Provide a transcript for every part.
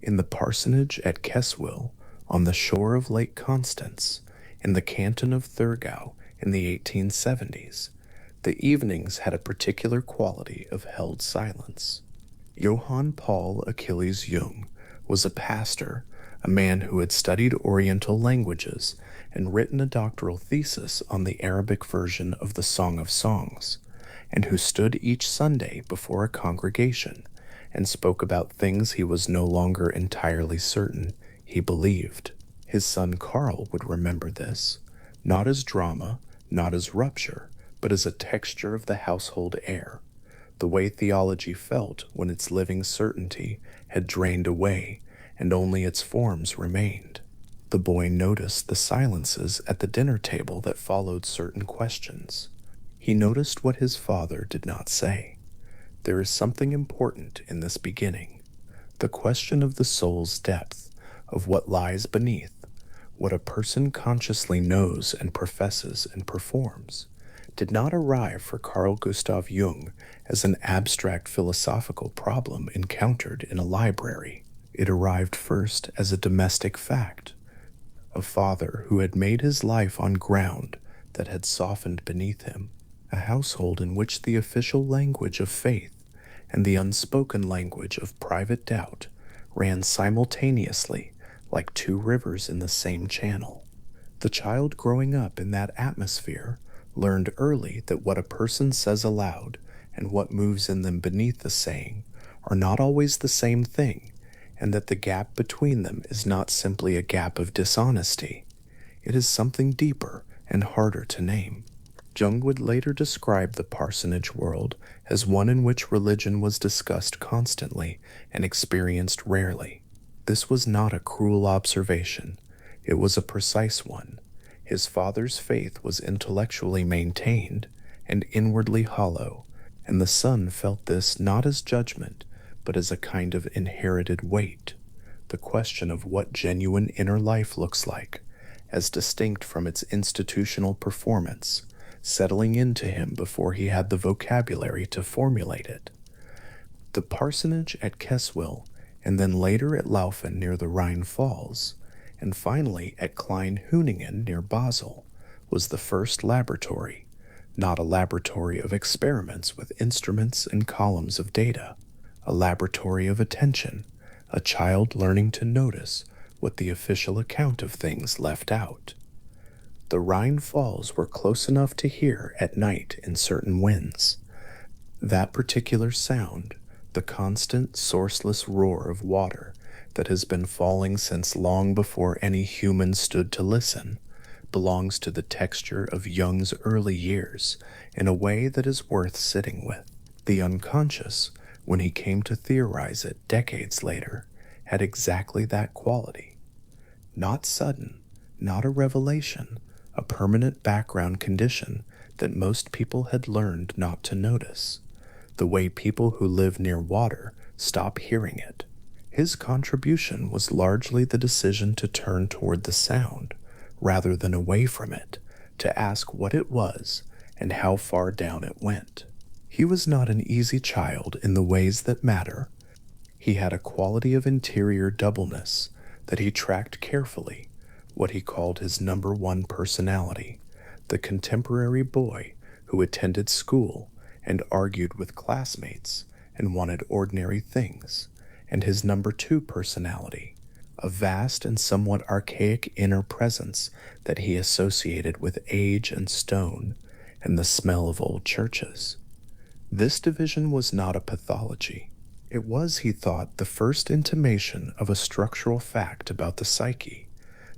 In the parsonage at Keswill, on the shore of Lake Constance, in the canton of Thurgau in the 1870s, the evenings had a particular quality of held silence. Johann Paul Achilles Jung was a pastor, a man who had studied Oriental languages and written a doctoral thesis on the Arabic version of the Song of Songs, and who stood each Sunday before a congregation and spoke about things he was no longer entirely certain he believed. His son Karl would remember this, not as drama, not as rupture, but as a texture of the household air, the way theology felt when its living certainty had drained away and only its forms remained. The boy noticed the silences at the dinner table that followed certain questions. He noticed what his father did not say. There is something important in this beginning, the question of the soul's depth, of what lies beneath, what a person consciously knows and professes and performs, did not arrive for Carl Gustav Jung as an abstract philosophical problem encountered in a library. It arrived first as a domestic fact. A father who had made his life on ground that had softened beneath him, a household in which the official language of faith and the unspoken language of private doubt ran simultaneously like two rivers in the same channel. The child growing up in that atmosphere learned early that what a person says aloud and what moves in them beneath the saying are not always the same thing, and that the gap between them is not simply a gap of dishonesty. It is something deeper and harder to name. Jung would later describe the parsonage world as one in which religion was discussed constantly and experienced rarely. This was not a cruel observation. It was a precise one. His father's faith was intellectually maintained and inwardly hollow, and the son felt this not as judgment, but as a kind of inherited weight, the question of what genuine inner life looks like, as distinct from its institutional performance, settling into him before he had the vocabulary to formulate it. The parsonage at Keswill, and then later at Laufen near the Rhine Falls, and finally at Klein-Hüningen near Basel, was the first laboratory, not a laboratory of experiments with instruments and columns of data, a laboratory of attention, a child learning to notice what the official account of things left out. The Rhine Falls were close enough to hear at night in certain winds. That particular sound, the constant, sourceless roar of water that has been falling since long before any human stood to listen, belongs to the texture of Jung's early years in a way that is worth sitting with. The unconscious, when he came to theorize it decades later, had exactly that quality. Not sudden, not a revelation, a permanent background condition that most people had learned not to notice, the way people who live near water stop hearing it. His contribution was largely the decision to turn toward the sound, rather than away from it, to ask what it was and how far down it went. He was not an easy child in the ways that matter. He had a quality of interior doubleness that he tracked carefully, what he called his number one personality, the contemporary boy who attended school and argued with classmates and wanted ordinary things, and his number two personality, a vast and somewhat archaic inner presence that he associated with age and stone and the smell of old churches. This division was not a pathology. It was, he thought, the first intimation of a structural fact about the psyche,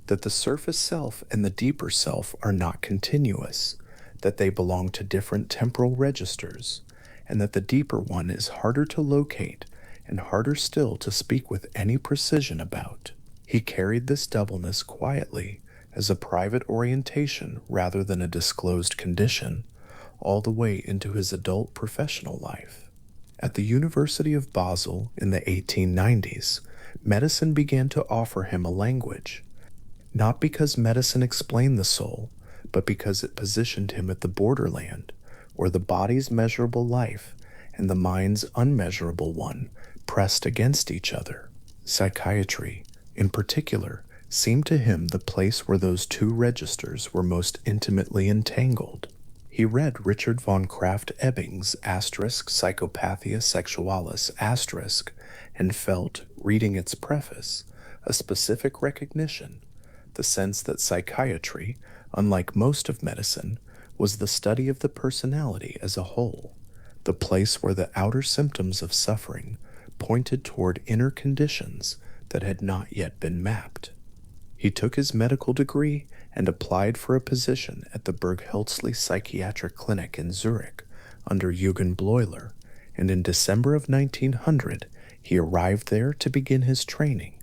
that the surface self and the deeper self are not continuous, that they belong to different temporal registers, and that the deeper one is harder to locate and harder still to speak with any precision about. He carried this doubleness quietly as a private orientation rather than a disclosed condition, all the way into his adult professional life. At the University of Basel in the 1890s, medicine began to offer him a language, not because medicine explained the soul, but because it positioned him at the borderland, where the body's measurable life and the mind's unmeasurable one pressed against each other. Psychiatry, in particular, seemed to him the place where those two registers were most intimately entangled. He read Richard von Krafft-Ebing's Psychopathia Sexualis and felt, reading its preface, a specific recognition, the sense that psychiatry, unlike most of medicine, was the study of the personality as a whole, the place where the outer symptoms of suffering pointed toward inner conditions that had not yet been mapped. He took his medical degree and applied for a position at the Bergheltzli Psychiatric Clinic in Zurich under Eugen Bleuler, and in December of 1900 he arrived there to begin his training.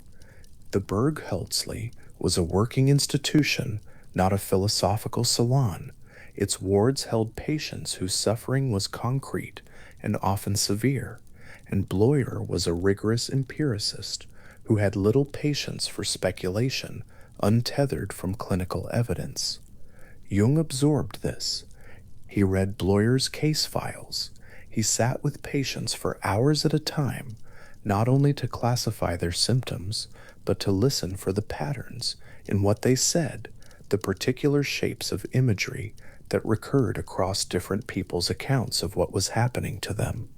The Bergheltzli was a working institution, not a philosophical salon. Its wards held patients whose suffering was concrete and often severe, and Bleuler was a rigorous empiricist who had little patience for speculation untethered from clinical evidence. Jung absorbed this. He read Bleuler's case files. He sat with patients for hours at a time, not only to classify their symptoms, but to listen for the patterns in what they said, the particular shapes of imagery that recurred across different people's accounts of what was happening to them.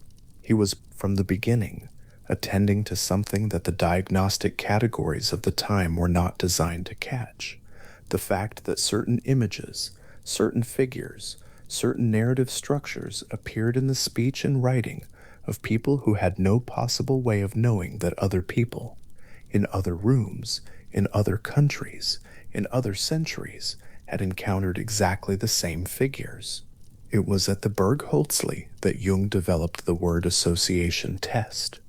He was, from the beginning, attending to something that the diagnostic categories of the time were not designed to catch: the fact that certain images, certain figures, certain narrative structures appeared in the speech and writing of people who had no possible way of knowing that other people, in other rooms, in other countries, in other centuries, had encountered exactly the same figures. It was at the Bergheltzli that Jung developed the word association test,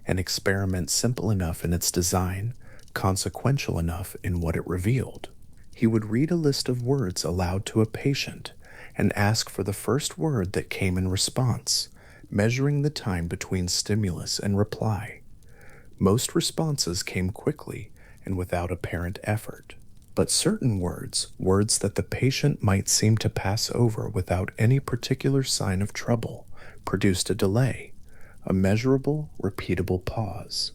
an experiment simple enough in its design, consequential enough in what it revealed. He would read a list of words aloud to a patient and ask for the first word that came in response, measuring the time between stimulus and reply. Most responses came quickly and without apparent effort, but certain words that the patient might seem to pass over without any particular sign of trouble, produced a delay, a measurable, repeatable pause.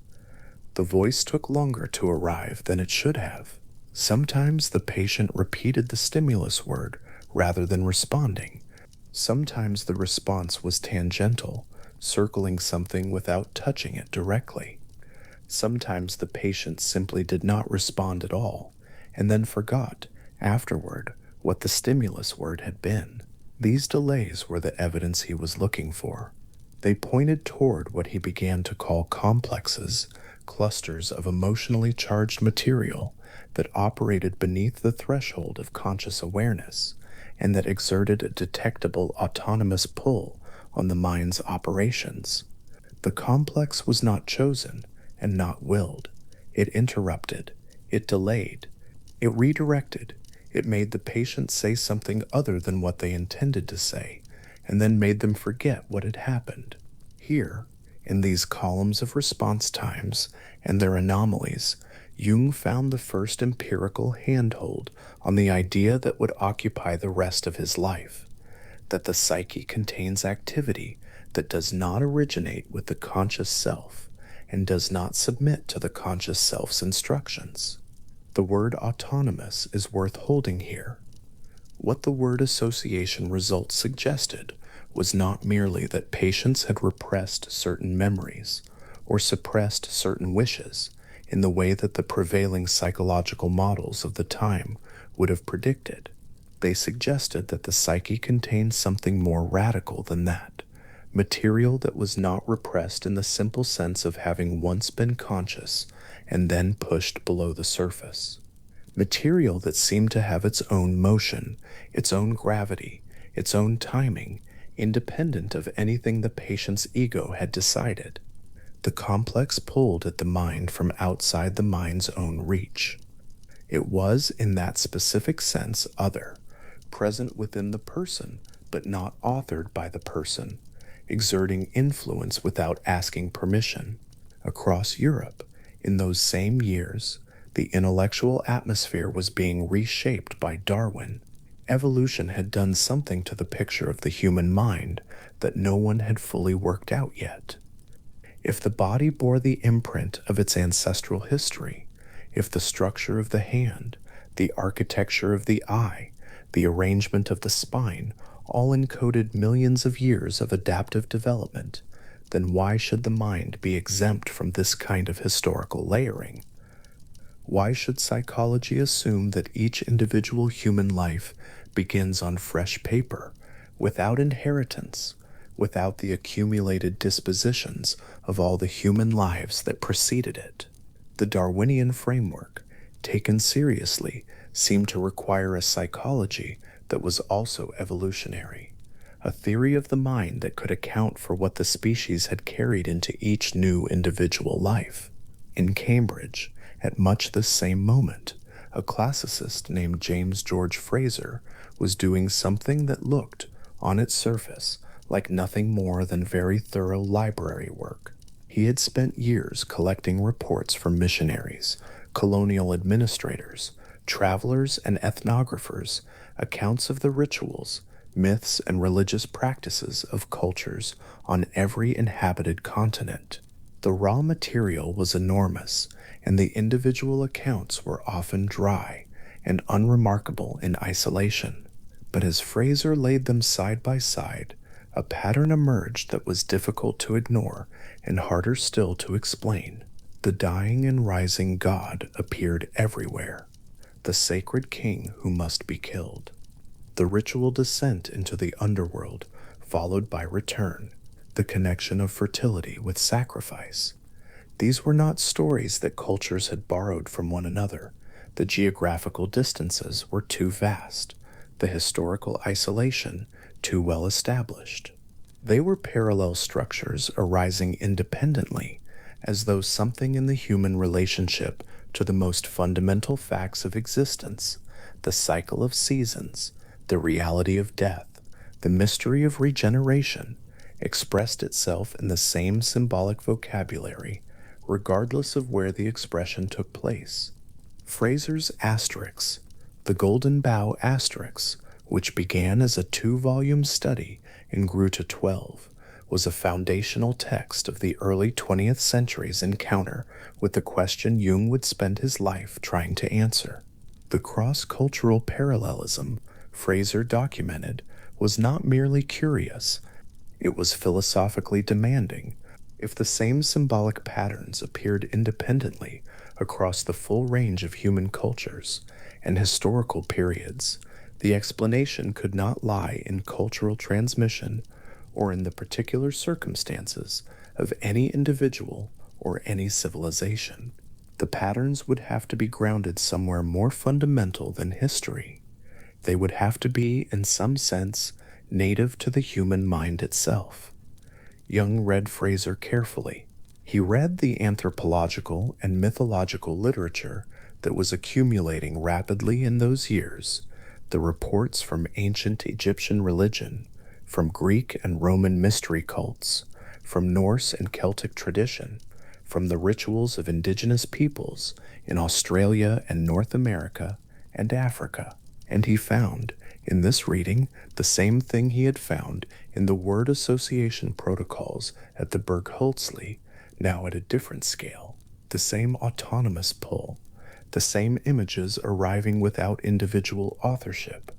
The voice took longer to arrive than it should have. Sometimes the patient repeated the stimulus word rather than responding. Sometimes the response was tangential, circling something without touching it directly. Sometimes the patient simply did not respond at all, and then forgot, afterward, what the stimulus word had been. These delays were the evidence he was looking for. They pointed toward what he began to call complexes, clusters of emotionally charged material that operated beneath the threshold of conscious awareness, and that exerted a detectable autonomous pull on the mind's operations. The complex was not chosen and not willed. It interrupted, it delayed, it redirected, it made the patient say something other than what they intended to say, and then made them forget what had happened. Here, in these columns of response times and their anomalies, Jung found the first empirical handhold on the idea that would occupy the rest of his life, that the psyche contains activity that does not originate with the conscious self and does not submit to the conscious self's instructions. The word autonomous is worth holding here. What the word association results suggested was not merely that patients had repressed certain memories or suppressed certain wishes in the way that the prevailing psychological models of the time would have predicted. They suggested that the psyche contained something more radical than that, material that was not repressed in the simple sense of having once been conscious and then pushed below the surface. Material that seemed to have its own motion, its own gravity, its own timing, independent of anything the patient's ego had decided. The complex pulled at the mind from outside the mind's own reach. It was, in that specific sense, other, present within the person, but not authored by the person, exerting influence without asking permission. Across Europe, in those same years, the intellectual atmosphere was being reshaped by Darwin. Evolution had done something to the picture of the human mind that no one had fully worked out yet. If the body bore the imprint of its ancestral history, if the structure of the hand, the architecture of the eye, the arrangement of the spine all encoded millions of years of adaptive development, then why should the mind be exempt from this kind of historical layering? Why should psychology assume that each individual human life begins on fresh paper, without inheritance, without the accumulated dispositions of all the human lives that preceded it? The Darwinian framework, taken seriously, seemed to require a psychology that was also evolutionary, a theory of the mind that could account for what the species had carried into each new individual life. In Cambridge, at much the same moment, a classicist named James George Frazer was doing something that looked, on its surface, like nothing more than very thorough library work. He had spent years collecting reports from missionaries, colonial administrators, travelers, and ethnographers, accounts of the rituals, myths, and religious practices of cultures on every inhabited continent. The raw material was enormous, and the individual accounts were often dry and unremarkable in isolation. But as Frazer laid them side by side, a pattern emerged that was difficult to ignore and harder still to explain. The dying and rising god appeared everywhere, the sacred king who must be killed. The ritual descent into the underworld, followed by return, the connection of fertility with sacrifice. These were not stories that cultures had borrowed from one another. The geographical distances were too vast, the historical isolation too well established. They were parallel structures arising independently, as though something in the human relationship to the most fundamental facts of existence, the cycle of seasons, the reality of death, the mystery of regeneration, expressed itself in the same symbolic vocabulary, regardless of where the expression took place. Fraser's Asterix, the Golden Bough Asterix, which began as a 2-volume study and grew to 12, was a foundational text of the early 20th century's encounter with the question Jung would spend his life trying to answer. The cross-cultural parallelism Fraser documented was not merely curious, it was philosophically demanding. If the same symbolic patterns appeared independently across the full range of human cultures and historical periods, the explanation could not lie in cultural transmission or in the particular circumstances of any individual or any civilization. The patterns would have to be grounded somewhere more fundamental than history. They would have to be, in some sense, native to the human mind itself. Jung read Fraser carefully. He read the anthropological and mythological literature that was accumulating rapidly in those years, the reports from ancient Egyptian religion, from Greek and Roman mystery cults, from Norse and Celtic tradition, from the rituals of indigenous peoples in Australia and North America and Africa. And he found, in this reading, the same thing he had found in the word association protocols at the Bergholzli, now at a different scale, the same autonomous pull, the same images arriving without individual authorship,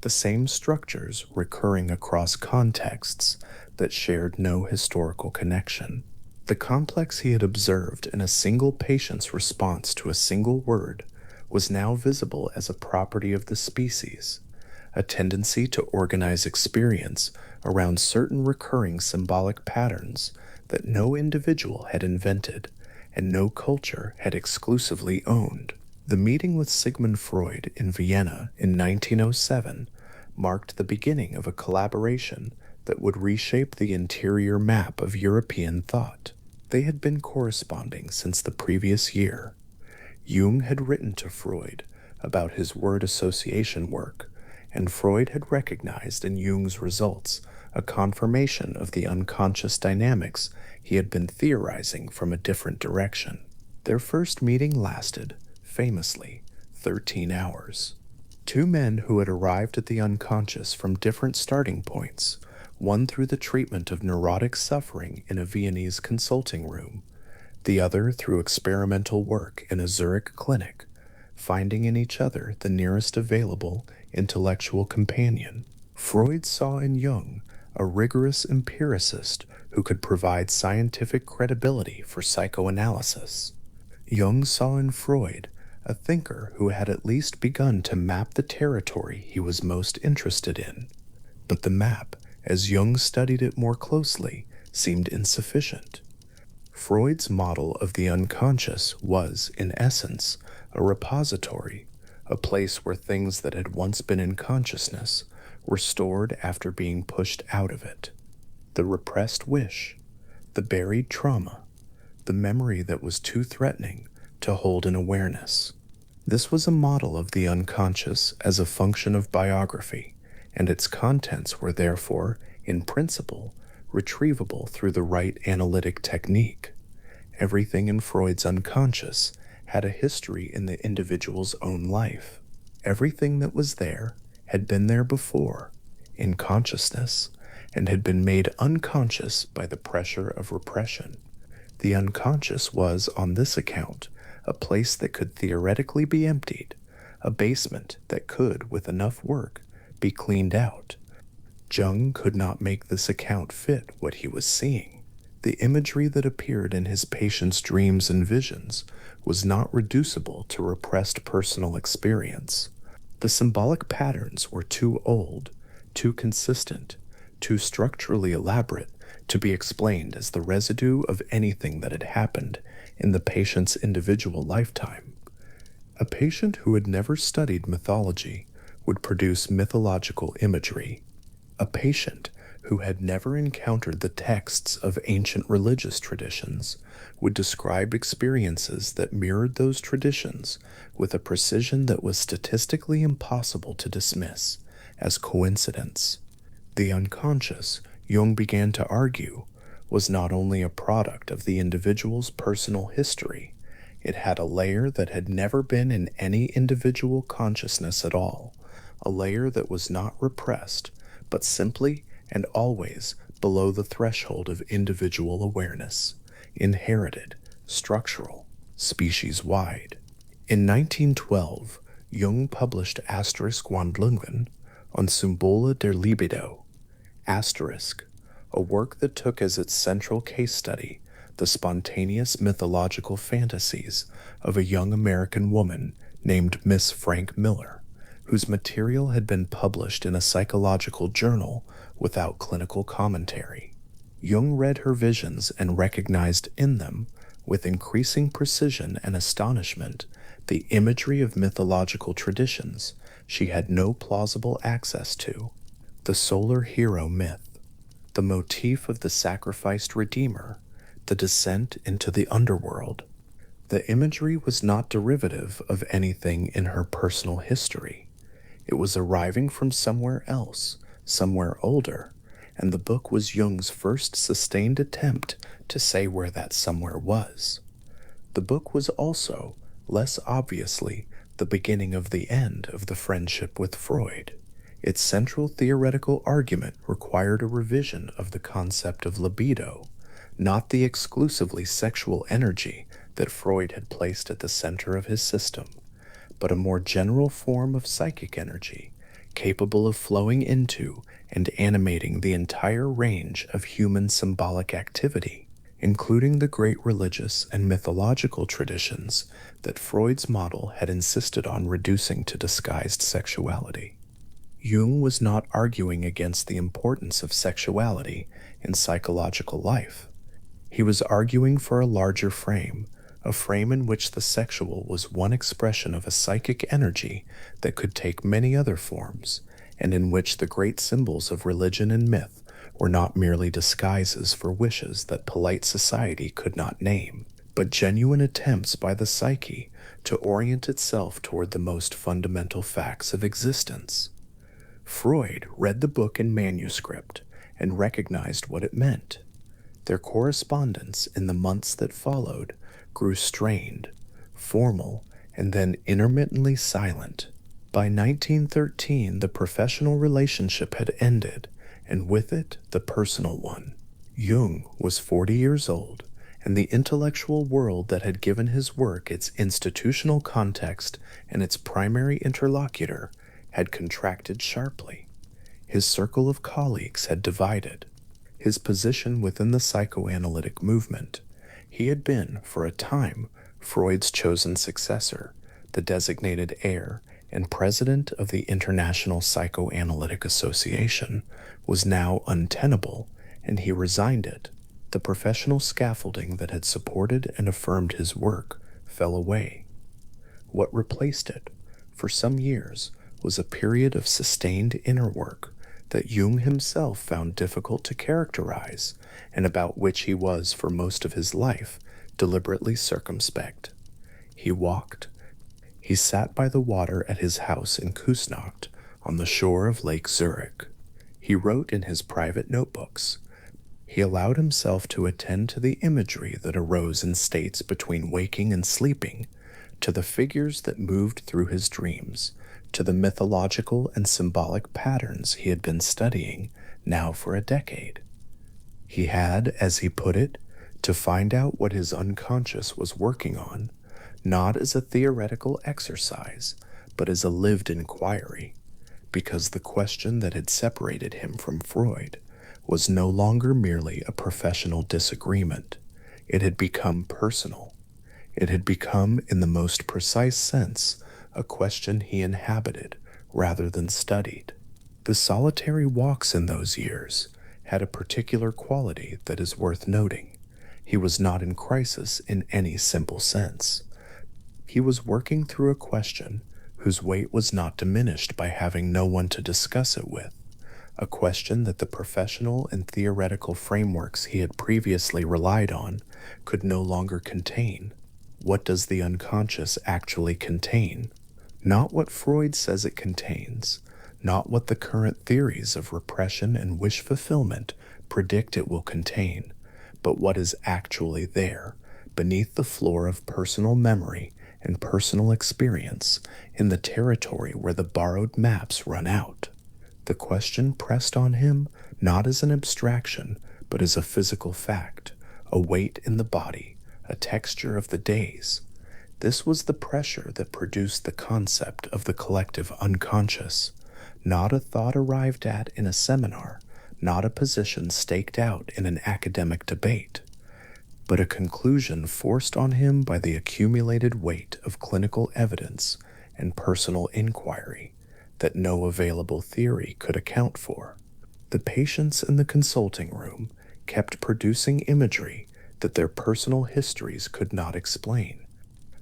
the same structures recurring across contexts that shared no historical connection. The complex he had observed in a single patient's response to a single word was now visible as a property of the species, a tendency to organize experience around certain recurring symbolic patterns that no individual had invented and no culture had exclusively owned. The meeting with Sigmund Freud in Vienna in 1907 marked the beginning of a collaboration that would reshape the interior map of European thought. They had been corresponding since the previous year. Jung had written to Freud about his word association work, and Freud had recognized in Jung's results a confirmation of the unconscious dynamics he had been theorizing from a different direction. Their first meeting lasted, famously, 13 hours. Two men who had arrived at the unconscious from different starting points, one through the treatment of neurotic suffering in a Viennese consulting room, the other through experimental work in a Zurich clinic, finding in each other the nearest available intellectual companion. Freud saw in Jung a rigorous empiricist who could provide scientific credibility for psychoanalysis. Jung saw in Freud a thinker who had at least begun to map the territory he was most interested in. But the map, as Jung studied it more closely, seemed insufficient. Freud's model of the unconscious was, in essence, a repository, a place where things that had once been in consciousness were stored after being pushed out of it. The repressed wish, the buried trauma, the memory that was too threatening to hold in awareness. This was a model of the unconscious as a function of biography, and its contents were therefore, in principle, retrievable through the right analytic technique. Everything in Freud's unconscious had a history in the individual's own life. Everything that was there had been there before, in consciousness, and had been made unconscious by the pressure of repression. The unconscious was, on this account, a place that could theoretically be emptied, a basement that could, with enough work, be cleaned out. Jung could not make this account fit what he was seeing. The imagery that appeared in his patient's dreams and visions was not reducible to repressed personal experience. The symbolic patterns were too old, too consistent, too structurally elaborate to be explained as the residue of anything that had happened in the patient's individual lifetime. A patient who had never studied mythology would produce mythological imagery. A patient who had never encountered the texts of ancient religious traditions would describe experiences that mirrored those traditions with a precision that was statistically impossible to dismiss as coincidence. The unconscious, Jung began to argue, was not only a product of the individual's personal history, it had a layer that had never been in any individual consciousness at all, a layer that was not repressed, but simply and always below the threshold of individual awareness, inherited, structural, species-wide. In 1912, Jung published Wandlungen on Symbole der Libido, a work that took as its central case study the spontaneous mythological fantasies of a young American woman named Miss Frank Miller, whose material had been published in a psychological journal without clinical commentary. Jung read her visions and recognized in them, with increasing precision and astonishment, the imagery of mythological traditions she had no plausible access to. The solar hero myth, the motif of the sacrificed redeemer, the descent into the underworld. The imagery was not derivative of anything in her personal history. It was arriving from somewhere else, somewhere older, and the book was Jung's first sustained attempt to say where that somewhere was. The book was also, less obviously, the beginning of the end of the friendship with Freud. Its central theoretical argument required a revision of the concept of libido, not the exclusively sexual energy that Freud had placed at the center of his system, but a more general form of psychic energy, capable of flowing into and animating the entire range of human symbolic activity, including the great religious and mythological traditions that Freud's model had insisted on reducing to disguised sexuality. Jung was not arguing against the importance of sexuality in psychological life. He was arguing for a larger frame, a frame in which the sexual was one expression of a psychic energy that could take many other forms, and in which the great symbols of religion and myth were not merely disguises for wishes that polite society could not name, but genuine attempts by the psyche to orient itself toward the most fundamental facts of existence. Freud read the book in manuscript and recognized what it meant. Their correspondence in the months that followed grew strained, formal, and then intermittently silent. By 1913, the professional relationship had ended, and with it, the personal one. Jung was 40 years old, and the intellectual world that had given his work its institutional context and its primary interlocutor had contracted sharply. His circle of colleagues had divided. His position within the psychoanalytic movement. He had been, for a time, Freud's chosen successor, the designated heir and president of the International Psychoanalytic Association, was now untenable, and he resigned it. The professional scaffolding that had supported and affirmed his work fell away. What replaced it, for some years, was a period of sustained inner work that Jung himself found difficult to characterize, and about which he was, for most of his life, deliberately circumspect. He sat by the water at his house in Küsnacht, on the shore of Lake Zurich. He wrote in his private notebooks. He allowed himself to attend to the imagery that arose in states between waking and sleeping, to the figures that moved through his dreams, to the mythological and symbolic patterns he had been studying now for a decade. He had, as he put it, to find out what his unconscious was working on, not as a theoretical exercise, but as a lived inquiry, because the question that had separated him from Freud was no longer merely a professional disagreement. It had become personal. It had become, in the most precise sense, a question he inhabited rather than studied. The solitary walks in those years had a particular quality that is worth noting. He was not in crisis in any simple sense. He was working through a question whose weight was not diminished by having no one to discuss it with, a question that the professional and theoretical frameworks he had previously relied on could no longer contain. What does the unconscious actually contain? Not what Freud says it contains, not what the current theories of repression and wish fulfillment predict it will contain, but what is actually there, beneath the floor of personal memory and personal experience, in the territory where the borrowed maps run out. The question pressed on him not as an abstraction, but as a physical fact, a weight in the body, a texture of the days. This was the pressure that produced the concept of the collective unconscious, not a thought arrived at in a seminar, not a position staked out in an academic debate, but a conclusion forced on him by the accumulated weight of clinical evidence and personal inquiry that no available theory could account for. The patients in the consulting room kept producing imagery that their personal histories could not explain.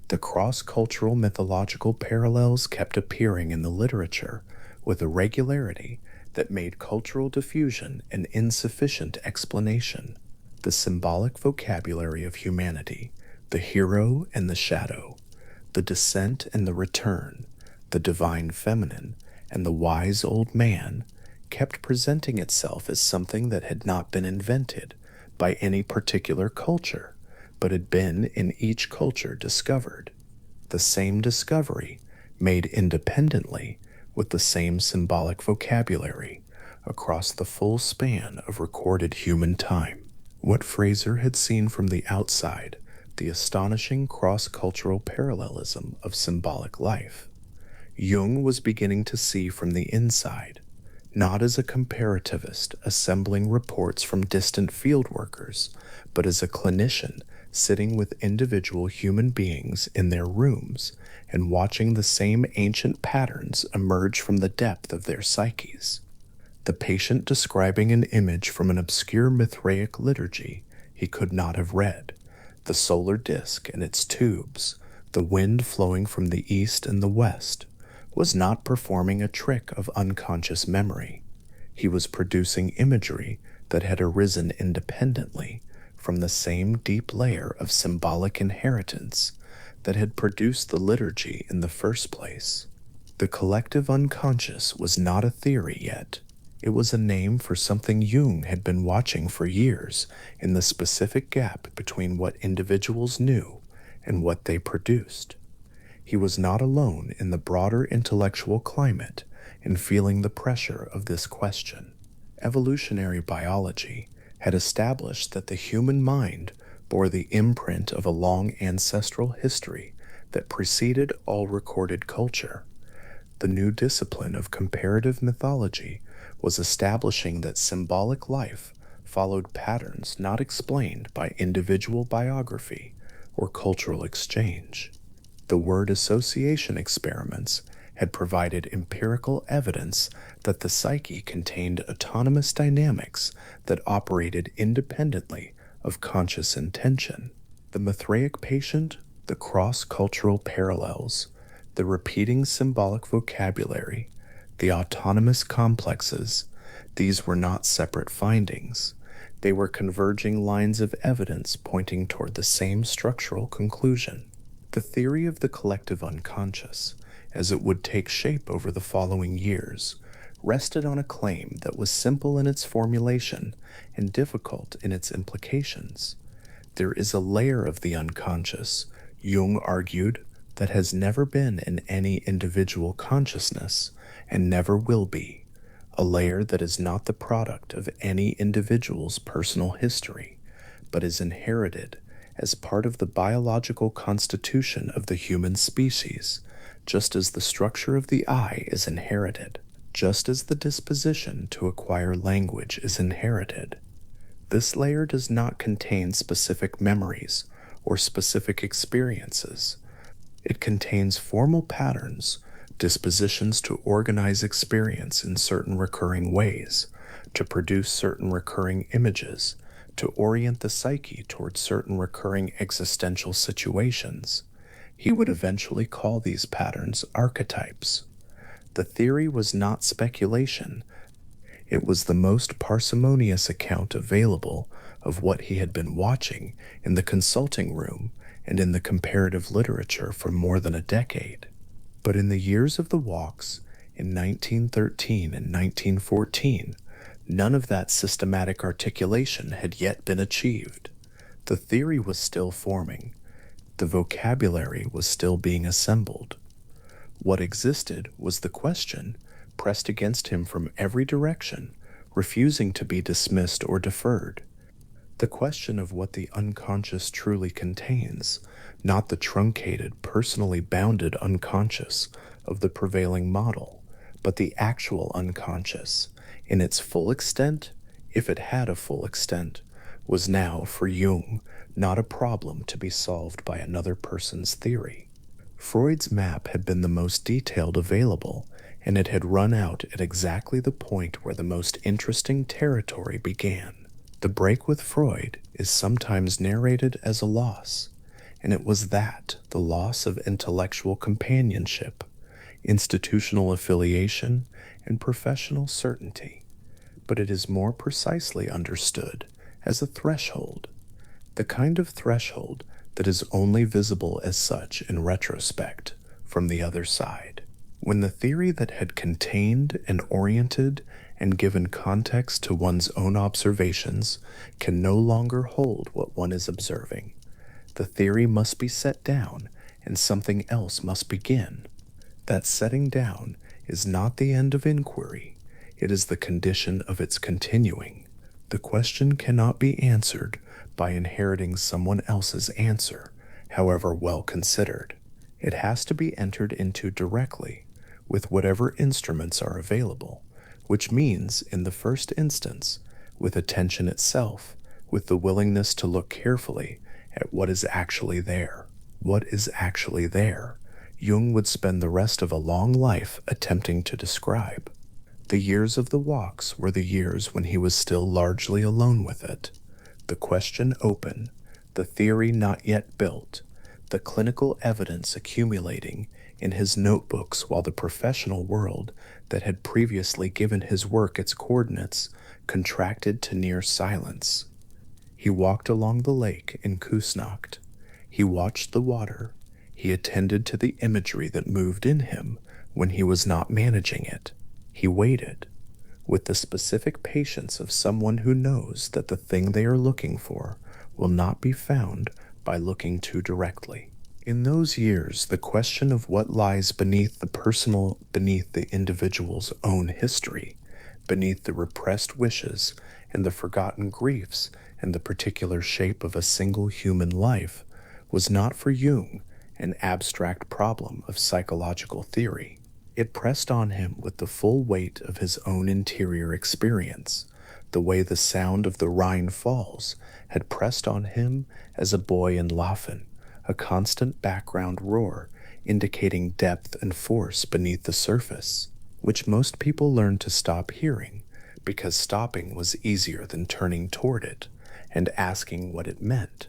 The cross-cultural mythological parallels kept appearing in the literature with a regularity that made cultural diffusion an insufficient explanation. The symbolic vocabulary of humanity, the hero and the shadow, the descent and the return, the divine feminine and the wise old man, kept presenting itself as something that had not been invented by any particular culture, but had been in each culture discovered. The same discovery, made independently, with the same symbolic vocabulary, across the full span of recorded human time. What Fraser had seen from the outside, the astonishing cross-cultural parallelism of symbolic life, Jung was beginning to see from the inside, not as a comparativist assembling reports from distant field workers, but as a clinician sitting with individual human beings in their rooms and watching the same ancient patterns emerge from the depth of their psyches. The patient describing an image from an obscure Mithraic liturgy he could not have read, the solar disk and its tubes, the wind flowing from the east and the west, was not performing a trick of unconscious memory. He was producing imagery that had arisen independently from the same deep layer of symbolic inheritance that had produced the liturgy in the first place. The collective unconscious was not a theory yet. It was a name for something Jung had been watching for years in the specific gap between what individuals knew and what they produced. He was not alone in the broader intellectual climate in feeling the pressure of this question. Evolutionary biology had established that the human mind bore the imprint of a long ancestral history that preceded all recorded culture. The new discipline of comparative mythology was establishing that symbolic life followed patterns not explained by individual biography or cultural exchange. The word association experiments had provided empirical evidence that the psyche contained autonomous dynamics that operated independently of conscious intention. The Mithraic patient, the cross-cultural parallels, the repeating symbolic vocabulary, the autonomous complexes, these were not separate findings. They were converging lines of evidence pointing toward the same structural conclusion. The theory of the collective unconscious, as it would take shape over the following years, rested on a claim that was simple in its formulation and difficult in its implications. There is a layer of the unconscious, Jung argued, that has never been in any individual consciousness and never will be, a layer that is not the product of any individual's personal history, but is inherited as part of the biological constitution of the human species, just as the structure of the eye is inherited, just as the disposition to acquire language is inherited. This layer does not contain specific memories or specific experiences. It contains formal patterns, dispositions to organize experience in certain recurring ways, to produce certain recurring images, to orient the psyche toward certain recurring existential situations. He would eventually call these patterns archetypes. The theory was not speculation. It was the most parsimonious account available of what he had been watching in the consulting room and in the comparative literature for more than a decade. But in the years of the walks, in 1913 and 1914, none of that systematic articulation had yet been achieved. The theory was still forming. The vocabulary was still being assembled. What existed was the question, pressed against him from every direction, refusing to be dismissed or deferred. The question of what the unconscious truly contains, not the truncated, personally bounded unconscious of the prevailing model, but the actual unconscious, in its full extent, if it had a full extent, was now, for Jung, not a problem to be solved by another person's theory. Freud's map had been the most detailed available, and it had run out at exactly the point where the most interesting territory began. The break with Freud is sometimes narrated as a loss, and it was that, the loss of intellectual companionship, institutional affiliation, and professional certainty. But it is more precisely understood as a threshold, the kind of threshold that is only visible as such in retrospect, from the other side, when the theory that had contained and oriented and given context to one's own observations can no longer hold what one is observing. The theory must be set down, and something else must begin. That setting down is not the end of inquiry, it is the condition of its continuing. The question cannot be answered by inheriting someone else's answer, however well considered. It has to be entered into directly, with whatever instruments are available, which means, in the first instance, with attention itself, with the willingness to look carefully at what is actually there. What is actually there, Jung would spend the rest of a long life attempting to describe. The years of the walks were the years when he was still largely alone with it. The question open, the theory not yet built, the clinical evidence accumulating in his notebooks, while the professional world that had previously given his work its coordinates contracted to near silence. He walked along the lake in Kusnacht. He watched the water. He attended to the imagery that moved in him when he was not managing it. He waited, with the specific patience of someone who knows that the thing they are looking for will not be found by looking too directly. In those years, the question of what lies beneath the personal, beneath the individual's own history, beneath the repressed wishes and the forgotten griefs and the particular shape of a single human life, was not for Jung an abstract problem of psychological theory. It pressed on him with the full weight of his own interior experience, the way the sound of the Rhine falls had pressed on him as a boy in Laufen, a constant background roar indicating depth and force beneath the surface, which most people learned to stop hearing because stopping was easier than turning toward it and asking what it meant.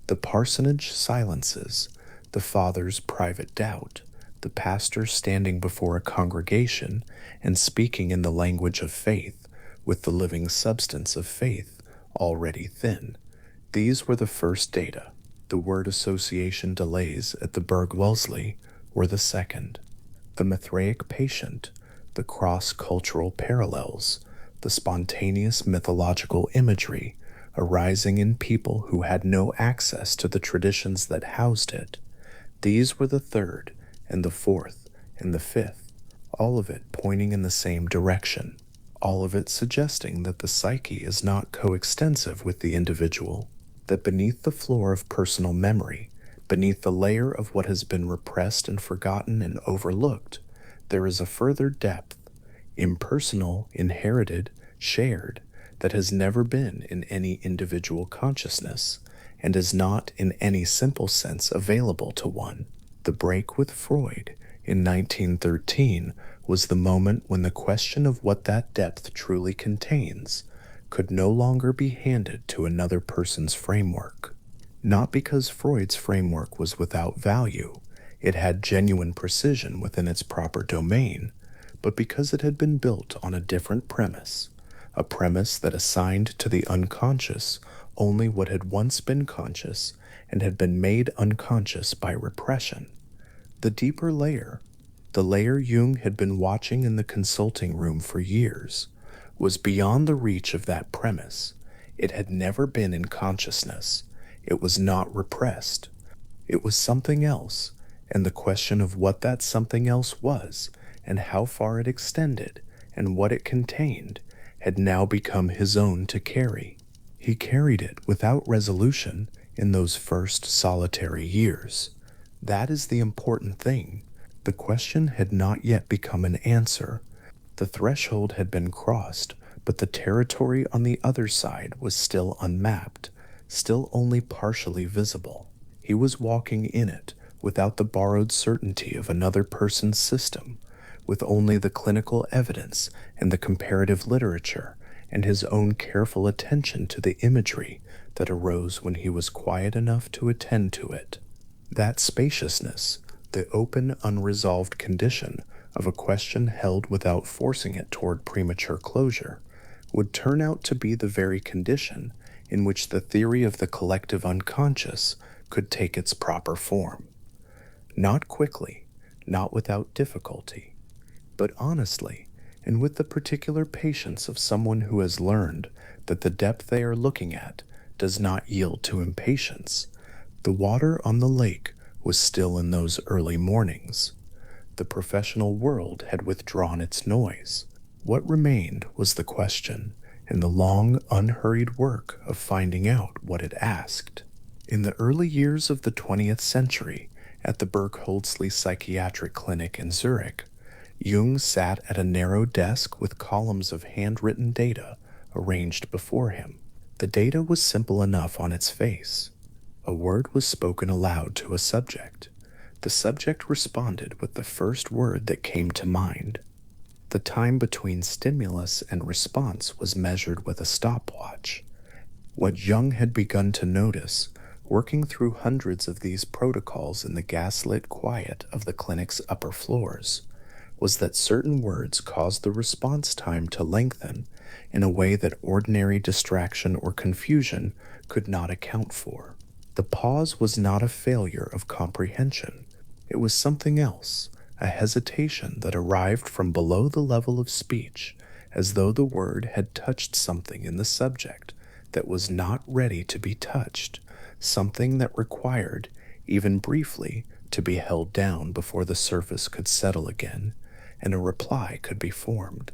The parsonage silences, the father's private doubt, the pastor standing before a congregation and speaking in the language of faith with the living substance of faith already thin. These were the first data. The word association delays at the Berg Wellesley were the second. The Mithraic patient, the cross-cultural parallels, the spontaneous mythological imagery arising in people who had no access to the traditions that housed it. These were the third, and the fourth, and the fifth, all of it pointing in the same direction, all of it suggesting that the psyche is not coextensive with the individual, that beneath the floor of personal memory, beneath the layer of what has been repressed and forgotten and overlooked, there is a further depth, impersonal, inherited, shared, that has never been in any individual consciousness, and is not in any simple sense available to one. The break with Freud in 1913 was the moment when the question of what that depth truly contains could no longer be handed to another person's framework. Not because Freud's framework was without value, it had genuine precision within its proper domain, but because it had been built on a different premise, a premise that assigned to the unconscious only what had once been conscious and had been made unconscious by repression. The deeper layer, the layer Jung had been watching in the consulting room for years, was beyond the reach of that premise. It had never been in consciousness. It was not repressed. It was something else, and the question of what that something else was, and how far it extended, and what it contained, had now become his own to carry. He carried it without resolution in those first solitary years. That is the important thing. The question had not yet become an answer. The threshold had been crossed, but the territory on the other side was still unmapped, still only partially visible. He was walking in it without the borrowed certainty of another person's system, with only the clinical evidence and the comparative literature and his own careful attention to the imagery that arose when he was quiet enough to attend to it. That spaciousness, the open, unresolved condition of a question held without forcing it toward premature closure, would turn out to be the very condition in which the theory of the collective unconscious could take its proper form. Not quickly, not without difficulty, but honestly, and with the particular patience of someone who has learned that the depth they are looking at does not yield to impatience. The water on the lake was still in those early mornings. The professional world had withdrawn its noise. What remained was the question, and the long, unhurried work of finding out what it asked. In the early years of the 20th century, at the Bergholzli Psychiatric Clinic in Zurich, Jung sat at a narrow desk with columns of handwritten data arranged before him. The data was simple enough on its face. A word was spoken aloud to a subject. The subject responded with the first word that came to mind. The time between stimulus and response was measured with a stopwatch. What Jung had begun to notice, working through hundreds of these protocols in the gaslit quiet of the clinic's upper floors, was that certain words caused the response time to lengthen in a way that ordinary distraction or confusion could not account for. The pause was not a failure of comprehension. It was something else, a hesitation that arrived from below the level of speech, as though the word had touched something in the subject that was not ready to be touched, something that required, even briefly, to be held down before the surface could settle again, and a reply could be formed.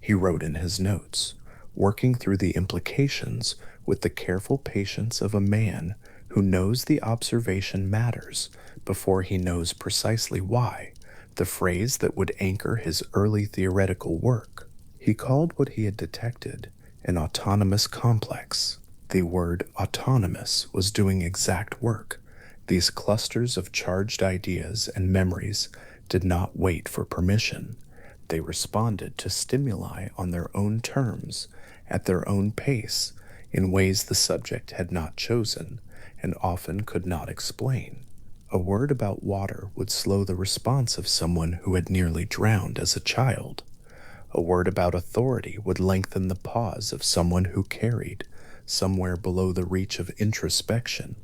he wrote in his notes, working through the implications with the careful patience of a man who knows the observation matters before he knows precisely why, the phrase that would anchor his early theoretical work. He called what he had detected an autonomous complex. The word autonomous was doing exact work. These clusters of charged ideas and memories did not wait for permission. They responded to stimuli on their own terms, at their own pace, in ways the subject had not chosen and often could not explain. A word about water would slow the response of someone who had nearly drowned as a child. A word about authority would lengthen the pause of someone who carried, somewhere below the reach of introspection,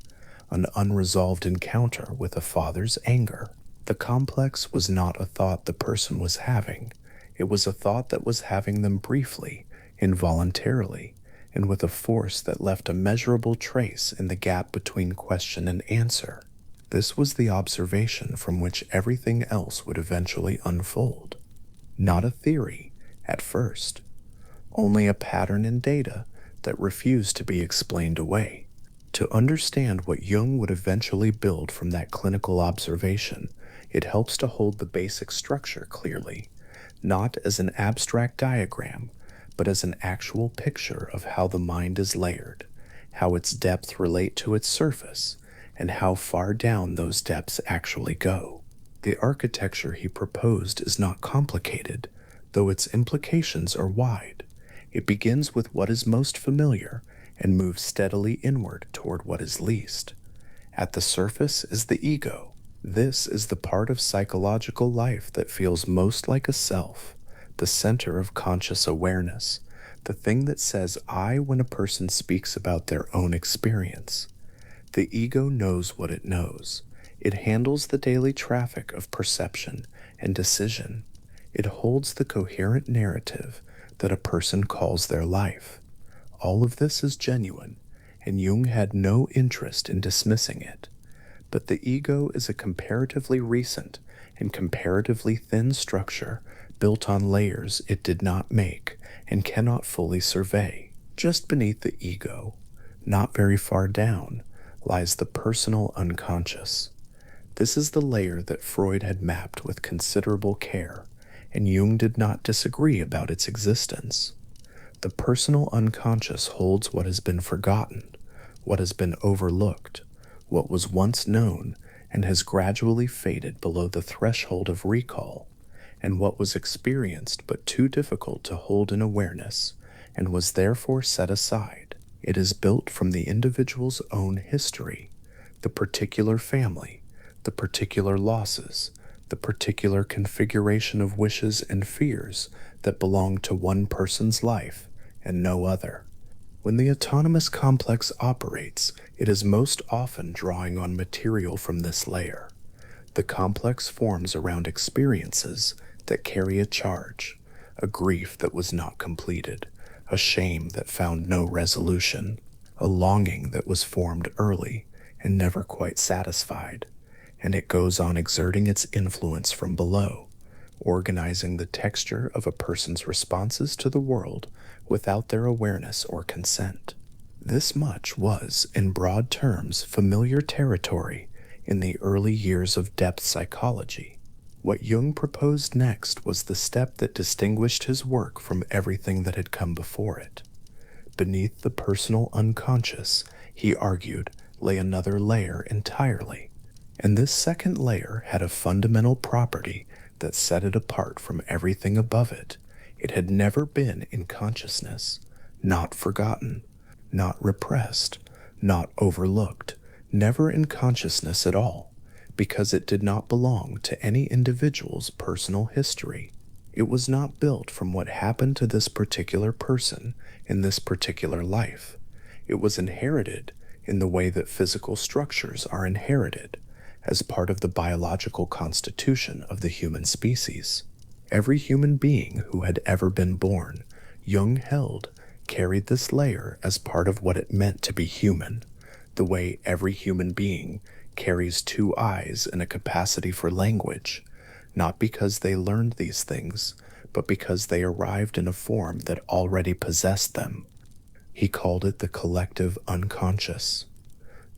an unresolved encounter with a father's anger. The complex was not a thought the person was having. It was a thought that was having them briefly, involuntarily, and with a force that left a measurable trace in the gap between question and answer. This was the observation from which everything else would eventually unfold. Not a theory, at first. Only a pattern in data that refused to be explained away. To understand what Jung would eventually build from that clinical observation, it helps to hold the basic structure clearly, not as an abstract diagram, but as an actual picture of how the mind is layered, how its depths relate to its surface, and how far down those depths actually go. The architecture he proposed is not complicated, though its implications are wide. It begins with what is most familiar and moves steadily inward toward what is least. At the surface is the ego. This is the part of psychological life that feels most like a self, the center of conscious awareness, the thing that says I when a person speaks about their own experience. The ego knows what it knows. It handles the daily traffic of perception and decision. It holds the coherent narrative that a person calls their life. All of this is genuine, and Jung had no interest in dismissing it. But the ego is a comparatively recent and comparatively thin structure built on layers it did not make and cannot fully survey. Just beneath the ego, not very far down, lies the personal unconscious. This is the layer that Freud had mapped with considerable care, and Jung did not disagree about its existence. The personal unconscious holds what has been forgotten, what has been overlooked, what was once known and has gradually faded below the threshold of recall, and what was experienced but too difficult to hold in awareness, and was therefore set aside. It is built from the individual's own history, the particular family, the particular losses, the particular configuration of wishes and fears that belong to one person's life and no other. When the autonomous complex operates, it is most often drawing on material from this layer. The complex forms around experiences that carry a charge, a grief that was not completed, a shame that found no resolution, a longing that was formed early and never quite satisfied, and it goes on exerting its influence from below, organizing the texture of a person's responses to the world without their awareness or consent. This much was, in broad terms, familiar territory in the early years of depth psychology. What Jung proposed next was the step that distinguished his work from everything that had come before it. Beneath the personal unconscious, he argued, lay another layer entirely, and this second layer had a fundamental property that set it apart from everything above it. It had never been in consciousness, not forgotten, not repressed, not overlooked, never in consciousness at all, because it did not belong to any individual's personal history. It was not built from what happened to this particular person in this particular life. It was inherited in the way that physical structures are inherited, as part of the biological constitution of the human species. Every human being who had ever been born, Jung held, carried this layer as part of what it meant to be human, the way every human being carries two eyes and a capacity for language, not because they learned these things, but because they arrived in a form that already possessed them. He called it the collective unconscious.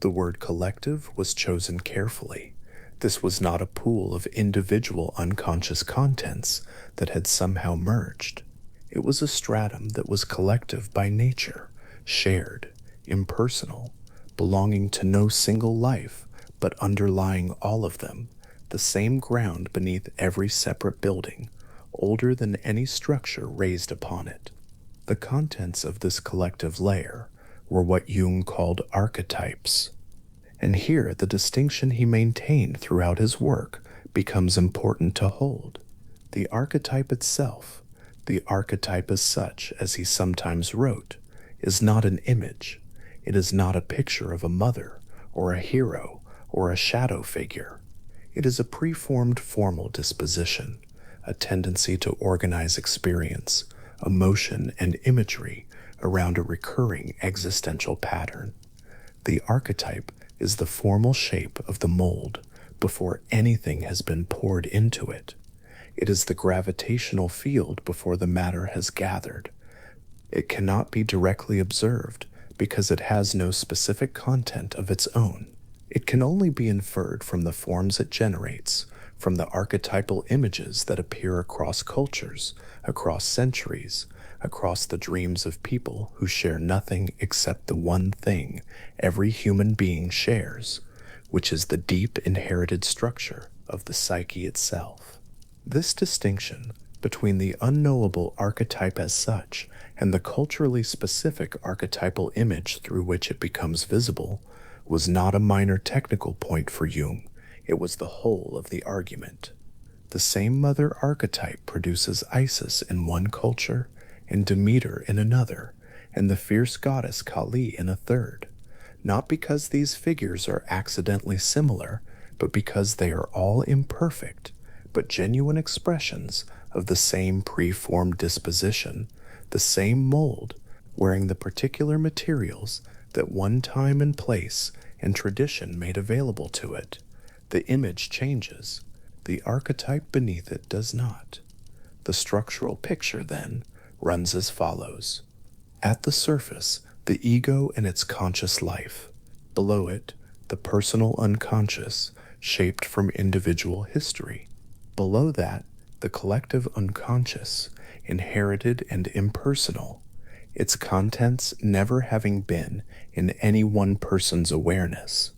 The word collective was chosen carefully. This was not a pool of individual unconscious contents that had somehow merged. It was a stratum that was collective by nature, shared, impersonal, belonging to no single life, but underlying all of them, the same ground beneath every separate building, older than any structure raised upon it. The contents of this collective layer were what Jung called archetypes. And here the distinction he maintained throughout his work becomes important to hold. The archetype itself, the archetype as such, as he sometimes wrote, is not an image. It is not a picture of a mother, or a hero, or a shadow figure. It is a preformed formal disposition, a tendency to organize experience, emotion, and imagery around a recurring existential pattern. The archetype is the formal shape of the mold before anything has been poured into it. It is the gravitational field before the matter has gathered. It cannot be directly observed because it has no specific content of its own. It can only be inferred from the forms it generates, from the archetypal images that appear across cultures, across centuries, across the dreams of people who share nothing except the one thing every human being shares, which is the deep inherited structure of the psyche itself. This distinction between the unknowable archetype as such and the culturally specific archetypal image through which it becomes visible was not a minor technical point for Jung. It was the whole of the argument. The same mother archetype produces Isis in one culture and Demeter in another, and the fierce goddess Kali in a third, not because these figures are accidentally similar, but because they are all imperfect, but genuine expressions of the same preformed disposition, the same mold, wearing the particular materials that one time and place and tradition made available to it. The image changes. The archetype beneath it does not. The structural picture, then, runs as follows. At the surface, the ego and its conscious life. Below it, the personal unconscious, shaped from individual history. Below that, the collective unconscious, inherited and impersonal, its contents never having been in any one person's awareness.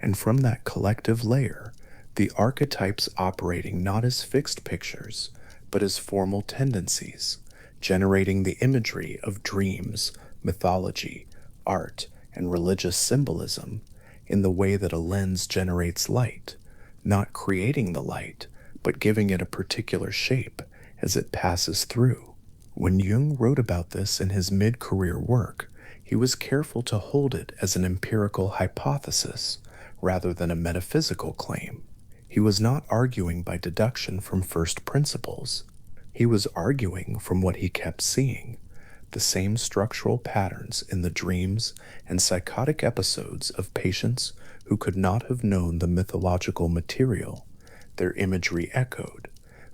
And from that collective layer, the archetypes operating not as fixed pictures, but as formal tendencies, generating the imagery of dreams, mythology, art, and religious symbolism in the way that a lens generates light, not creating the light, but giving it a particular shape as it passes through. When Jung wrote about this in his mid-career work, he was careful to hold it as an empirical hypothesis rather than a metaphysical claim. He was not arguing by deduction from first principles. He was arguing from what he kept seeing, the same structural patterns in the dreams and psychotic episodes of patients who could not have known the mythological material, their imagery echoed,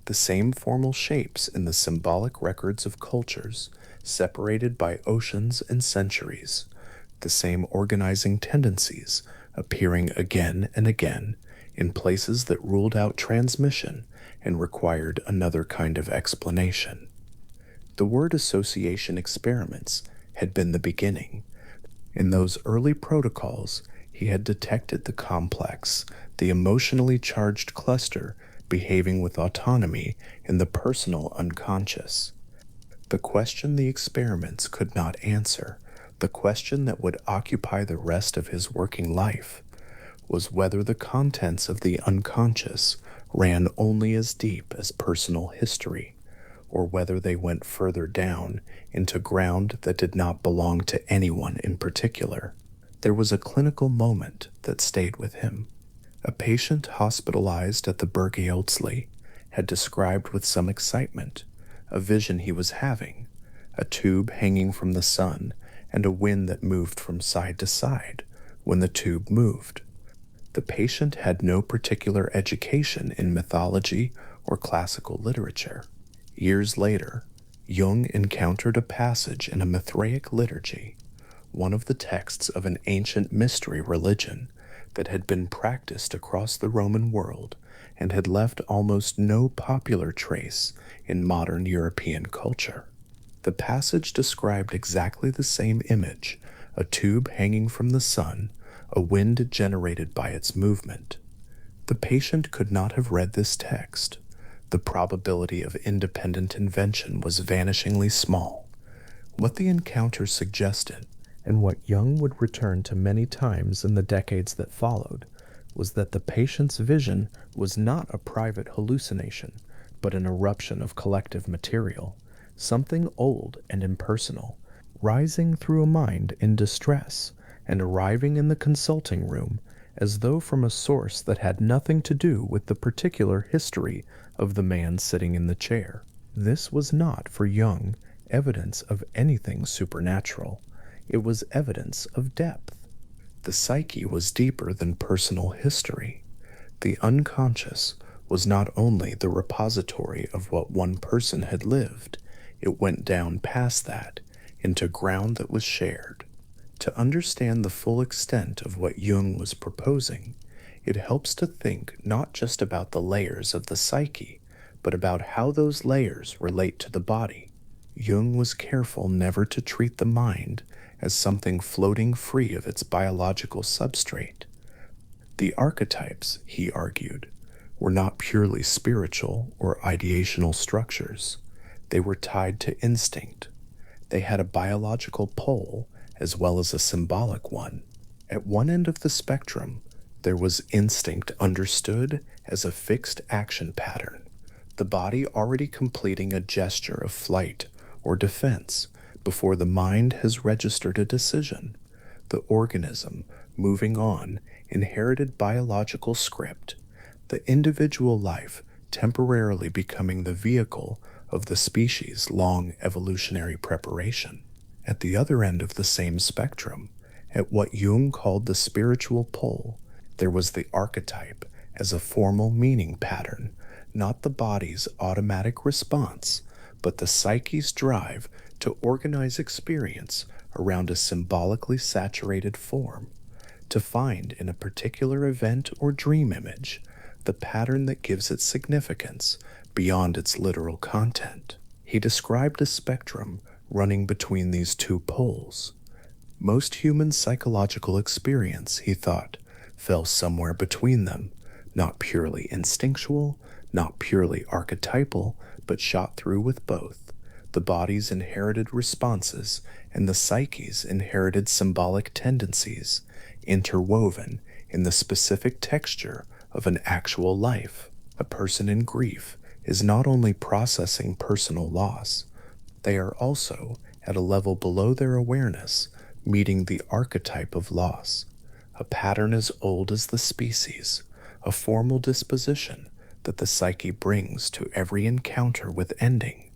the same formal shapes in the symbolic records of cultures separated by oceans and centuries, the same organizing tendencies appearing again and again in places that ruled out transmission and required another kind of explanation. The word association experiments had been the beginning. In those early protocols, he had detected the complex, the emotionally charged cluster behaving with autonomy in the personal unconscious. The question the experiments could not answer, the question that would occupy the rest of his working life, was whether the contents of the unconscious ran only as deep as personal history, or whether they went further down into ground that did not belong to anyone in particular. There was a clinical moment that stayed with him. A patient hospitalized at the Berge had described with some excitement a vision he was having, a tube hanging from the sun and a wind that moved from side to side when the tube moved. The patient had no particular education in mythology or classical literature. Years later, Jung encountered a passage in a Mithraic liturgy, one of the texts of an ancient mystery religion that had been practiced across the Roman world and had left almost no popular trace in modern European culture. The passage described exactly the same image: a tube hanging from the sun, a wind generated by its movement. The patient could not have read this text. The probability of independent invention was vanishingly small. What the encounter suggested, and what Jung would return to many times in the decades that followed, was that the patient's vision was not a private hallucination, but an eruption of collective material, something old and impersonal, rising through a mind in distress and arriving in the consulting room as though from a source that had nothing to do with the particular history of the man sitting in the chair. This was not, for Jung, evidence of anything supernatural. It was evidence of depth. The psyche was deeper than personal history. The unconscious was not only the repository of what one person had lived, it went down past that into ground that was shared. To understand the full extent of what Jung was proposing, it helps to think not just about the layers of the psyche, but about how those layers relate to the body. Jung was careful never to treat the mind as something floating free of its biological substrate. The archetypes, he argued, were not purely spiritual or ideational structures. They were tied to instinct. They had a biological pole as well as a symbolic one. At one end of the spectrum, there was instinct understood as a fixed action pattern, the body already completing a gesture of flight or defense before the mind has registered a decision. The organism, moving on, inherited biological script, the individual life temporarily becoming the vehicle of the species' long evolutionary preparation. At the other end of the same spectrum, at what Jung called the spiritual pole, there was the archetype as a formal meaning pattern, not the body's automatic response, but the psyche's drive to organize experience around a symbolically saturated form, to find in a particular event or dream image the pattern that gives it significance beyond its literal content. He described a spectrum running between these two poles. Most human psychological experience, he thought, fell somewhere between them, not purely instinctual, not purely archetypal, but shot through with both, the body's inherited responses and the psyche's inherited symbolic tendencies, interwoven in the specific texture of an actual life. A person in grief is not only processing personal loss, they are also, at a level below their awareness, meeting the archetype of loss, a pattern as old as the species, a formal disposition that the psyche brings to every encounter with ending,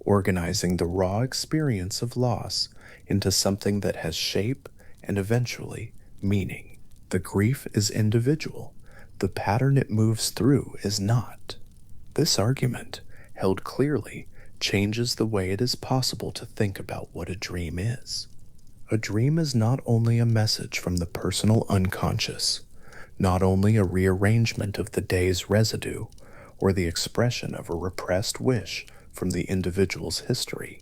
organizing the raw experience of loss into something that has shape and eventually meaning. The grief is individual. The pattern it moves through is not. This argument, held clearly, changes the way it is possible to think about what a dream is. A dream is not only a message from the personal unconscious, not only a rearrangement of the day's residue, or the expression of a repressed wish from the individual's history.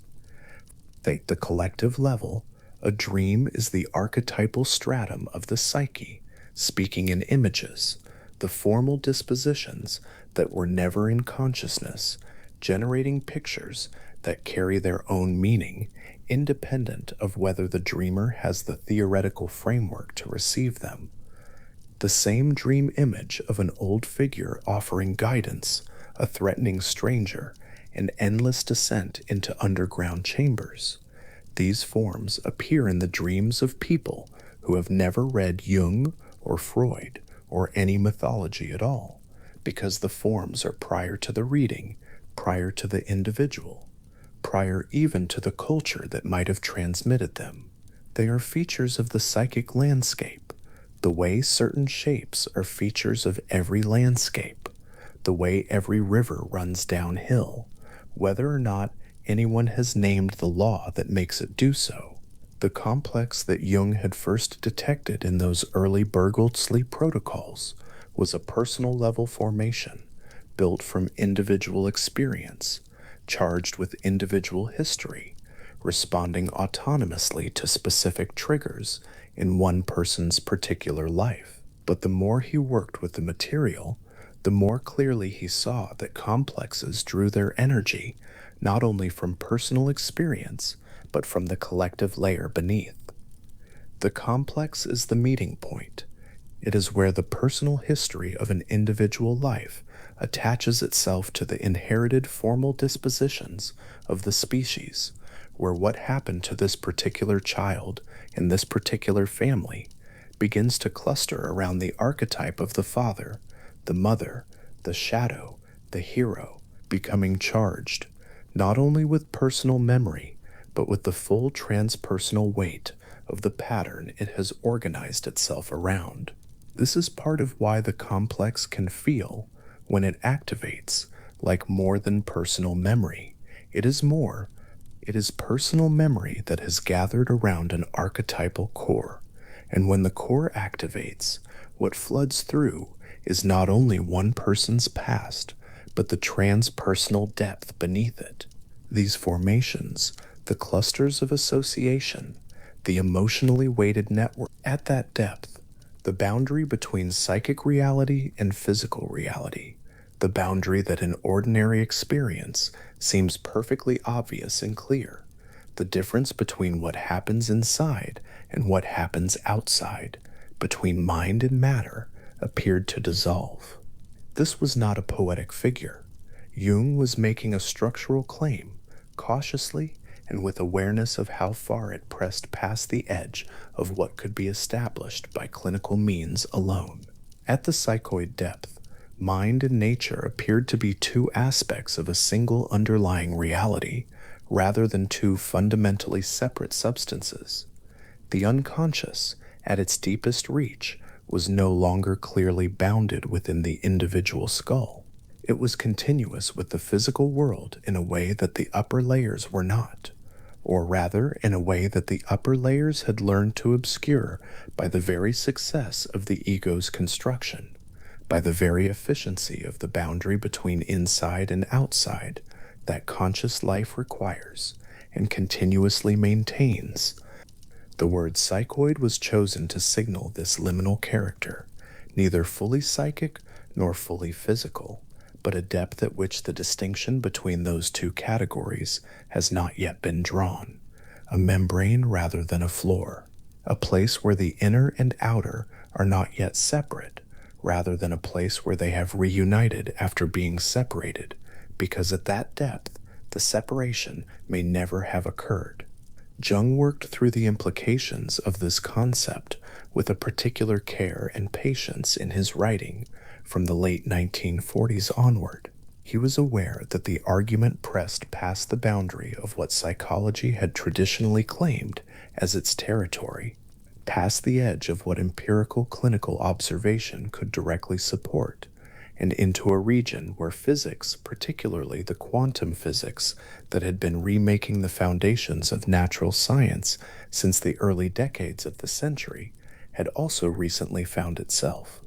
At the collective level, a dream is the archetypal stratum of the psyche, speaking in images, the formal dispositions that were never in consciousness, generating pictures that carry their own meaning, independent of whether the dreamer has the theoretical framework to receive them. The same dream image of an old figure offering guidance, a threatening stranger, an endless descent into underground chambers. These forms appear in the dreams of people who have never read Jung or Freud or any mythology at all, because the forms are prior to the reading, prior to the individual, prior even to the culture that might have transmitted them. They are features of the psychic landscape, the way certain shapes are features of every landscape, the way every river runs downhill, whether or not anyone has named the law that makes it do so. The complex that Jung had first detected in those early burgled sleep protocols was a personal level formation built from individual experience, charged with individual history, responding autonomously to specific triggers in one person's particular life. But the more he worked with the material, the more clearly he saw that complexes drew their energy not only from personal experience, but from the collective layer beneath. The complex is the meeting point. It is where the personal history of an individual life attaches itself to the inherited formal dispositions of the species, where what happened to this particular child in this particular family begins to cluster around the archetype of the father, the mother, the shadow, the hero, becoming charged, not only with personal memory, but with the full transpersonal weight of the pattern it has organized itself around. This is part of why the complex can feel, when it activates, like more than personal memory. It is more. It is personal memory that has gathered around an archetypal core. And when the core activates, what floods through is not only one person's past, but the transpersonal depth beneath it. These formations, the clusters of association, the emotionally weighted network at that depth, the boundary between psychic reality and physical reality, the boundary that in ordinary experience seems perfectly obvious and clear, the difference between what happens inside and what happens outside, between mind and matter, appeared to dissolve. This was not a poetic figure. Jung was making a structural claim, cautiously and with awareness of how far it pressed past the edge of what could be established by clinical means alone. At the psychoid depth, mind and nature appeared to be two aspects of a single underlying reality, rather than two fundamentally separate substances. The unconscious, at its deepest reach, was no longer clearly bounded within the individual skull. It was continuous with the physical world in a way that the upper layers were not, or rather in a way that the upper layers had learned to obscure by the very success of the ego's construction, by the very efficiency of the boundary between inside and outside that conscious life requires and continuously maintains. The word psychoid was chosen to signal this liminal character, neither fully psychic nor fully physical, but a depth at which the distinction between those two categories has not yet been drawn, a membrane rather than a floor, a place where the inner and outer are not yet separate, rather than a place where they have reunited after being separated, because at that depth the separation may never have occurred. Jung worked through the implications of this concept with a particular care and patience in his writing from the late 1940s onward. He was aware that the argument pressed past the boundary of what psychology had traditionally claimed as its territory, past the edge of what empirical clinical observation could directly support, and into a region where physics, particularly the quantum physics that had been remaking the foundations of natural science since the early decades of the century, had also recently found itself.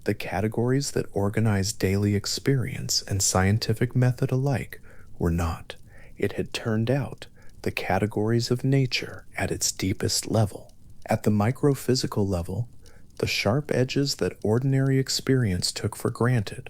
The categories that organize daily experience and scientific method alike were not, it had turned out, the categories of nature at its deepest level. At the microphysical level, the sharp edges that ordinary experience took for granted,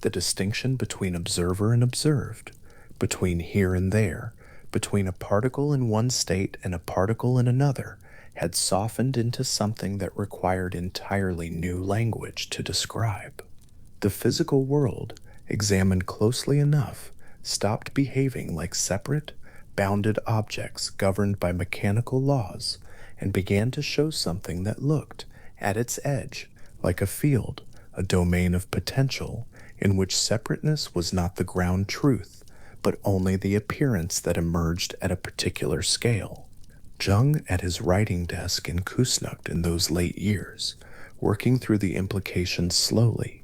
the distinction between observer and observed, between here and there, between a particle in one state and a particle in another, had softened into something that required entirely new language to describe. The physical world, examined closely enough, stopped behaving like separate, bounded objects governed by mechanical laws, and began to show something that looked, at its edge, like a field, a domain of potential, in which separateness was not the ground truth, but only the appearance that emerged at a particular scale. Jung, at his writing desk in Kusnacht in those late years, working through the implications slowly,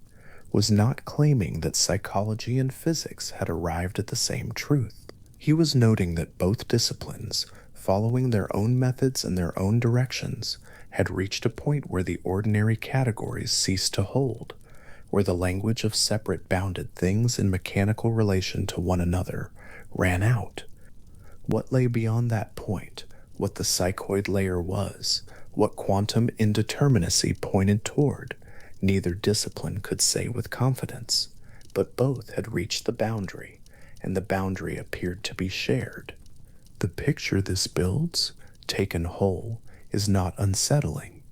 was not claiming that psychology and physics had arrived at the same truth. He was noting that both disciplines, following their own methods and their own directions, had reached a point where the ordinary categories ceased to hold, where the language of separate bounded things in mechanical relation to one another ran out. What lay beyond that point, what the psychoid layer was, what quantum indeterminacy pointed toward, neither discipline could say with confidence, but both had reached the boundary, and the boundary appeared to be shared. The picture this builds, taken whole, is not unsettling.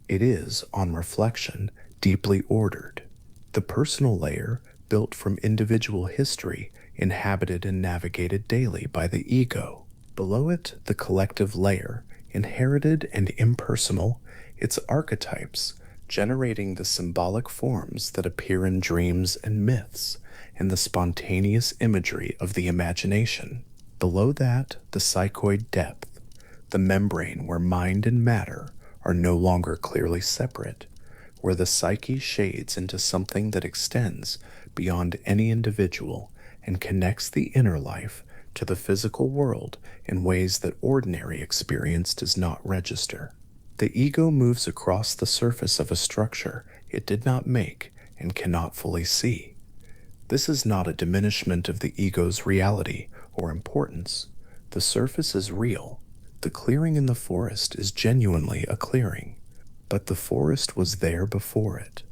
It is, on reflection, deeply ordered. The personal layer, built from individual history, inhabited and navigated daily by the ego. Below it, the collective layer, inherited and impersonal, its archetypes, generating the symbolic forms that appear in dreams and myths, and the spontaneous imagery of the imagination. Below that, the psychoid depth, the membrane where mind and matter are no longer clearly separate, where the psyche shades into something that extends beyond any individual and connects the inner life to the physical world in ways that ordinary experience does not register. The ego moves across the surface of a structure it did not make and cannot fully see. This is not a diminishment of the ego's reality or importance. The surface is real. The clearing in the forest is genuinely a clearing, but the forest was there before it,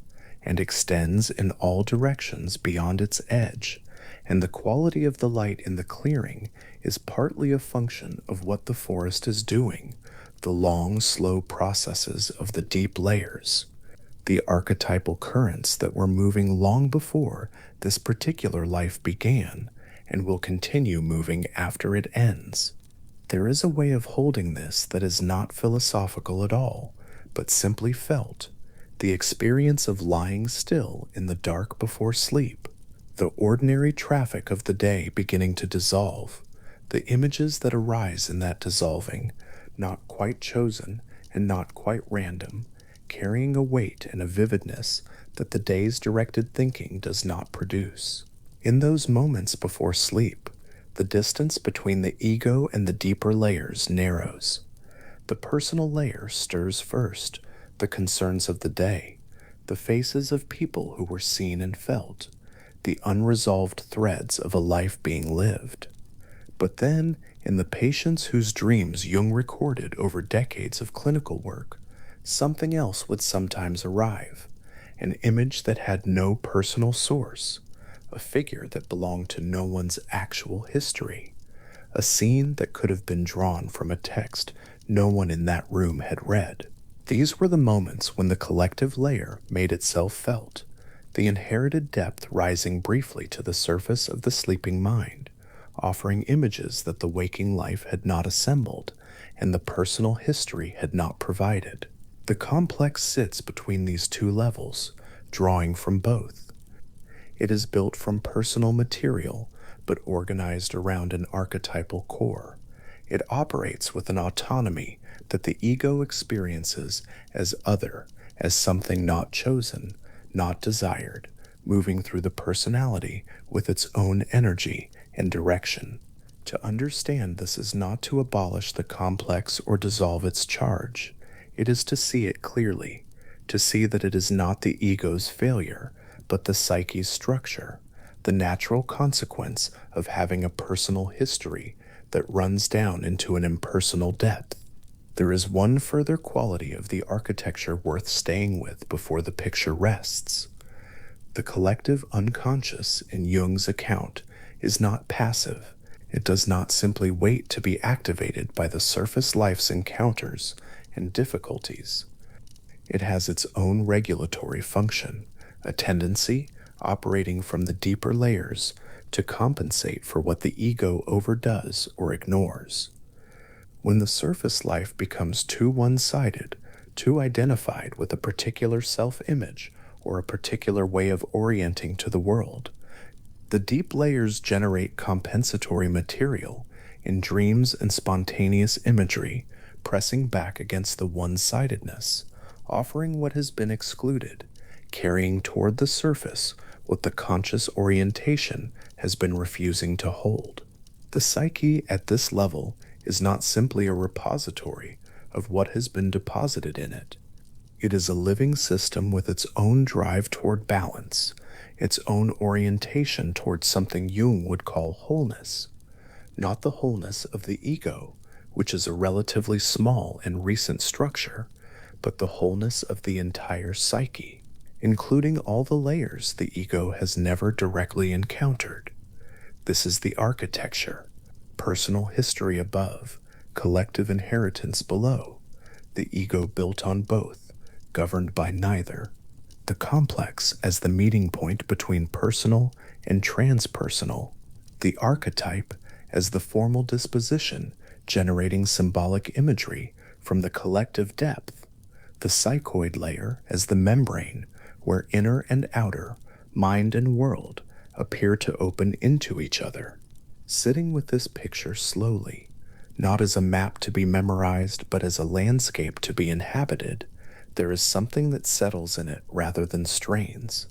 and extends in all directions beyond its edge, and the quality of the light in the clearing is partly a function of what the forest is doing, the long, slow processes of the deep layers, the archetypal currents that were moving long before this particular life began and will continue moving after it ends. There is a way of holding this that is not philosophical at all, but simply felt, the experience of lying still in the dark before sleep, the ordinary traffic of the day beginning to dissolve, the images that arise in that dissolving, not quite chosen and not quite random, carrying a weight and a vividness that the day's directed thinking does not produce. In those moments before sleep, the distance between the ego and the deeper layers narrows. The personal layer stirs first, the concerns of the day, the faces of people who were seen and felt, the unresolved threads of a life being lived. But then, in the patients whose dreams Jung recorded over decades of clinical work, something else would sometimes arrive, an image that had no personal source, a figure that belonged to no one's actual history, a scene that could have been drawn from a text no one in that room had read. These were the moments when the collective layer made itself felt, the inherited depth rising briefly to the surface of the sleeping mind, offering images that the waking life had not assembled and the personal history had not provided. The complex sits between these two levels, drawing from both. It is built from personal material, but organized around an archetypal core. It operates with an autonomy that the ego experiences as other, as something not chosen, not desired, moving through the personality with its own energy and direction. To understand this is not to abolish the complex or dissolve its charge. It is to see it clearly, to see that it is not the ego's failure, but the psyche's structure, the natural consequence of having a personal history that runs down into an impersonal depth. There is one further quality of the architecture worth staying with before the picture rests. The collective unconscious in Jung's account is not passive. It does not simply wait to be activated by the surface life's encounters and difficulties. It has its own regulatory function, a tendency operating from the deeper layers to compensate for what the ego overdoes or ignores. When the surface life becomes too one-sided, too identified with a particular self-image or a particular way of orienting to the world, the deep layers generate compensatory material in dreams and spontaneous imagery, pressing back against the one-sidedness, offering what has been excluded, carrying toward the surface what the conscious orientation has been refusing to hold. The psyche at this level is not simply a repository of what has been deposited in it. It is a living system with its own drive toward balance, its own orientation toward something Jung would call wholeness. Not the wholeness of the ego, which is a relatively small and recent structure, but the wholeness of the entire psyche, including all the layers the ego has never directly encountered. This is the architecture, personal history above, collective inheritance below, the ego built on both, governed by neither, the complex as the meeting point between personal and transpersonal, the archetype as the formal disposition generating symbolic imagery from the collective depth, the psychoid layer as the membrane where inner and outer, mind and world, appear to open into each other. Sitting with this picture slowly, not as a map to be memorized, but as a landscape to be inhabited, there is something that settles in it rather than strains.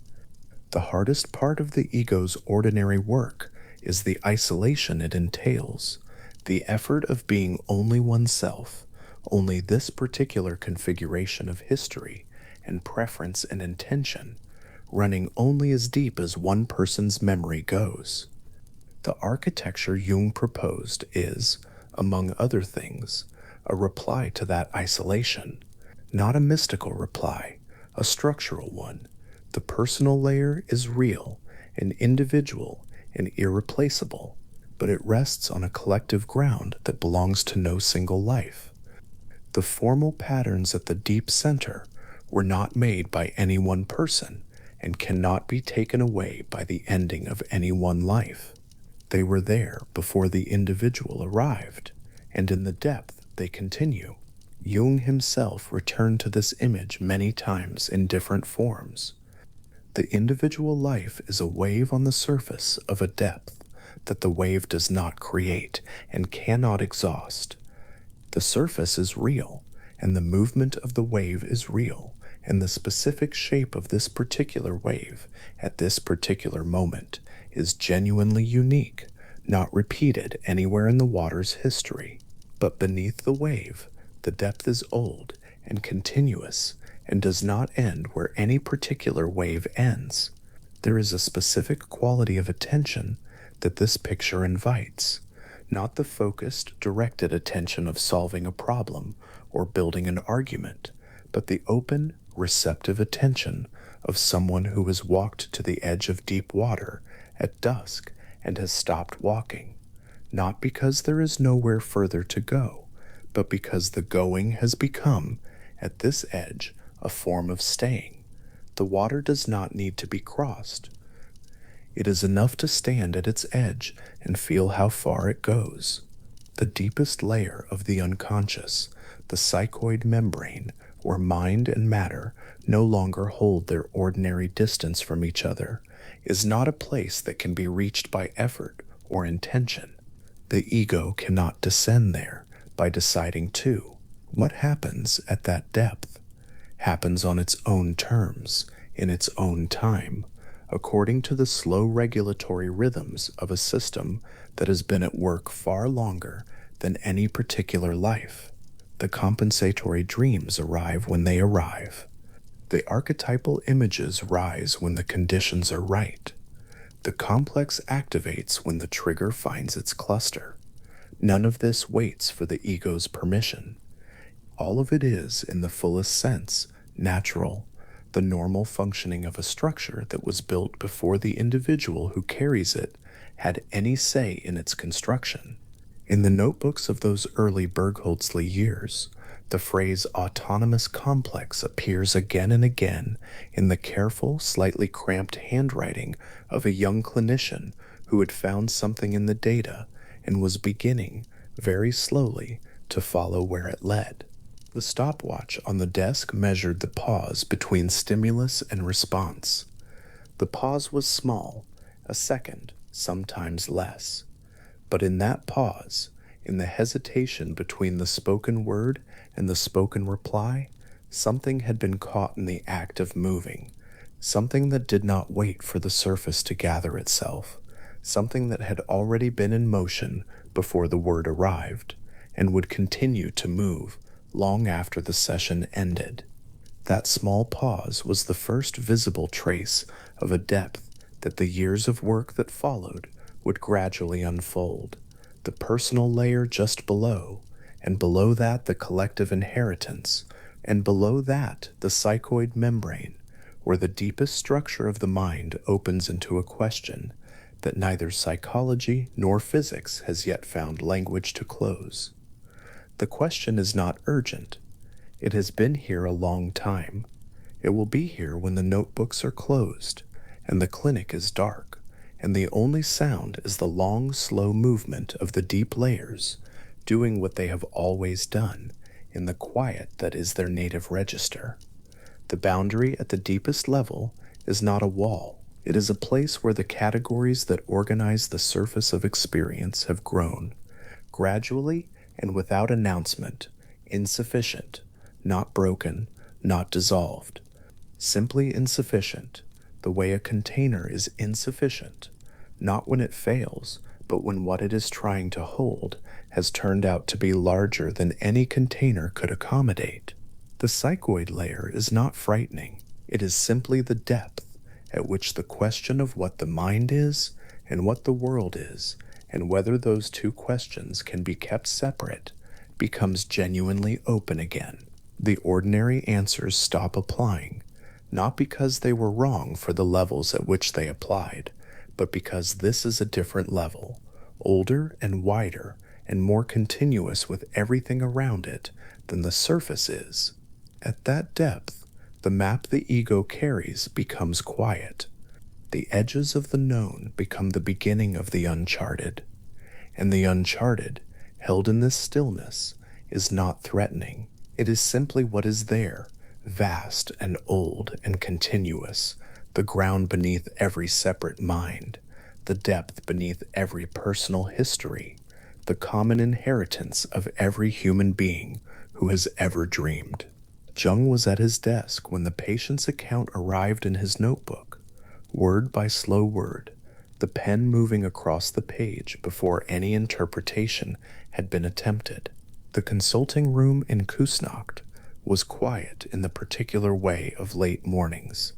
The hardest part of the ego's ordinary work is the isolation it entails, the effort of being only oneself, only this particular configuration of history and preference and intention, running only as deep as one person's memory goes. The architecture Jung proposed is, among other things, a reply to that isolation, not a mystical reply, a structural one. The personal layer is real and individual and irreplaceable, but it rests on a collective ground that belongs to no single life. The formal patterns at the deep center were not made by any one person and cannot be taken away by the ending of any one life. They were there before the individual arrived, and in the depth they continue. Jung himself returned to this image many times in different forms. The individual life is a wave on the surface of a depth that the wave does not create and cannot exhaust. The surface is real, and the movement of the wave is real, and the specific shape of this particular wave at this particular moment is genuinely unique, not repeated anywhere in the water's history. But beneath the wave, the depth is old and continuous and does not end where any particular wave ends. There is a specific quality of attention that this picture invites, not the focused, directed attention of solving a problem or building an argument, but the open, receptive attention of someone who has walked to the edge of deep water at dusk and has stopped walking, not because there is nowhere further to go, but because the going has become, at this edge, a form of staying. The water does not need to be crossed. It is enough to stand at its edge and feel how far it goes. The deepest layer of the unconscious, the psychoid membrane, where mind and matter no longer hold their ordinary distance from each other, is not a place that can be reached by effort or intention. The ego cannot descend there by deciding to. What happens at that depth happens on its own terms, in its own time, according to the slow regulatory rhythms of a system that has been at work far longer than any particular life. The compensatory dreams arrive when they arrive. The archetypal images rise when the conditions are right. The complex activates when the trigger finds its cluster. None of this waits for the ego's permission. All of it is, in the fullest sense, natural, the normal functioning of a structure that was built before the individual who carries it had any say in its construction. In the notebooks of those early Bergholtzli years, the phrase autonomous complex appears again and again in the careful, slightly cramped handwriting of a young clinician who had found something in the data and was beginning, very slowly, to follow where it led. The stopwatch on the desk measured the pause between stimulus and response. The pause was small, a second, sometimes less. But in that pause, in the hesitation between the spoken word and the spoken reply, something had been caught in the act of moving, something that did not wait for the surface to gather itself, something that had already been in motion before the word arrived, and would continue to move long after the session ended. That small pause was the first visible trace of a depth that the years of work that followed would gradually unfold, the personal layer just below, and below that the collective inheritance, and below that the psychoid membrane, where the deepest structure of the mind opens into a question that neither psychology nor physics has yet found language to close. The question is not urgent. It has been here a long time. It will be here when the notebooks are closed, and the clinic is dark, and the only sound is the long, slow movement of the deep layers, doing what they have always done, in the quiet that is their native register. The boundary at the deepest level is not a wall. It is a place where the categories that organize the surface of experience have grown, gradually and without announcement, insufficient, not broken, not dissolved, simply insufficient, the way a container is insufficient, not when it fails, but when what it is trying to hold has turned out to be larger than any container could accommodate. The psychoid layer is not frightening. It is simply the depth at which the question of what the mind is and what the world is, and whether those two questions can be kept separate, becomes genuinely open again. The ordinary answers stop applying, not because they were wrong for the levels at which they applied, but because this is a different level, older and wider and more continuous with everything around it than the surface is. At that depth, the map the ego carries becomes quiet. The edges of the known become the beginning of the uncharted, and the uncharted, held in this stillness, is not threatening. It is simply what is there, vast and old and continuous, the ground beneath every separate mind, the depth beneath every personal history, the common inheritance of every human being who has ever dreamed. Jung was at his desk when the patient's account arrived in his notebook, word by slow word, the pen moving across the page before any interpretation had been attempted. The consulting room in Kusnacht was quiet in the particular way of late mornings,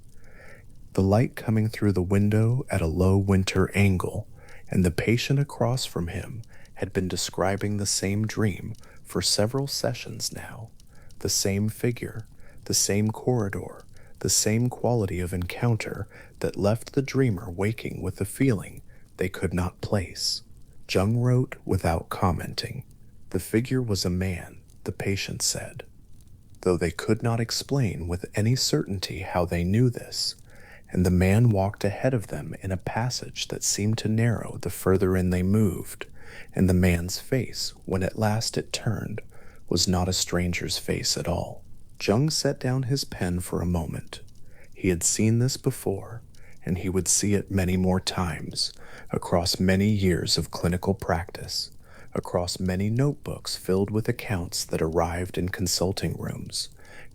the light coming through the window at a low winter angle, and the patient across from him had been describing the same dream for several sessions now, the same figure, the same corridor, the same quality of encounter that left the dreamer waking with a feeling they could not place. Jung wrote without commenting. The figure was a man, the patient said, though they could not explain with any certainty how they knew this, and the man walked ahead of them in a passage that seemed to narrow the further in they moved, and the man's face, when at last it turned, was not a stranger's face at all. Jung set down his pen for a moment. He had seen this before, and he would see it many more times, across many years of clinical practice, across many notebooks filled with accounts that arrived in consulting rooms,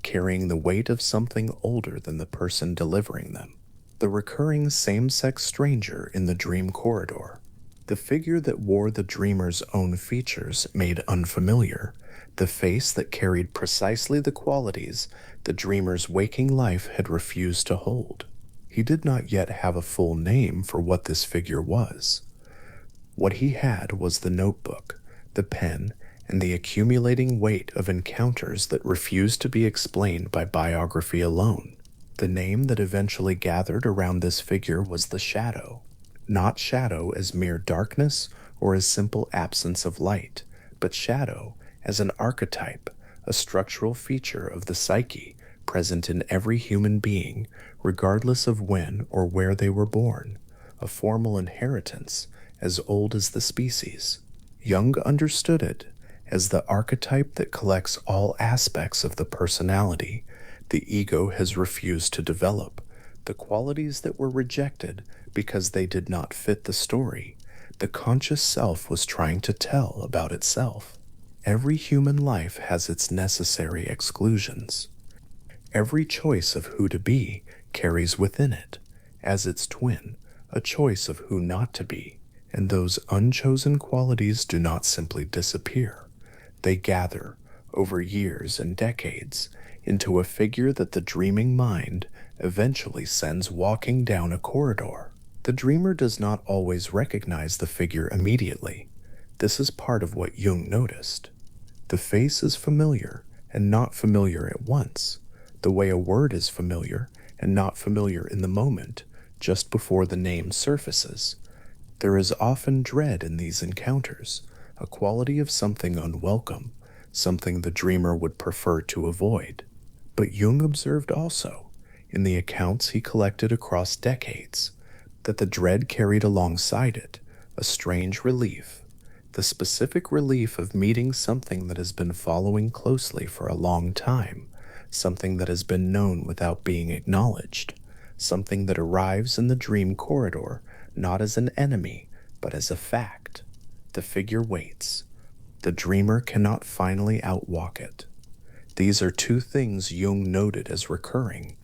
carrying the weight of something older than the person delivering them. The recurring same-sex stranger in the dream corridor, the figure that wore the dreamer's own features made unfamiliar, the face that carried precisely the qualities the dreamer's waking life had refused to hold. He did not yet have a full name for what this figure was. What he had was the notebook, the pen, and the accumulating weight of encounters that refused to be explained by biography alone. The name that eventually gathered around this figure was the shadow, not shadow as mere darkness or as simple absence of light, but shadow as an archetype, a structural feature of the psyche present in every human being, regardless of when or where they were born, a formal inheritance as old as the species. Jung understood it as the archetype that collects all aspects of the personality the ego has refused to develop, the qualities that were rejected because they did not fit the story the conscious self was trying to tell about itself. Every human life has its necessary exclusions. Every choice of who to be carries within it, as its twin, a choice of who not to be. And those unchosen qualities do not simply disappear. They gather, over years and decades, into a figure that the dreaming mind eventually sends walking down a corridor. The dreamer does not always recognize the figure immediately. This is part of what Jung noticed. The face is familiar and not familiar at once, the way a word is familiar and not familiar in the moment, just before the name surfaces. There is often dread in these encounters, a quality of something unwelcome, something the dreamer would prefer to avoid. But Jung observed also, in the accounts he collected across decades, that the dread carried alongside it a strange relief, the specific relief of meeting something that has been following closely for a long time, something that has been known without being acknowledged, something that arrives in the dream corridor not as an enemy, but as a fact. The figure waits. The dreamer cannot finally outwalk it. These are two things Jung noted as recurring,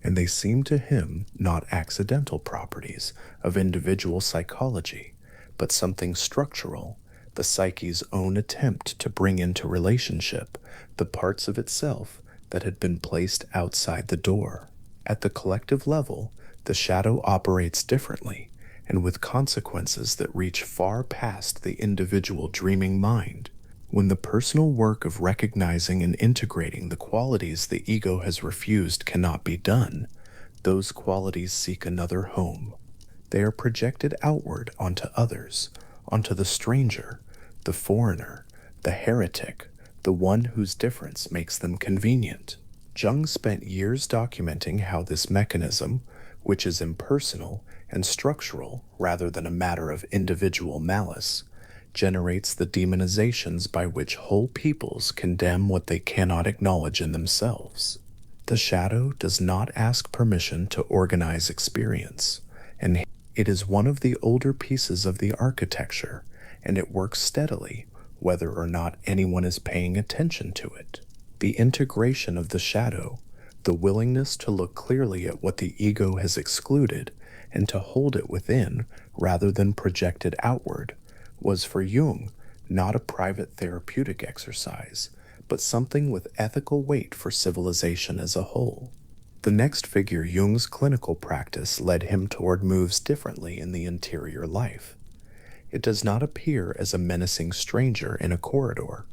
and they seem to him not accidental properties of individual psychology, but something structural, the psyche's own attempt to bring into relationship the parts of itself that had been placed outside the door. At the collective level, the shadow operates differently, and with consequences that reach far past the individual dreaming mind. When the personal work of recognizing and integrating the qualities the ego has refused cannot be done, those qualities seek another home. They are projected outward onto others, onto the stranger, the foreigner, the heretic, the one whose difference makes them convenient. Jung spent years documenting how this mechanism, which is impersonal and structural rather than a matter of individual malice, generates the demonizations by which whole peoples condemn what they cannot acknowledge in themselves. The shadow does not ask permission to organize experience, and it is one of the older pieces of the architecture, and it works steadily, whether or not anyone is paying attention to it. The integration of the shadow, the willingness to look clearly at what the ego has excluded and to hold it within rather than project it outward, was for Jung not a private therapeutic exercise, but something with ethical weight for civilization as a whole. The next figure, Jung's clinical practice, led him toward moves differently in the interior life. It does not appear as a menacing stranger in a corridor.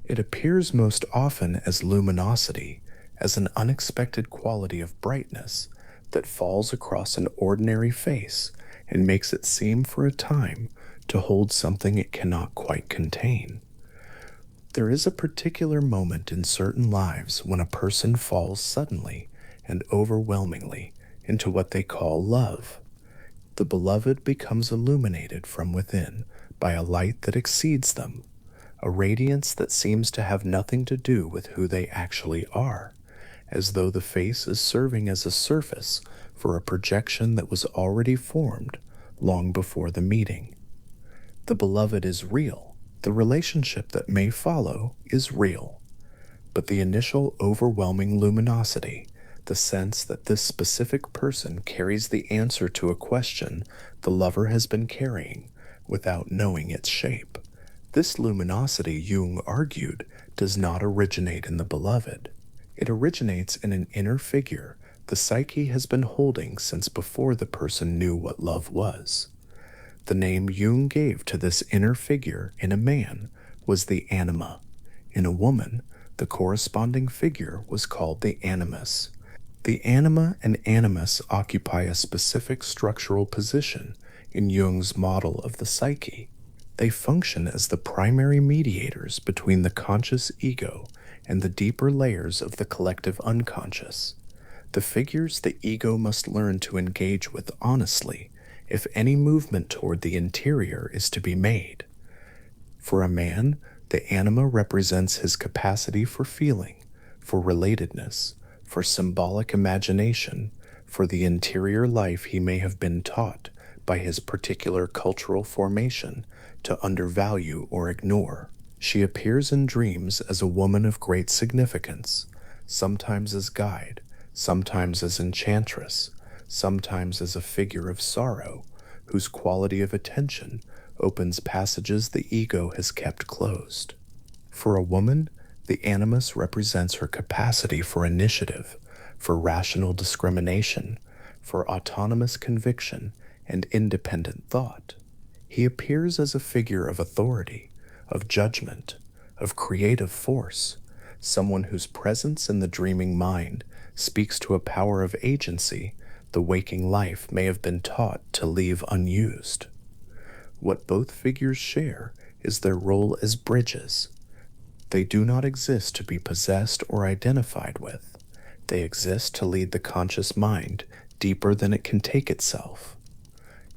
It appears most often as luminosity, as an unexpected quality of brightness that falls across an ordinary face and makes it seem for a time to hold something it cannot quite contain. There is a particular moment in certain lives when a person falls suddenly and overwhelmingly into what they call love. The beloved becomes illuminated from within by a light that exceeds them, a radiance that seems to have nothing to do with who they actually are, as though the face is serving as a surface for a projection that was already formed long before the meeting. The beloved is real. The relationship that may follow is real. But the initial overwhelming luminosity, the sense that this specific person carries the answer to a question the lover has been carrying without knowing its shape. This luminosity, Jung argued, does not originate in the beloved. It originates in an inner figure the psyche has been holding since before the person knew what love was. The name Jung gave to this inner figure in a man was the anima. In a woman, the corresponding figure was called the animus. The anima and animus occupy a specific structural position in Jung's model of the psyche. They function as the primary mediators between the conscious ego and the deeper layers of the collective unconscious, the figures the ego must learn to engage with honestly if any movement toward the interior is to be made. For a man, the anima represents his capacity for feeling, for relatedness, for symbolic imagination, for the interior life he may have been taught by his particular cultural formation to undervalue or ignore. She appears in dreams as a woman of great significance, sometimes as guide, sometimes as enchantress, sometimes as a figure of sorrow, whose quality of attention opens passages the ego has kept closed. For a woman, the animus represents her capacity for initiative, for rational discrimination, for autonomous conviction and independent thought. He appears as a figure of authority, of judgment, of creative force, someone whose presence in the dreaming mind speaks to a power of agency the waking life may have been taught to leave unused. What both figures share is their role as bridges. They do not exist to be possessed or identified with. They exist to lead the conscious mind deeper than it can take itself.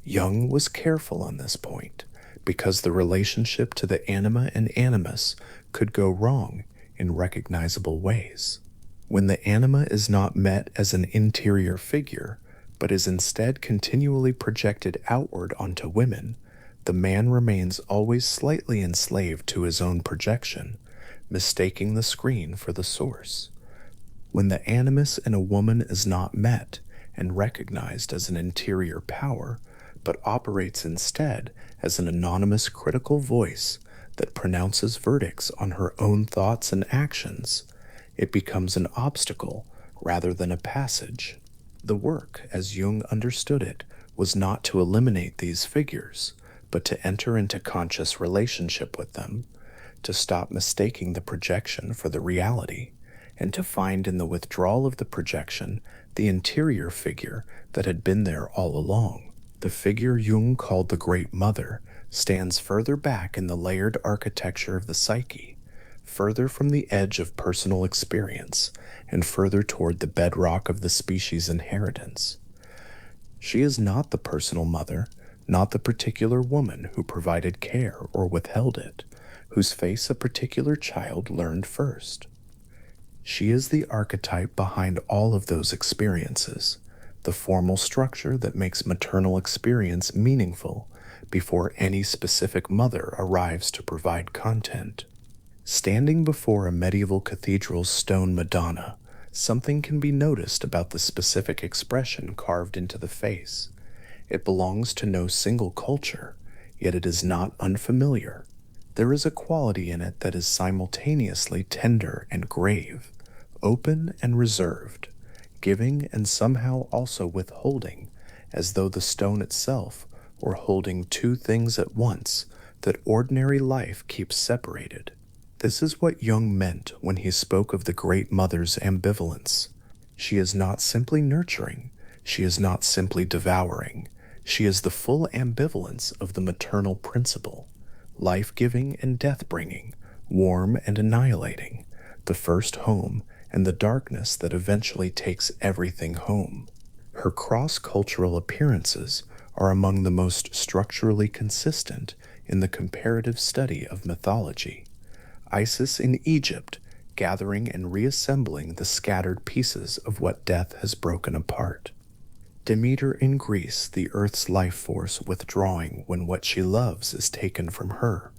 Jung was careful on this point because the relationship to the anima and animus could go wrong in recognizable ways. When the anima is not met as an interior figure, but is instead continually projected outward onto women, the man remains always slightly enslaved to his own projection, mistaking the screen for the source. When the animus in a woman is not met and recognized as an interior power, but operates instead as an anonymous critical voice that pronounces verdicts on her own thoughts and actions, it becomes an obstacle rather than a passage. The work, as Jung understood it, was not to eliminate these figures, but to enter into conscious relationship with them, to stop mistaking the projection for the reality, and to find in the withdrawal of the projection the interior figure that had been there all along. The figure Jung called the Great Mother stands further back in the layered architecture of the psyche, further from the edge of personal experience, and further toward the bedrock of the species' inheritance. She is not the personal mother, not the particular woman who provided care or withheld it, whose face a particular child learned first. She is the archetype behind all of those experiences, the formal structure that makes maternal experience meaningful before any specific mother arrives to provide content. Standing before a medieval cathedral's stone Madonna, something can be noticed about the specific expression carved into the face. It belongs to no single culture, yet it is not unfamiliar. There is a quality in it that is simultaneously tender and grave, open and reserved, giving and somehow also withholding, as though the stone itself were holding two things at once that ordinary life keeps separated. This is what Jung meant when he spoke of the Great Mother's ambivalence. She is not simply nurturing, she is not simply devouring, she is the full ambivalence of the maternal principle, life-giving and death-bringing, warm and annihilating, the first home and the darkness that eventually takes everything home. Her cross-cultural appearances are among the most structurally consistent in the comparative study of mythology. Isis in Egypt, gathering and reassembling the scattered pieces of what death has broken apart. Demeter in Greece, the earth's life force withdrawing when what she loves is taken from her,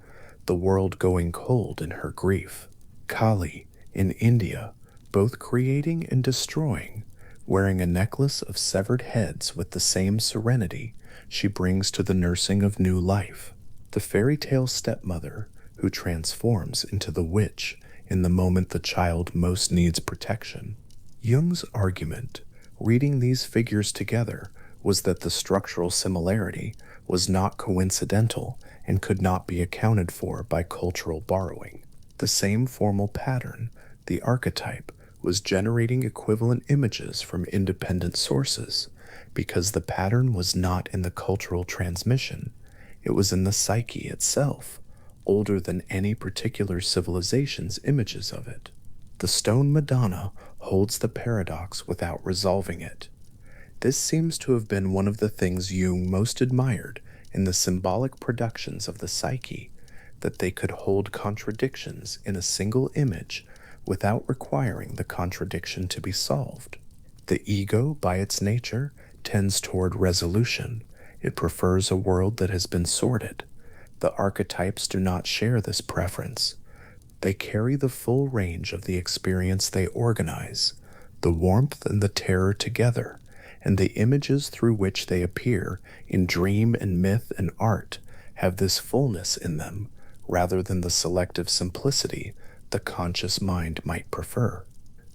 the world going cold in her grief. Kali in India, both creating and destroying, wearing a necklace of severed heads with the same serenity she brings to the nursing of new life. The fairy tale stepmother who transforms into the witch in the moment the child most needs protection. Jung's argument, reading these figures together, was that the structural similarity was not coincidental and could not be accounted for by cultural borrowing. The same formal pattern, the archetype, was generating equivalent images from independent sources, because the pattern was not in the cultural transmission, it was in the psyche itself, older than any particular civilization's images of it. The stone Madonna holds the paradox without resolving it. This seems to have been one of the things Jung most admired in the symbolic productions of the psyche, that they could hold contradictions in a single image without requiring the contradiction to be solved. The ego, by its nature, tends toward resolution. It prefers a world that has been sorted. The archetypes do not share this preference. They carry the full range of the experience they organize. the warmth and the terror together, and the images through which they appear in dream and myth and art have this fullness in them rather than the selective simplicity the conscious mind might prefer.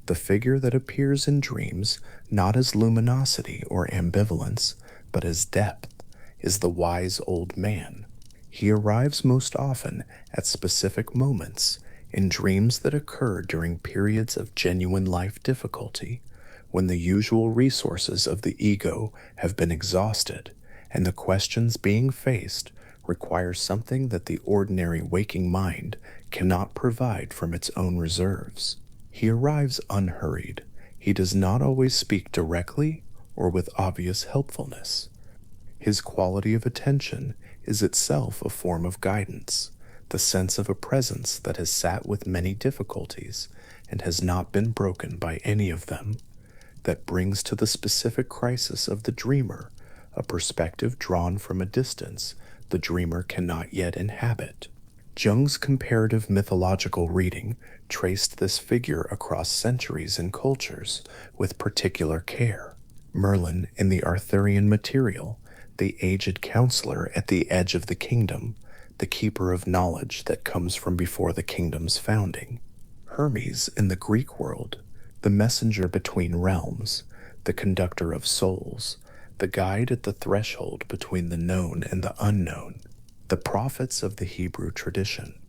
The figure that appears in dreams not as luminosity or ambivalence, but as depth, is the wise old man. He arrives most often at specific moments in dreams that occur during periods of genuine life difficulty, when the usual resources of the ego have been exhausted, and the questions being faced require something that the ordinary waking mind cannot provide from its own reserves. He arrives unhurried. He does not always speak directly or with obvious helpfulness. His quality of attention is itself a form of guidance, the sense of a presence that has sat with many difficulties and has not been broken by any of them, that brings to the specific crisis of the dreamer a perspective drawn from a distance the dreamer cannot yet inhabit. Jung's comparative mythological reading traced this figure across centuries and cultures with particular care. Merlin in the Arthurian material, the aged counselor at the edge of the kingdom, the keeper of knowledge that comes from before the kingdom's founding. Hermes in the Greek world, the messenger between realms, the conductor of souls, the guide at the threshold between the known and the unknown. The prophets of the Hebrew tradition,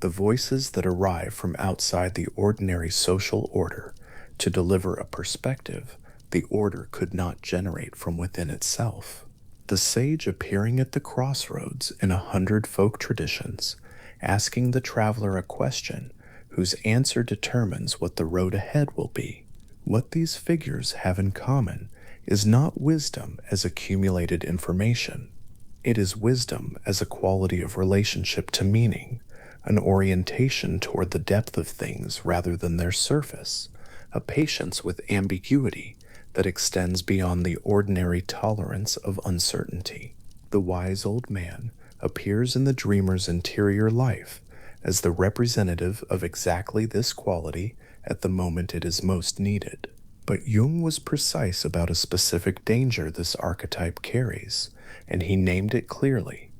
the voices that arrive from outside the ordinary social order to deliver a perspective the order could not generate from within itself. The sage appearing at the crossroads in 100 folk traditions, asking the traveler a question whose answer determines what the road ahead will be. What these figures have in common is not wisdom as accumulated information. It is wisdom as a quality of relationship to meaning, an orientation toward the depth of things rather than their surface, a patience with ambiguity that extends beyond the ordinary tolerance of uncertainty. The wise old man appears in the dreamer's interior life as the representative of exactly this quality at the moment it is most needed. But Jung was precise about a specific danger this archetype carries, and he named it clearly.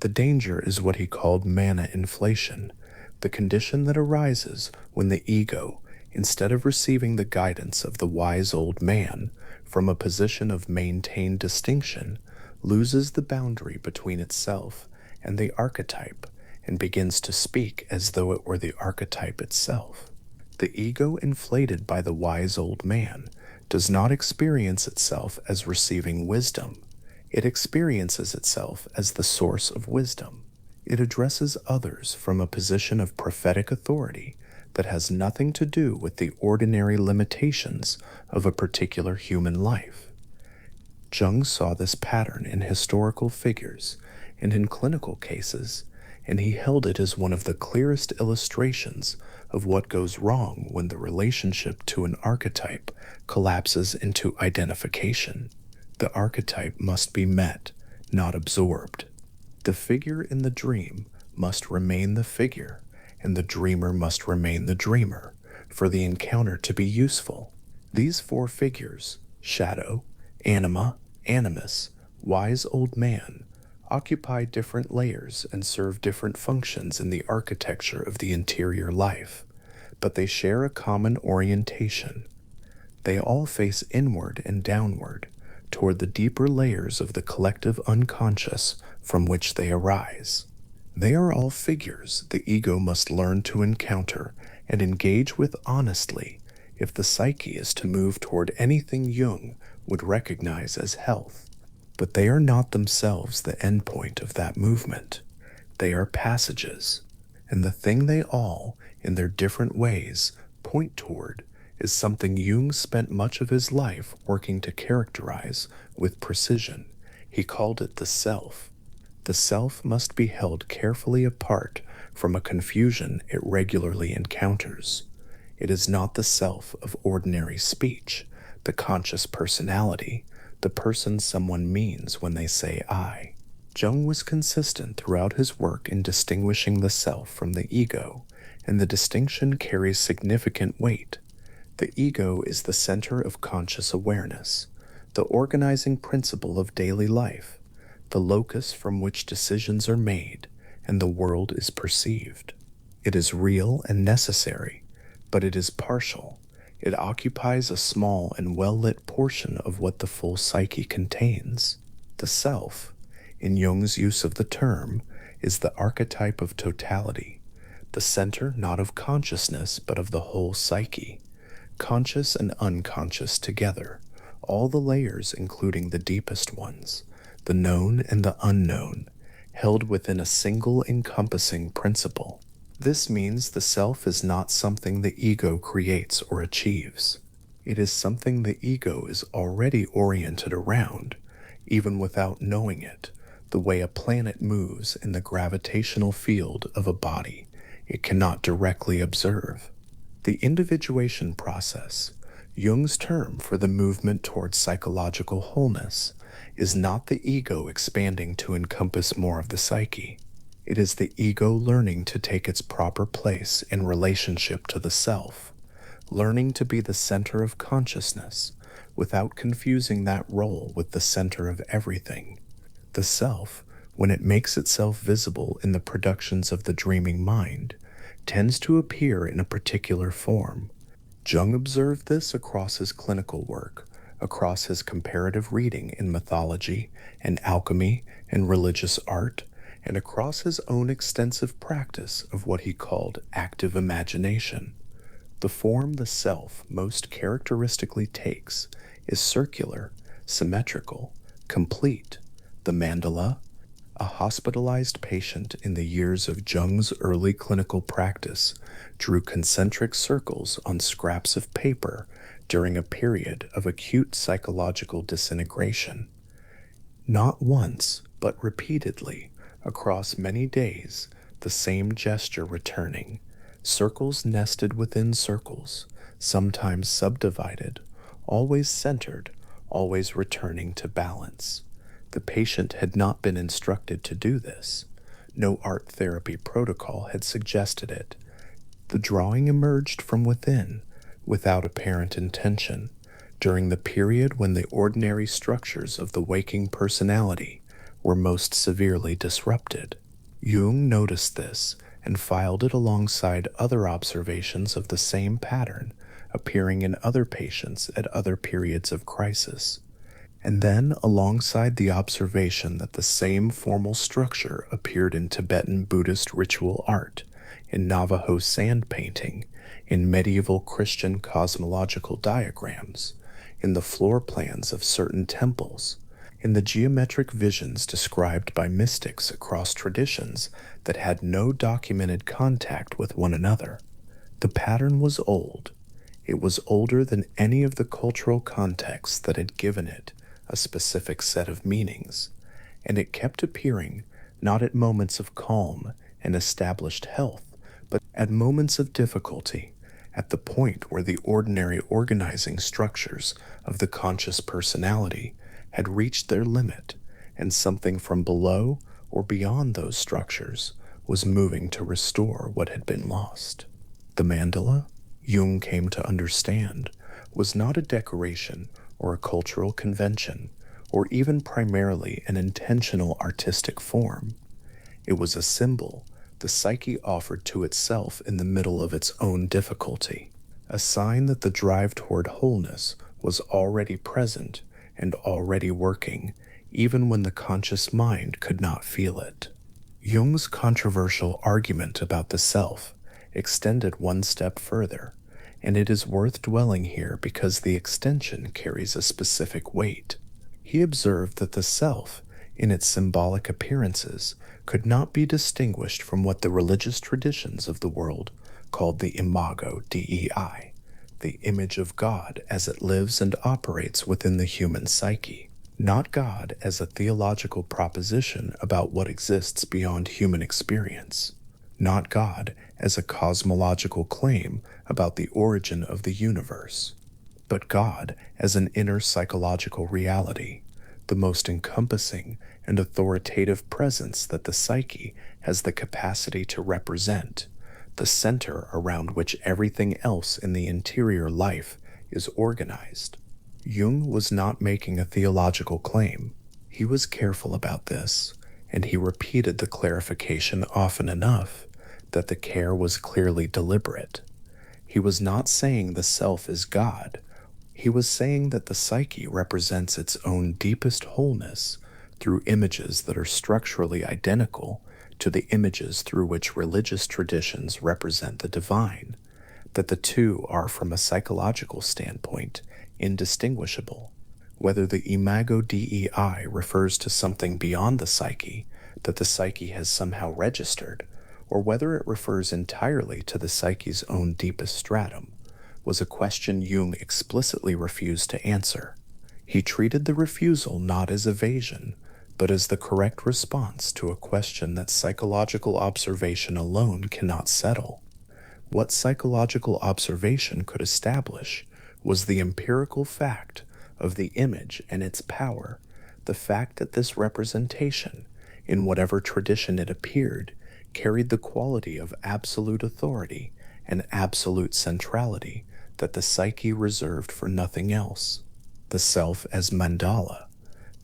The danger is what he called mana inflation, the condition that arises when the ego, instead of receiving the guidance of the wise old man from a position of maintained distinction, loses the boundary between itself and the archetype and begins to speak as though it were the archetype itself. The ego inflated by the wise old man does not experience itself as receiving wisdom. It experiences itself as the source of wisdom. It addresses others from a position of prophetic authority that has nothing to do with the ordinary limitations of a particular human life. Jung saw this pattern in historical figures and in clinical cases, and he held it as one of the clearest illustrations of what goes wrong when the relationship to an archetype collapses into identification. The archetype must be met, not absorbed. The figure in the dream must remain the figure, and the dreamer must remain the dreamer, for the encounter to be useful. These four figures, shadow, anima, animus, wise old man, occupy different layers and serve different functions in the architecture of the interior life, but they share a common orientation. They all face inward and downward, toward the deeper layers of the collective unconscious from which they arise. They are all figures the ego must learn to encounter and engage with honestly if the psyche is to move toward anything Jung would recognize as health. But they are not themselves the endpoint of that movement. They are passages, and the thing they all, in their different ways, point toward is something Jung spent much of his life working to characterize with precision. He called it the self. The self must be held carefully apart from a confusion it regularly encounters. It is not the self of ordinary speech, the conscious personality, the person someone means when they say I. Jung was consistent throughout his work in distinguishing the self from the ego, and the distinction carries significant weight. The ego is the center of conscious awareness, the organizing principle of daily life, the locus from which decisions are made and the world is perceived. It is real and necessary, but it is partial. It occupies a small and well-lit portion of what the full psyche contains. The self, in Jung's use of the term, is the archetype of totality, the center not of consciousness but of the whole psyche, conscious and unconscious together, all the layers including the deepest ones, the known and the unknown, held within a single encompassing principle. This means the self is not something the ego creates or achieves. It is something the ego is already oriented around, even without knowing it, the way a planet moves in the gravitational field of a body it cannot directly observe. The individuation process, Jung's term for the movement towards psychological wholeness, is not the ego expanding to encompass more of the psyche. It is the ego learning to take its proper place in relationship to the self, learning to be the center of consciousness without confusing that role with the center of everything. The self, when it makes itself visible in the productions of the dreaming mind, tends to appear in a particular form. Jung observed this across his clinical work, across his comparative reading in mythology and alchemy and religious art, and across his own extensive practice of what he called active imagination. The form the self most characteristically takes is circular, symmetrical, complete. The mandala, a hospitalized patient in the years of Jung's early clinical practice, drew concentric circles on scraps of paper during a period of acute psychological disintegration. Not once, but repeatedly, across many days, the same gesture returning, circles nested within circles, sometimes subdivided, always centered, always returning to balance. The patient had not been instructed to do this. No art therapy protocol had suggested it. The drawing emerged from within, without apparent intention, during the period when the ordinary structures of the waking personality were most severely disrupted. Jung noticed this and filed it alongside other observations of the same pattern appearing in other patients at other periods of crisis. And then, alongside the observation that the same formal structure appeared in Tibetan Buddhist ritual art, in Navajo sand painting, in medieval Christian cosmological diagrams, in the floor plans of certain temples, in the geometric visions described by mystics across traditions that had no documented contact with one another. The pattern was old. It was older than any of the cultural contexts that had given it a specific set of meanings, and it kept appearing not at moments of calm and established health, but at moments of difficulty, at the point where the ordinary organizing structures of the conscious personality had reached their limit, and something from below or beyond those structures was moving to restore what had been lost. The mandala, Jung came to understand, was not a decoration or a cultural convention, or even primarily an intentional artistic form. It was a symbol the psyche offered to itself in the middle of its own difficulty, a sign that the drive toward wholeness was already present and already working, even when the conscious mind could not feel it. Jung's controversial argument about the self extended one step further, and it is worth dwelling here because the extension carries a specific weight. He observed that the self, in its symbolic appearances, could not be distinguished from what the religious traditions of the world called the imago Dei, the image of God as it lives and operates within the human psyche, not God as a theological proposition about what exists beyond human experience, not God as a cosmological claim about the origin of the universe, but God as an inner psychological reality, the most encompassing and authoritative presence that the psyche has the capacity to represent, the center around which everything else in the interior life is organized. Jung was not making a theological claim. He was careful about this, and he repeated the clarification often enough that the care was clearly deliberate. He was not saying the self is God. He was saying that the psyche represents its own deepest wholeness through images that are structurally identical to the images through which religious traditions represent the divine, that the two are, from a psychological standpoint, indistinguishable. Whether the imago Dei refers to something beyond the psyche that the psyche has somehow registered, or whether it refers entirely to the psyche's own deepest stratum, was a question Jung explicitly refused to answer. He treated the refusal not as evasion, but as the correct response to a question that psychological observation alone cannot settle. What psychological observation could establish was the empirical fact of the image and its power, the fact that this representation, in whatever tradition it appeared, carried the quality of absolute authority and absolute centrality that the psyche reserved for nothing else. The self as mandala,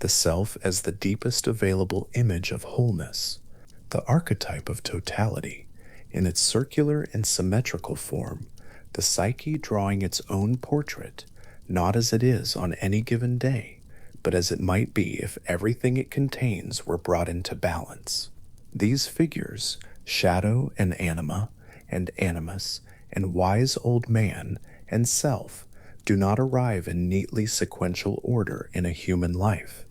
the self as the deepest available image of wholeness, the archetype of totality, in its circular and symmetrical form, the psyche drawing its own portrait, not as it is on any given day, but as it might be if everything it contains were brought into balance. These figures, shadow and anima, and animus, and wise old man, and self, do not arrive in neatly sequential order in a human life.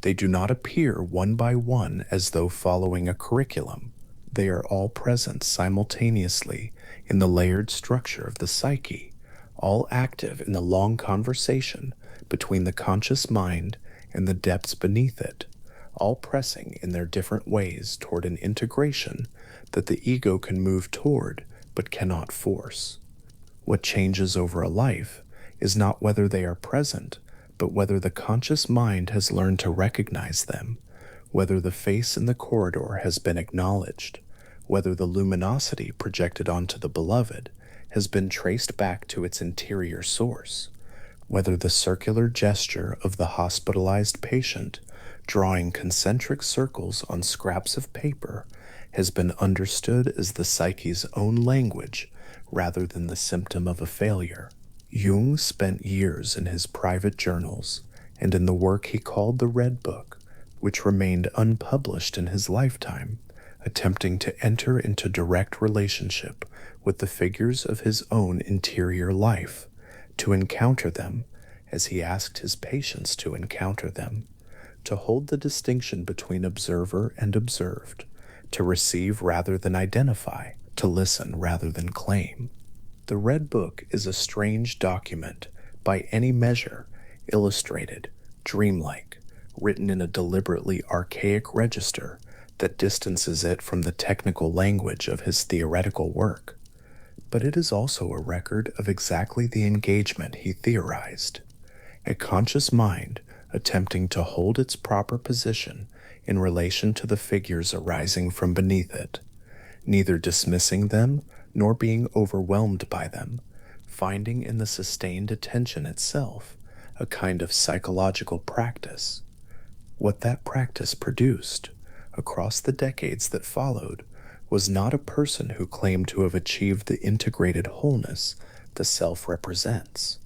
They do not appear one by one as though following a curriculum. They are all present simultaneously in the layered structure of the psyche, all active in the long conversation between the conscious mind and the depths beneath it, all pressing in their different ways toward an integration that the ego can move toward but cannot force. What changes over a life is not whether they are present, but whether the conscious mind has learned to recognize them, whether the face in the corridor has been acknowledged, whether the luminosity projected onto the beloved has been traced back to its interior source, whether the circular gesture of the hospitalized patient drawing concentric circles on scraps of paper has been understood as the psyche's own language rather than the symptom of a failure. Jung spent years in his private journals and in the work he called the Red Book, which remained unpublished in his lifetime, attempting to enter into direct relationship with the figures of his own interior life, to encounter them as he asked his patients to encounter them, to hold the distinction between observer and observed, to receive rather than identify, to listen rather than claim. The Red Book is a strange document, by any measure, illustrated, dreamlike, written in a deliberately archaic register that distances it from the technical language of his theoretical work. But it is also a record of exactly the engagement he theorized, a conscious mind attempting to hold its proper position in relation to the figures arising from beneath it, neither dismissing them nor being overwhelmed by them, finding in the sustained attention itself a kind of psychological practice. What that practice produced, across the decades that followed, was not a person who claimed to have achieved the integrated wholeness the self represents.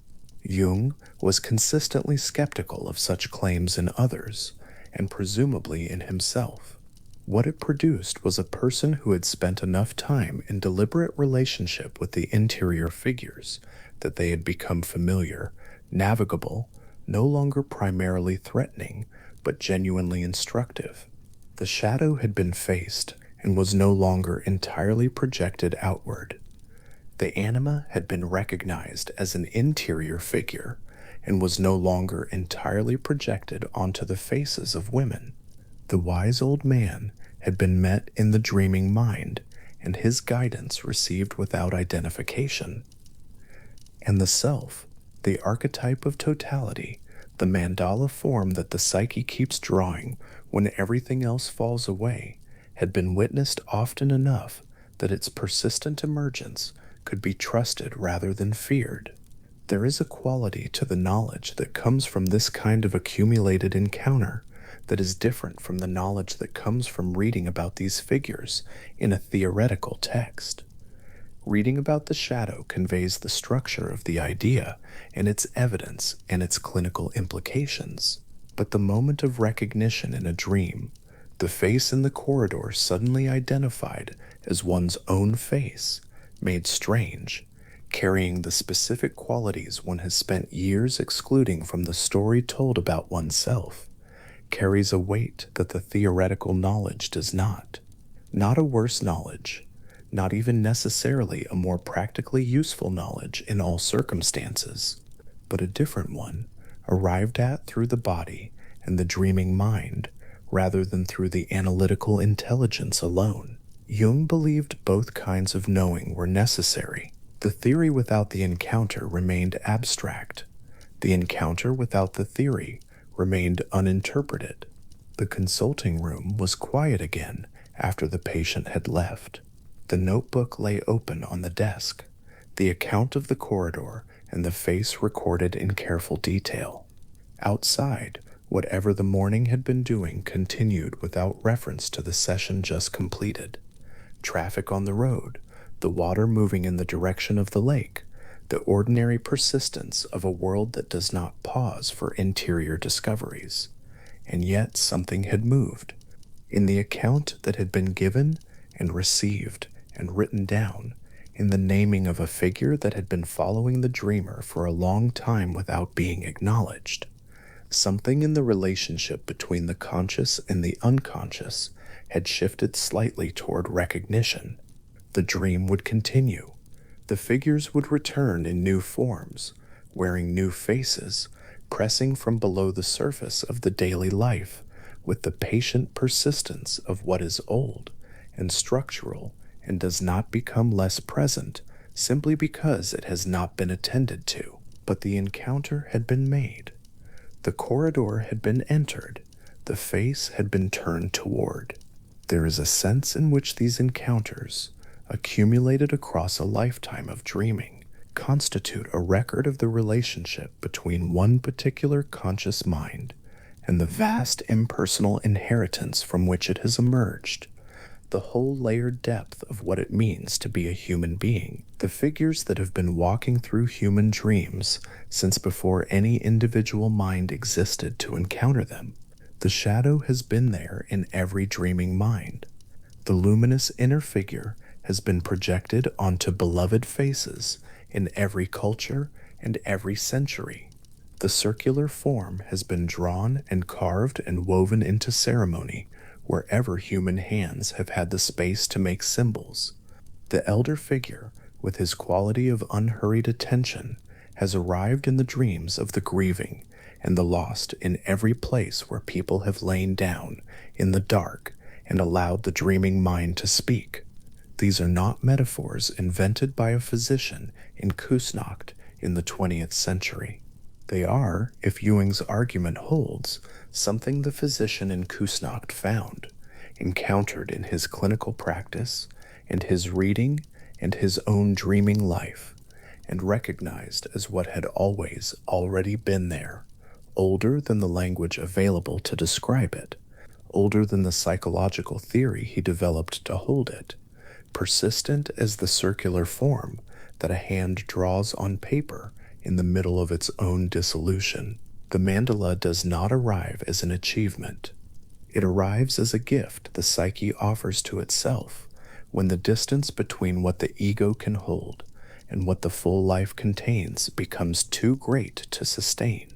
Jung was consistently skeptical of such claims in others, and presumably in himself. What it produced was a person who had spent enough time in deliberate relationship with the interior figures that they had become familiar, navigable, no longer primarily threatening, but genuinely instructive. The shadow had been faced and was no longer entirely projected outward. The anima had been recognized as an interior figure and was no longer entirely projected onto the faces of women. The wise old man had been met in the dreaming mind, and his guidance received without identification. And the self, the archetype of totality, the mandala form that the psyche keeps drawing when everything else falls away, had been witnessed often enough that its persistent emergence could be trusted rather than feared. There is a quality to the knowledge that comes from this kind of accumulated encounter that is different from the knowledge that comes from reading about these figures in a theoretical text. Reading about the shadow conveys the structure of the idea and its evidence and its clinical implications. But the moment of recognition in a dream, the face in the corridor suddenly identified as one's own face, made strange, carrying the specific qualities one has spent years excluding from the story told about oneself, carries a weight that the theoretical knowledge does not. Not a worse knowledge, not even necessarily a more practically useful knowledge in all circumstances, but a different one, arrived at through the body and the dreaming mind, rather than through the analytical intelligence alone. Jung believed both kinds of knowing were necessary. The theory without the encounter remained abstract. The encounter without the theory remained uninterpreted. The consulting room was quiet again after the patient had left. The notebook lay open on the desk, the account of the corridor and the face recorded in careful detail. Outside, whatever the morning had been doing continued without reference to the session just completed. Traffic on the road, the water moving in the direction of the lake, the ordinary persistence of a world that does not pause for interior discoveries. And yet something had moved. In the account that had been given and received and written down, in the naming of a figure that had been following the dreamer for a long time without being acknowledged. Something in the relationship between the conscious and the unconscious had shifted slightly toward recognition. The dream would continue. The figures would return in new forms, wearing new faces, pressing from below the surface of the daily life with the patient persistence of what is old and structural and does not become less present simply because it has not been attended to. But the encounter had been made. The corridor had been entered. The face had been turned toward. There is a sense in which these encounters, accumulated across a lifetime of dreaming, constitute a record of the relationship between one particular conscious mind and the vast impersonal inheritance from which it has emerged, the whole layered depth of what it means to be a human being. The figures that have been walking through human dreams since before any individual mind existed to encounter them. The shadow has been there in every dreaming mind. The luminous inner figure has been projected onto beloved faces in every culture and every century. The circular form has been drawn and carved and woven into ceremony wherever human hands have had the space to make symbols. The elder figure, with his quality of unhurried attention, has arrived in the dreams of the grieving and the lost in every place where people have lain down in the dark and allowed the dreaming mind to speak. These are not metaphors invented by a physician in Küsnacht in the 20th century. They are, if Jung's argument holds, something the physician in Küsnacht found, encountered in his clinical practice and his reading and his own dreaming life, and recognized as what had always already been there, older than the language available to describe it, older than the psychological theory he developed to hold it, persistent as the circular form that a hand draws on paper in the middle of its own dissolution. The mandala does not arrive as an achievement. It arrives as a gift the psyche offers to itself when the distance between what the ego can hold and what the full life contains becomes too great to sustain.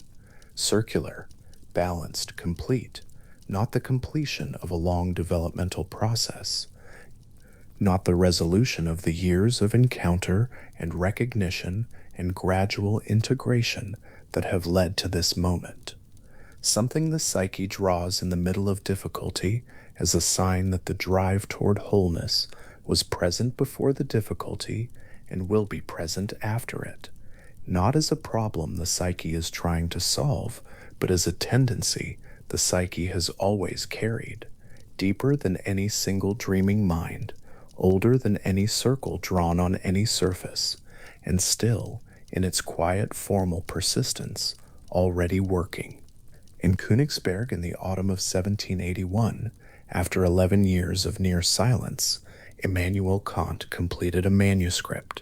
Circular, balanced, complete, not the completion of a long developmental process, not the resolution of the years of encounter and recognition and gradual integration that have led to this moment. Something the psyche draws in the middle of difficulty as a sign that the drive toward wholeness was present before the difficulty and will be present after it, not as a problem the psyche is trying to solve, but as a tendency the psyche has always carried, deeper than any single dreaming mind, older than any circle drawn on any surface, and still, in its quiet formal persistence, already working. In Königsberg in the autumn of 1781, after 11 years of near silence, Immanuel Kant completed a manuscript.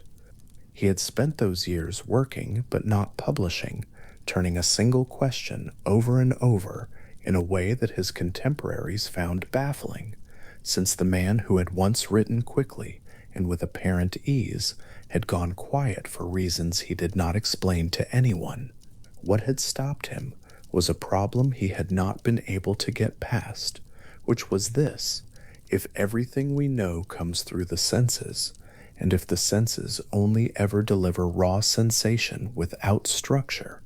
He had spent those years working but not publishing, turning a single question over and over in a way that his contemporaries found baffling, since the man who had once written quickly and with apparent ease had gone quiet for reasons he did not explain to anyone. What had stopped him was a problem he had not been able to get past, which was this: if everything we know comes through the senses, and if the senses only ever deliver raw sensation without structure,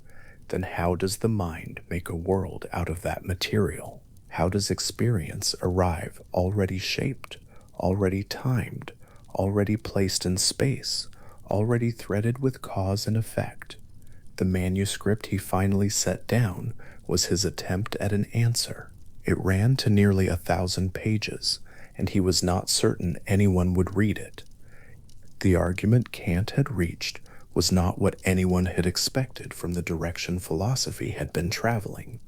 then how does the mind make a world out of that material? How does experience arrive already shaped, already timed, already placed in space, already threaded with cause and effect? The manuscript he finally set down was his attempt at an answer. It ran to nearly 1,000 pages, and he was not certain anyone would read it. The argument Kant had reached was not what anyone had expected from the direction philosophy had been traveling.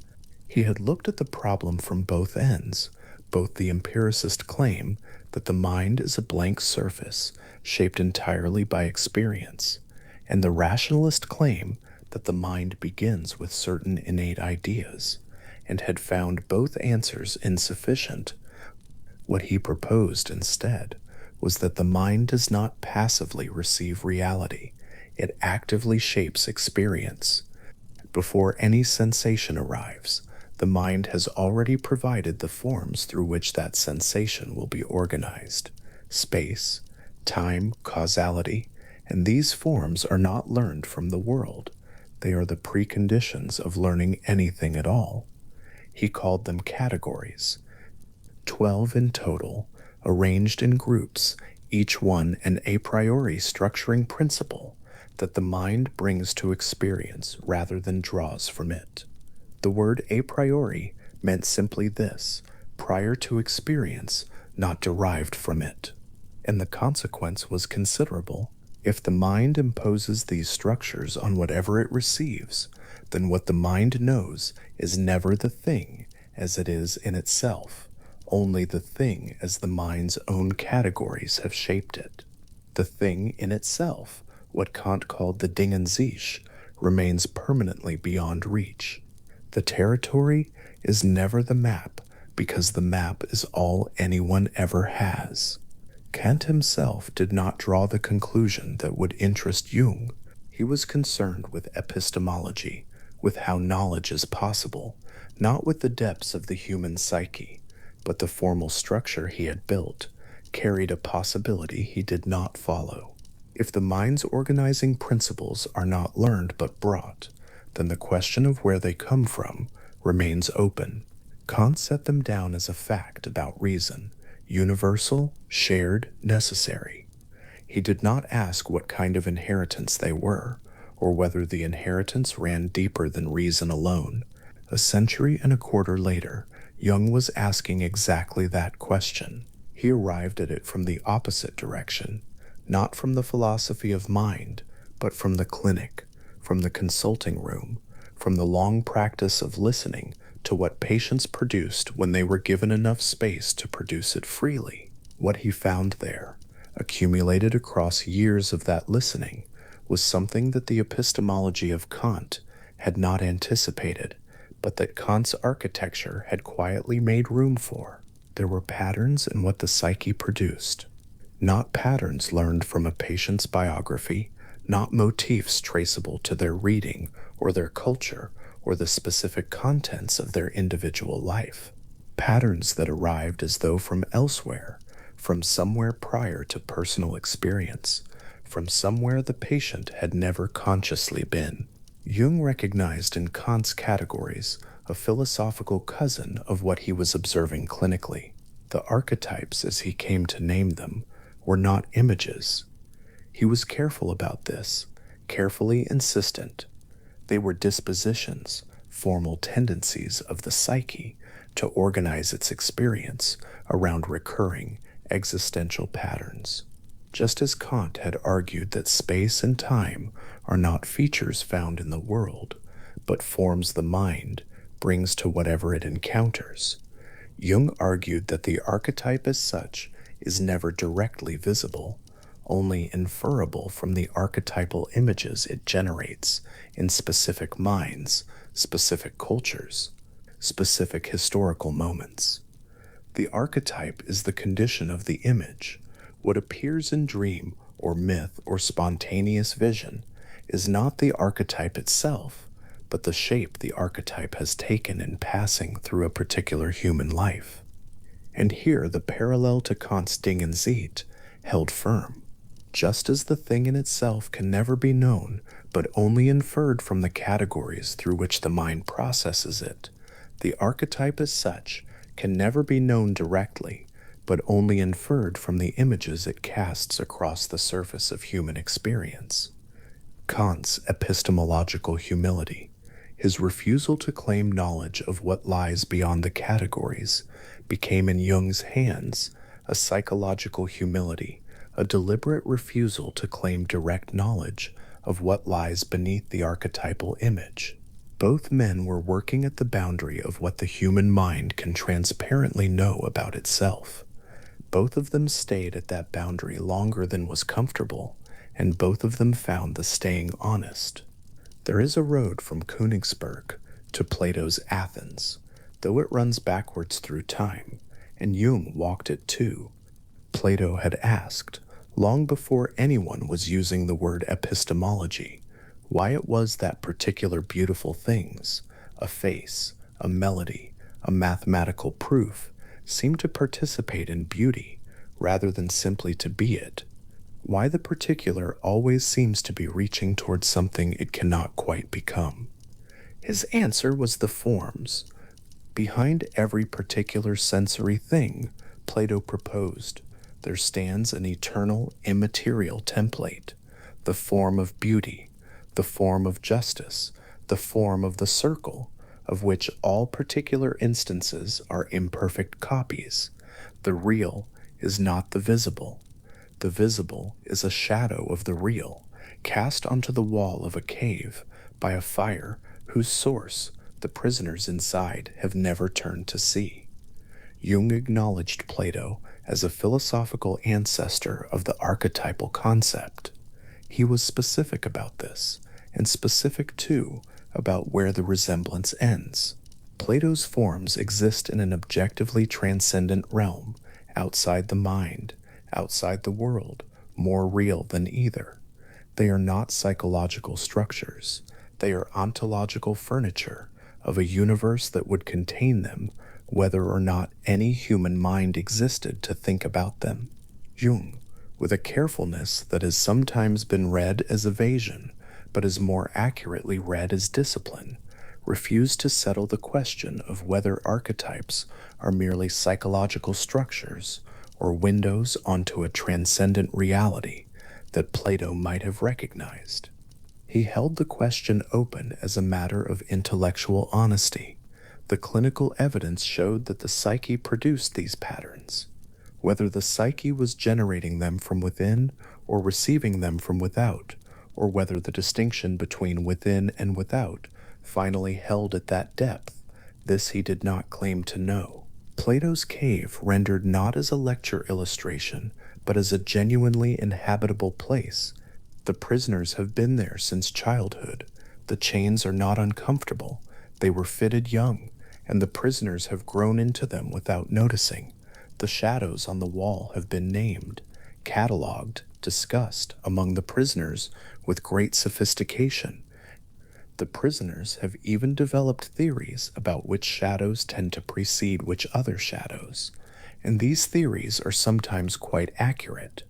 He had looked at the problem from both ends, both the empiricist claim that the mind is a blank surface shaped entirely by experience, and the rationalist claim that the mind begins with certain innate ideas, and had found both answers insufficient. What he proposed instead was that the mind does not passively receive reality, it actively shapes experience. Before any sensation arrives, the mind has already provided the forms through which that sensation will be organized: space, time, causality, and these forms are not learned from the world. They are the preconditions of learning anything at all. He called them categories, 12 in total, arranged in groups, each one an a priori structuring principle that the mind brings to experience rather than draws from it. The word a priori meant simply this: prior to experience, not derived from it. And the consequence was considerable. If the mind imposes these structures on whatever it receives, then what the mind knows is never the thing as it is in itself, only the thing as the mind's own categories have shaped it. The thing in itself, what Kant called the Ding an sich, remains permanently beyond reach. The territory is never the map, because the map is all anyone ever has. Kant himself did not draw the conclusion that would interest Jung. He was concerned with epistemology, with how knowledge is possible, not with the depths of the human psyche, but the formal structure he had built carried a possibility he did not follow. If the mind's organizing principles are not learned but brought, then the question of where they come from remains open. Kant set them down as a fact about reason: universal, shared, necessary. He did not ask what kind of inheritance they were, or whether the inheritance ran deeper than reason alone. A century and a quarter later, Jung was asking exactly that question. He arrived at it from the opposite direction, not from the philosophy of mind, but from the clinic, from the consulting room, from the long practice of listening to what patients produced when they were given enough space to produce it freely. What he found there, accumulated across years of that listening, was something that the epistemology of Kant had not anticipated, but that Kant's architecture had quietly made room for. There were patterns in what the psyche produced, not patterns learned from a patient's biography, not motifs traceable to their reading or their culture or the specific contents of their individual life. Patterns that arrived as though from elsewhere, from somewhere prior to personal experience, from somewhere the patient had never consciously been. Jung recognized in Kant's categories a philosophical cousin of what he was observing clinically. The archetypes, as he came to name them, were not images. He was careful about this, carefully insistent. They were dispositions, formal tendencies of the psyche to organize its experience around recurring, existential patterns. Just as Kant had argued that space and time are not features found in the world, but forms the mind brings to whatever it encounters, Jung argued that the archetype as such is never directly visible, only inferable from the archetypal images it generates in specific minds, specific cultures, specific historical moments. The archetype is the condition of the image. What appears in dream or myth or spontaneous vision is not the archetype itself, but the shape the archetype has taken in passing through a particular human life. And here the parallel to Kant's Ding and Zeit held firm. Just as the thing in itself can never be known, but only inferred from the categories through which the mind processes it, the archetype as such can never be known directly, but only inferred from the images it casts across the surface of human experience. Kant's epistemological humility, his refusal to claim knowledge of what lies beyond the categories, became in Jung's hands a psychological humility, a deliberate refusal to claim direct knowledge of what lies beneath the archetypal image. Both men were working at the boundary of what the human mind can transparently know about itself. Both of them stayed at that boundary longer than was comfortable, and both of them found the staying honest. There is a road from Königsberg to Plato's Athens, though it runs backwards through time, and Jung walked it too. Plato had asked, long before anyone was using the word epistemology, why it was that particular beautiful things, a face, a melody, a mathematical proof, seemed to participate in beauty rather than simply to be it. Why the particular always seems to be reaching towards something it cannot quite become. His answer was the forms. Behind every particular sensory thing, Plato proposed, there stands an eternal, immaterial template, the form of beauty, the form of justice, the form of the circle, of which all particular instances are imperfect copies. The real is not the visible. The visible is a shadow of the real, cast onto the wall of a cave by a fire whose source the prisoners inside have never turned to see. Jung acknowledged Plato as a philosophical ancestor of the archetypal concept. He was specific about this, and specific too about where the resemblance ends. Plato's forms exist in an objectively transcendent realm, outside the mind, outside the world, more real than either. They are not psychological structures. They are ontological furniture of a universe that would contain them, whether or not any human mind existed to think about them. Jung, with a carefulness that has sometimes been read as evasion, but is more accurately read as discipline, refused to settle the question of whether archetypes are merely psychological structures or windows onto a transcendent reality that Plato might have recognized. He held the question open as a matter of intellectual honesty. The clinical evidence showed that the psyche produced these patterns. Whether the psyche was generating them from within or receiving them from without, or whether the distinction between within and without finally held at that depth, this he did not claim to know. Plato's cave rendered not as a lecture illustration, but as a genuinely inhabitable place. The prisoners have been there since childhood. The chains are not uncomfortable. They were fitted young, and the prisoners have grown into them without noticing. The shadows on the wall have been named, catalogued, discussed among the prisoners with great sophistication. The prisoners have even developed theories about which shadows tend to precede which other shadows, and these theories are sometimes quite accurate.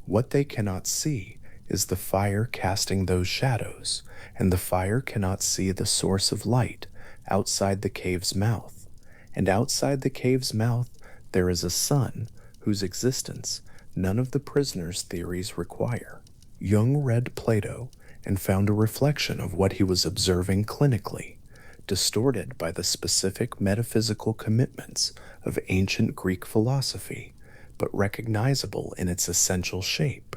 What they cannot see is the fire casting those shadows, and the fire cannot see the source of light outside the cave's mouth, and outside the cave's mouth there is a sun whose existence none of the prisoners' theories require. Jung read Plato and found a reflection of what he was observing clinically, distorted by the specific metaphysical commitments of ancient Greek philosophy, but recognizable in its essential shape.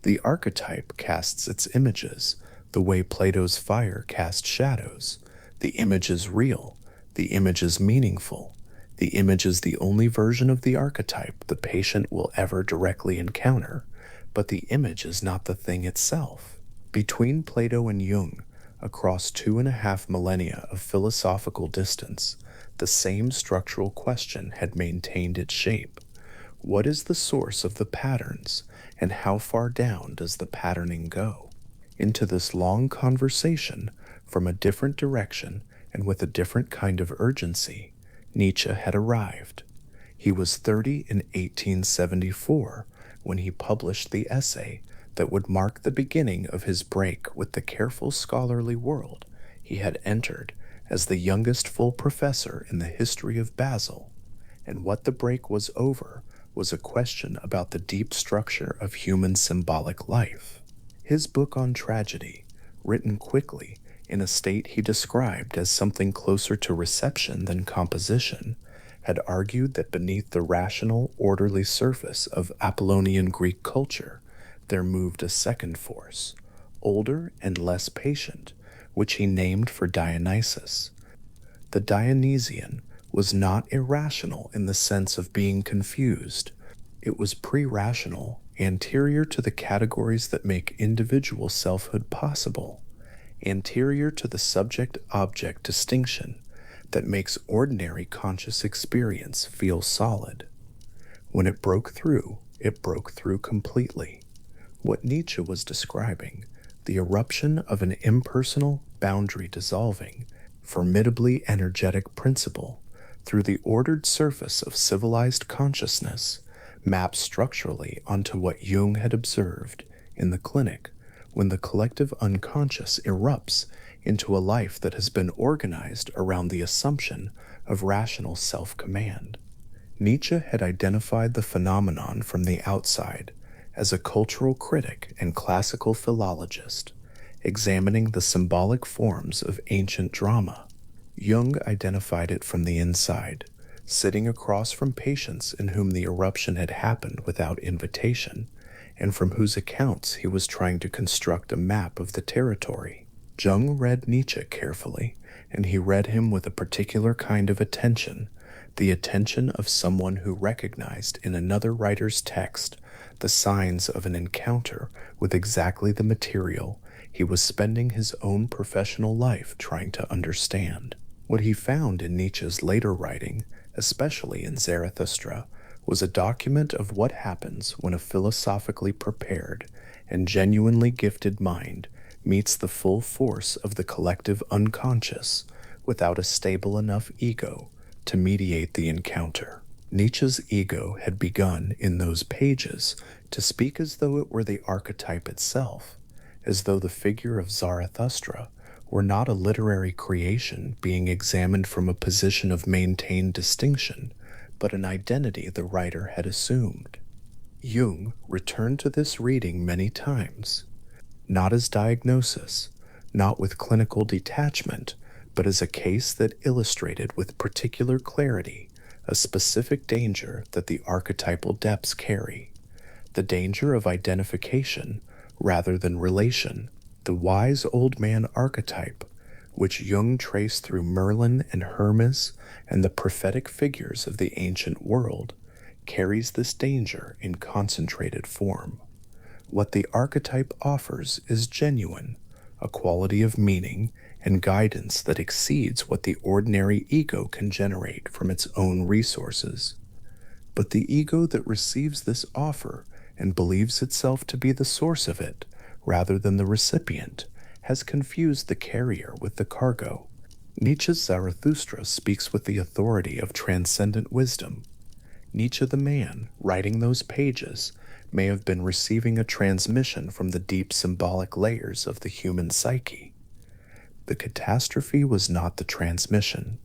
The archetype casts its images, the way Plato's fire cast shadows. The image is real, the image is meaningful, the image is the only version of the archetype the patient will ever directly encounter, but the image is not the thing itself. Between Plato and Jung, across 2.5 millennia of philosophical distance, the same structural question had maintained its shape. What is the source of the patterns, and how far down does the patterning go? Into this long conversation, from a different direction and with a different kind of urgency, Nietzsche had arrived. He was 30 in 1874 when he published the essay that would mark the beginning of his break with the careful scholarly world he had entered as the youngest full professor in the history of Basel. And what the break was over was a question about the deep structure of human symbolic life. His book on tragedy, written quickly in a state he described as something closer to reception than composition, had argued that beneath the rational, orderly surface of Apollonian Greek culture, there moved a second force, older and less patient, which he named for Dionysus. The Dionysian was not irrational in the sense of being confused. It was pre-rational, anterior to the categories that make individual selfhood possible, anterior to the subject-object distinction that makes ordinary conscious experience feel solid. When it broke through completely. What Nietzsche was describing, the eruption of an impersonal, boundary-dissolving, formidably energetic principle through the ordered surface of civilized consciousness, maps structurally onto what Jung had observed in the clinic when the collective unconscious erupts into a life that has been organized around the assumption of rational self-command. Nietzsche had identified the phenomenon from the outside as a cultural critic and classical philologist, examining the symbolic forms of ancient drama. Jung identified it from the inside, sitting across from patients in whom the eruption had happened without invitation, and from whose accounts he was trying to construct a map of the territory. Jung read Nietzsche carefully, and he read him with a particular kind of attention, the attention of someone who recognized in another writer's text the signs of an encounter with exactly the material he was spending his own professional life trying to understand. What he found in Nietzsche's later writing, especially in Zarathustra, was a document of what happens when a philosophically prepared and genuinely gifted mind meets the full force of the collective unconscious without a stable enough ego to mediate the encounter. Nietzsche's ego had begun in those pages to speak as though it were the archetype itself, as though the figure of Zarathustra were not a literary creation being examined from a position of maintained distinction, but an identity the writer had assumed. Jung returned to this reading many times, not as diagnosis, not with clinical detachment, but as a case that illustrated with particular clarity a specific danger that the archetypal depths carry, the danger of identification rather than relation. The wise old man archetype, which Jung traced through Merlin and Hermes and the prophetic figures of the ancient world, carries this danger in concentrated form. What the archetype offers is genuine, a quality of meaning and guidance that exceeds what the ordinary ego can generate from its own resources. But the ego that receives this offer and believes itself to be the source of it, rather than the recipient, has confused the carrier with the cargo. Nietzsche's Zarathustra speaks with the authority of transcendent wisdom. Nietzsche the man, writing those pages, may have been receiving a transmission from the deep symbolic layers of the human psyche. The catastrophe was not the transmission.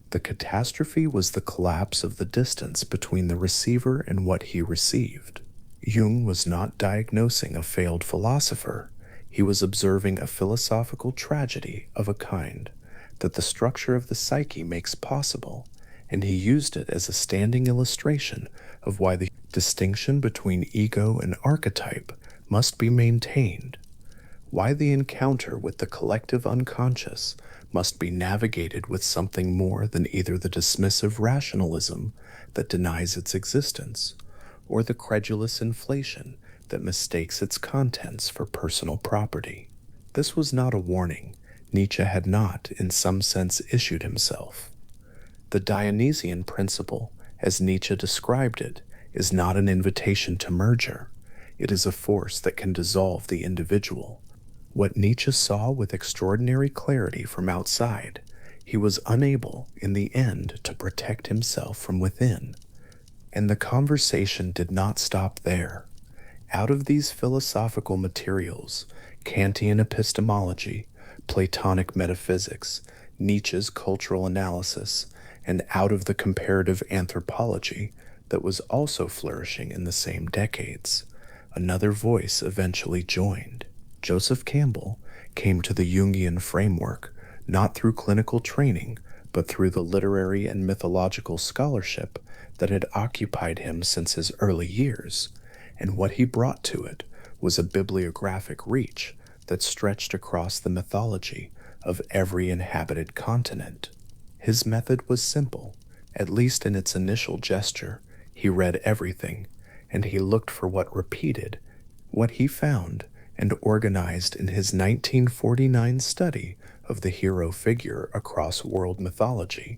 The catastrophe was the collapse of the distance between the receiver and what he received. Jung was not diagnosing a failed philosopher. He was observing a philosophical tragedy of a kind that the structure of the psyche makes possible, and he used it as a standing illustration of why the Distinction between ego and archetype must be maintained. Why the encounter with the collective unconscious must be navigated with something more than either the dismissive rationalism that denies its existence or the credulous inflation that mistakes its contents for personal property. This was not a warning. Nietzsche had not, in some sense, issued himself. The Dionysian principle, as Nietzsche described it, is not an invitation to merger. It is a force that can dissolve the individual. What Nietzsche saw with extraordinary clarity from outside, he was unable, in the end, to protect himself from within. And the conversation did not stop there. Out of these philosophical materials, Kantian epistemology, Platonic metaphysics, Nietzsche's cultural analysis, and out of the comparative anthropology that was also flourishing in the same decades, another voice eventually joined. Joseph Campbell came to the Jungian framework not through clinical training, but through the literary and mythological scholarship that had occupied him since his early years, and what he brought to it was a bibliographic reach that stretched across the mythology of every inhabited continent. His method was simple, at least in its initial gesture. He read everything, and he looked for what repeated. What he found and organized in his 1949 study of the hero figure across world mythology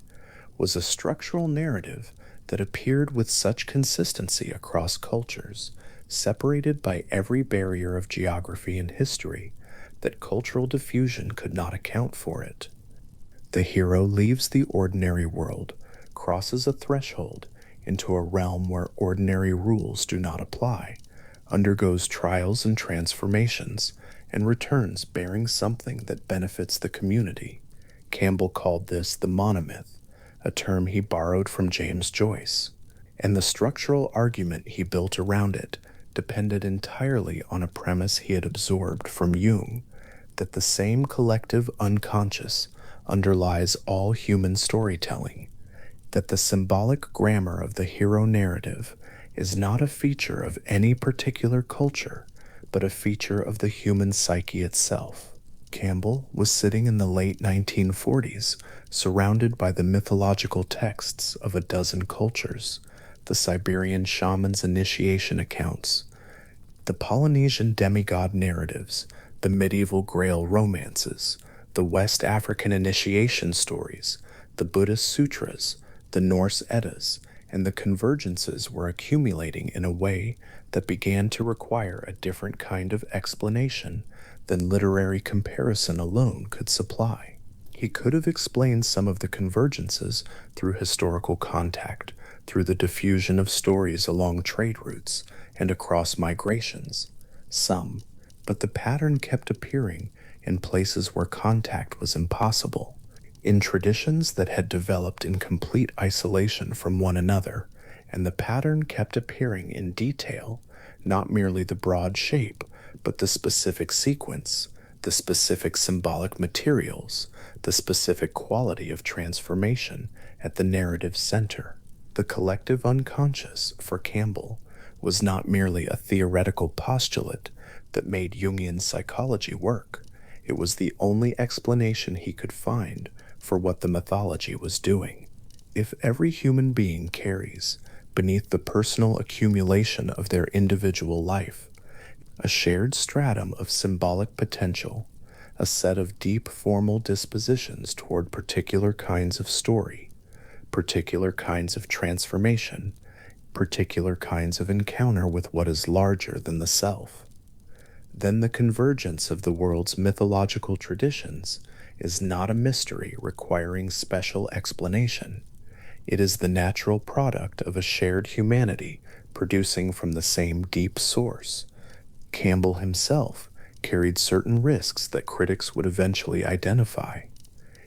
was a structural narrative that appeared with such consistency across cultures, separated by every barrier of geography and history, that cultural diffusion could not account for it. The hero leaves the ordinary world, crosses a threshold into a realm where ordinary rules do not apply, undergoes trials and transformations, and returns bearing something that benefits the community. Campbell called this the monomyth, a term he borrowed from James Joyce, and the structural argument he built around it depended entirely on a premise he had absorbed from Jung, that the same collective unconscious underlies all human storytelling, that the symbolic grammar of the hero narrative is not a feature of any particular culture, but a feature of the human psyche itself. Campbell was sitting in the late 1940s, surrounded by the mythological texts of a dozen cultures, the Siberian shaman's initiation accounts, the Polynesian demigod narratives, the medieval Grail romances, the West African initiation stories, the Buddhist sutras, the Norse Eddas, and the convergences were accumulating in a way that began to require a different kind of explanation than literary comparison alone could supply. He could have explained some of the convergences through historical contact, through the diffusion of stories along trade routes and across migrations, but the pattern kept appearing in places where contact was impossible, in traditions that had developed in complete isolation from one another, and the pattern kept appearing in detail, not merely the broad shape, but the specific sequence, the specific symbolic materials, the specific quality of transformation at the narrative's center. The collective unconscious, for Campbell, was not merely a theoretical postulate that made Jungian psychology work. It was the only explanation he could find for what the mythology was doing. If every human being carries, beneath the personal accumulation of their individual life, a shared stratum of symbolic potential, a set of deep formal dispositions toward particular kinds of story, particular kinds of transformation, particular kinds of encounter with what is larger than the self, then the convergence of the world's mythological traditions is not a mystery requiring special explanation. It is the natural product of a shared humanity producing from the same deep source. Campbell himself carried certain risks that critics would eventually identify.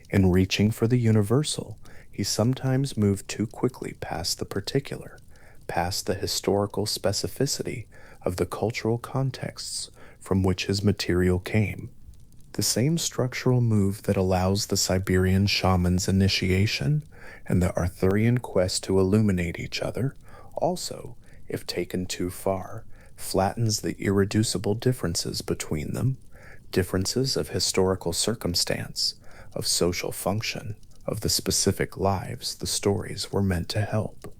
In reaching for the universal, he sometimes moved too quickly past the particular, past the historical specificity of the cultural contexts from which his material came. The same structural move that allows the Siberian shaman's initiation and the Arthurian quest to illuminate each other also, if taken too far, flattens the irreducible differences between them, differences of historical circumstance, of social function, of the specific lives the stories were meant to help.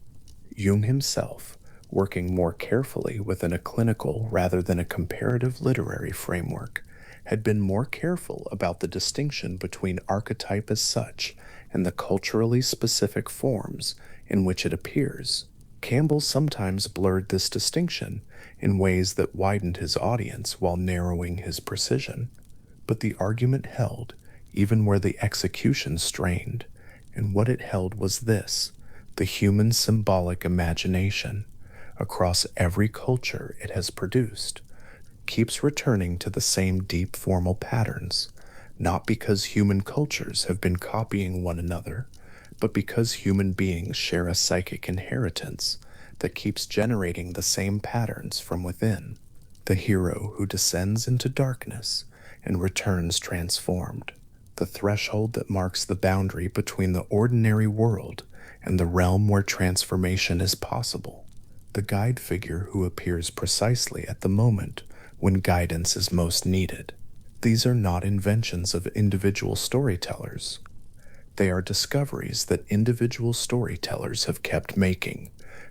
Jung himself, working more carefully within a clinical rather than a comparative literary framework, had been more careful about the distinction between archetype as such and the culturally specific forms in which it appears. Campbell sometimes blurred this distinction in ways that widened his audience while narrowing his precision. But the argument held, even where the execution strained, and what it held was this: the human symbolic imagination, across every culture it has produced, keeps returning to the same deep formal patterns, not because human cultures have been copying one another, but because human beings share a psychic inheritance that keeps generating the same patterns from within. The hero who descends into darkness and returns transformed, the threshold that marks the boundary between the ordinary world and the realm where transformation is possible, the guide figure who appears precisely at the moment when guidance is most needed. These are not inventions of individual storytellers. They are discoveries that individual storytellers have kept making,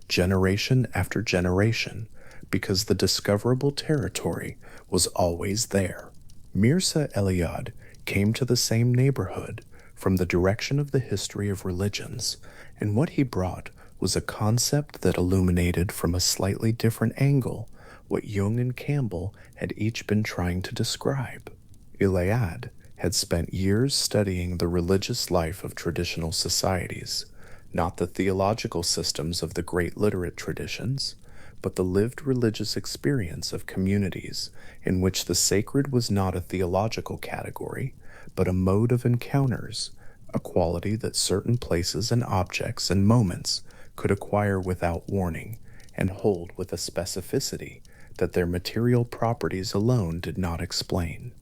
generation after generation, because the discoverable territory was always there. Mirza Eliade came to the same neighborhood from the direction of the history of religions, and what he brought was a concept that illuminated from a slightly different angle what Jung and Campbell had each been trying to describe. Eliade had spent years studying the religious life of traditional societies, not the theological systems of the great literate traditions, but the lived religious experience of communities in which the sacred was not a theological category, but a mode of encounters, a quality that certain places and objects and moments could acquire without warning and hold with a specificity that their material properties alone did not explain.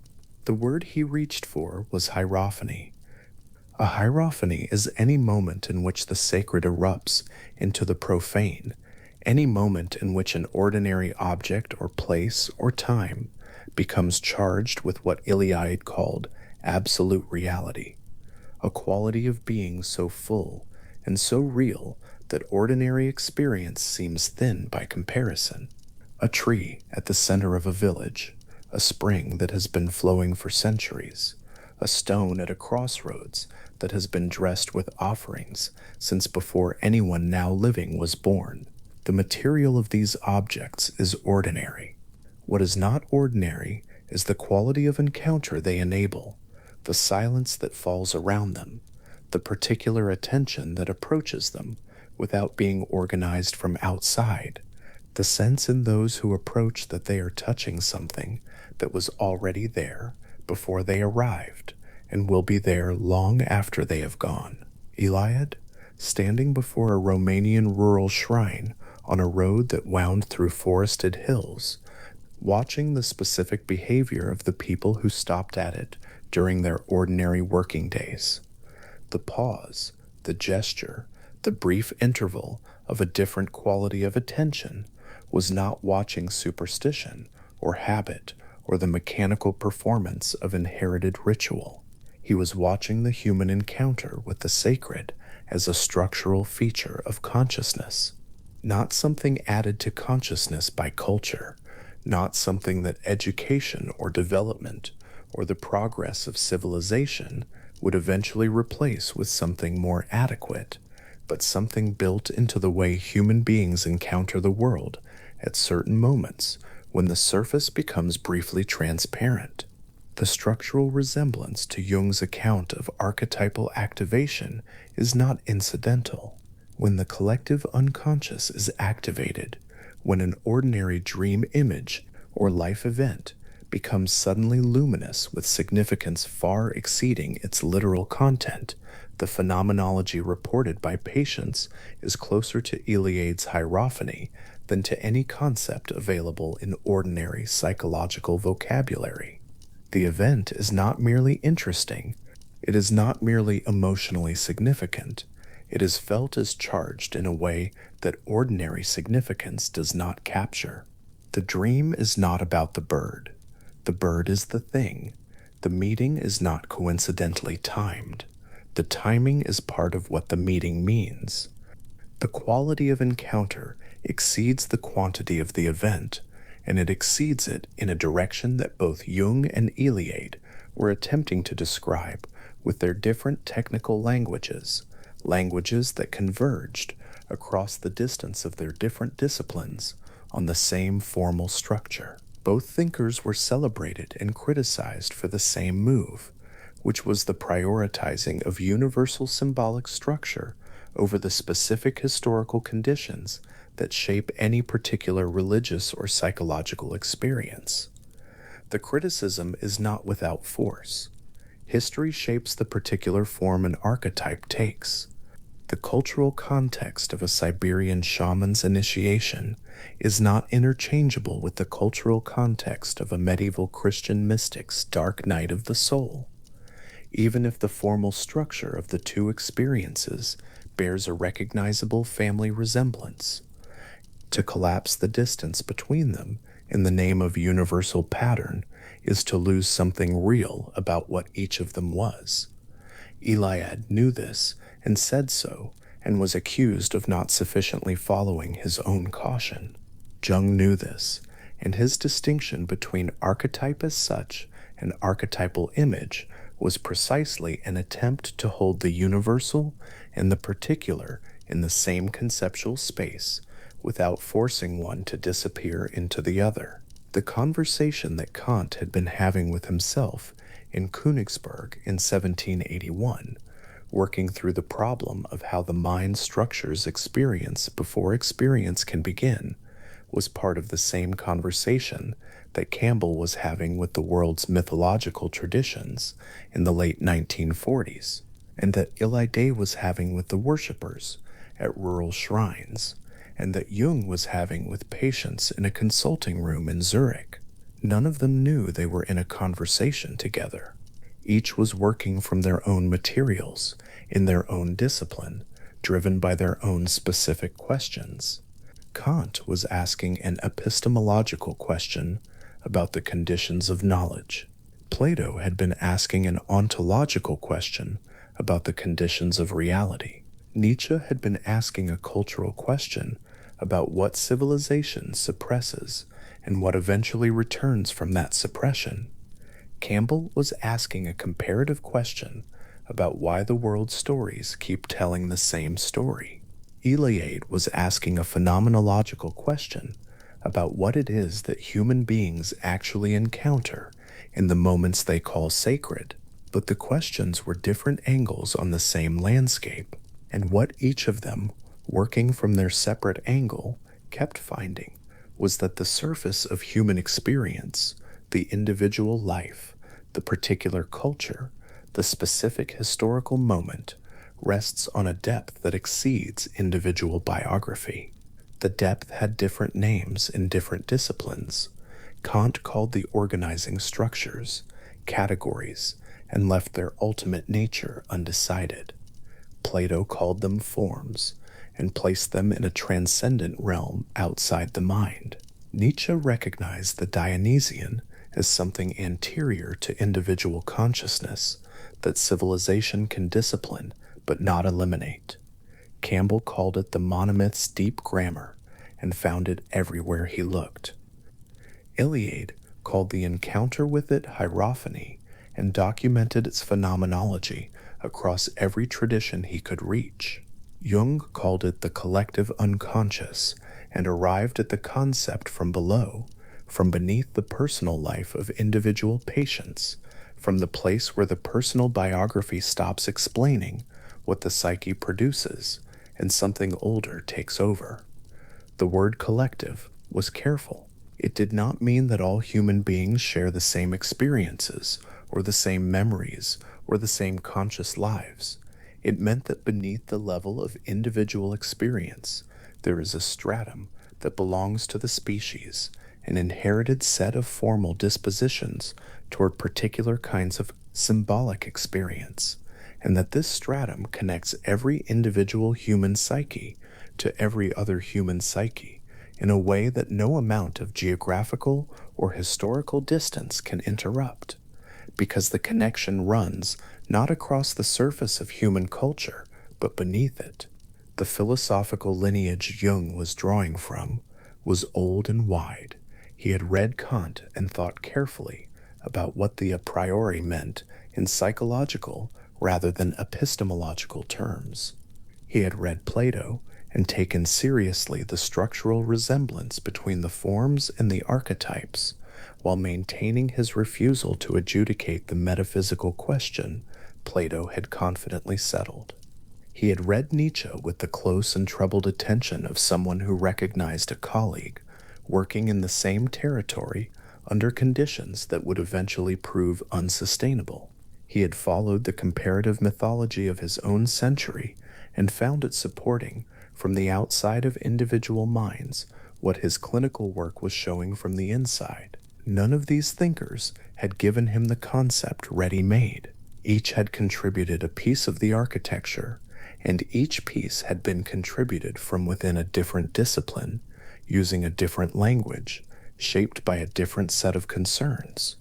The word he reached for was hierophany. A hierophany is any moment in which the sacred erupts into the profane, any moment in which an ordinary object or place or time becomes charged with what Eliade called absolute reality, a quality of being so full and so real that ordinary experience seems thin by comparison. A tree at the center of a village, a spring that has been flowing for centuries, a stone at a crossroads that has been dressed with offerings since before anyone now living was born. The material of these objects is ordinary. What is not ordinary is the quality of encounter they enable, the silence that falls around them, the particular attention that approaches them without being organized from outside, the sense in those who approach that they are touching something that was already there before they arrived and will be there long after they have gone. Eliade, standing before a Romanian rural shrine on a road that wound through forested hills, watching the specific behavior of the people who stopped at it during their ordinary working days. The pause, the gesture, the brief interval of a different quality of attention was not watching superstition or habit or the mechanical performance of inherited ritual. He was watching the human encounter with the sacred as a structural feature of consciousness, not something added to consciousness by culture, not something that education or development or the progress of civilization would eventually replace with something more adequate, but something built into the way human beings encounter the world at certain moments when the surface becomes briefly transparent. The structural resemblance to Jung's account of archetypal activation is not incidental. When the collective unconscious is activated, when an ordinary dream image or life event becomes suddenly luminous with significance far exceeding its literal content, the phenomenology reported by patients is closer to Eliade's hierophany than to any concept available in ordinary psychological vocabulary. The event is not merely interesting, it is not merely emotionally significant, It is felt as charged in a way that ordinary significance does not capture. The dream is not about the bird. The bird is the thing. The meeting is not coincidentally timed. The timing is part of what the meeting means. The quality of encounter exceeds the quantity of the event, and it exceeds it in a direction that both Jung and Iliade were attempting to describe with their different technical languages, languages that converged across the distance of their different disciplines on the same formal structure. Both thinkers were celebrated and criticized for the same move, which was the prioritizing of universal symbolic structure over the specific historical conditions that shape any particular religious or psychological experience. The criticism is not without force. History shapes the particular form an archetype takes. The cultural context of a Siberian shaman's initiation is not interchangeable with the cultural context of a medieval Christian mystic's dark night of the soul. Even if the formal structure of the two experiences bears a recognizable family resemblance, to collapse the distance between them in the name of universal pattern is to lose something real about what each of them was. Iliade knew this and said so, and was accused of not sufficiently following his own caution. Jung knew this, and his distinction between archetype as such and archetypal image was precisely an attempt to hold the universal and the particular in the same conceptual space without forcing one to disappear into the other. The conversation that Kant had been having with himself in Königsberg in 1781, working through the problem of how the mind structures experience before experience can begin, was part of the same conversation that Campbell was having with the world's mythological traditions in the late 1940s, and that Iliade was having with the worshippers at rural shrines, and that Jung was having with patients in a consulting room in Zurich. None of them knew they were in a conversation together. Each was working from their own materials, in their own discipline, driven by their own specific questions. Kant was asking an epistemological question about the conditions of knowledge. Plato had been asking an ontological question about the conditions of reality. Nietzsche had been asking a cultural question about what civilization suppresses and what eventually returns from that suppression. Campbell was asking a comparative question about why the world's stories keep telling the same story. Iliade was asking a phenomenological question about what it is that human beings actually encounter in the moments they call sacred, but the questions were different angles on the same landscape, and what each of them, working from their separate angle, kept finding was that the surface of human experience, the individual life, the particular culture, the specific historical moment, rests on a depth that exceeds individual biography. The depth had different names in different disciplines. Kant called the organizing structures, categories, and left their ultimate nature undecided. Plato called them forms, and placed them in a transcendent realm outside the mind. Nietzsche recognized the Dionysian as something anterior to individual consciousness that civilization can discipline but not eliminate. Campbell called it the monomyth's deep grammar and found it everywhere he looked. Iliade called the encounter with it hierophany and documented its phenomenology across every tradition he could reach. Jung called it the collective unconscious and arrived at the concept from below, from beneath the personal life of individual patients, from the place where the personal biography stops explaining what the psyche produces and something older takes over. The word collective was careful. It did not mean that all human beings share the same experiences or the same memories or the same conscious lives. It meant that beneath the level of individual experience, there is a stratum that belongs to the species, an inherited set of formal dispositions toward particular kinds of symbolic experience, and that this stratum connects every individual human psyche to every other human psyche in a way that no amount of geographical or historical distance can interrupt, because the connection runs not across the surface of human culture, but beneath it. The philosophical lineage Jung was drawing from was old and wide. He had read Kant and thought carefully about what the a priori meant in psychological rather than epistemological terms. He had read Plato and taken seriously the structural resemblance between the forms and the archetypes, while maintaining his refusal to adjudicate the metaphysical question Plato had confidently settled. He had read Nietzsche with the close and troubled attention of someone who recognized a colleague working in the same territory under conditions that would eventually prove unsustainable. He had followed the comparative mythology of his own century and found it supporting, from the outside of individual minds, what his clinical work was showing from the inside. None of these thinkers had given him the concept ready-made. Each had contributed a piece of the architecture, and each piece had been contributed from within a different discipline, using a different language, shaped by a different set of concerns.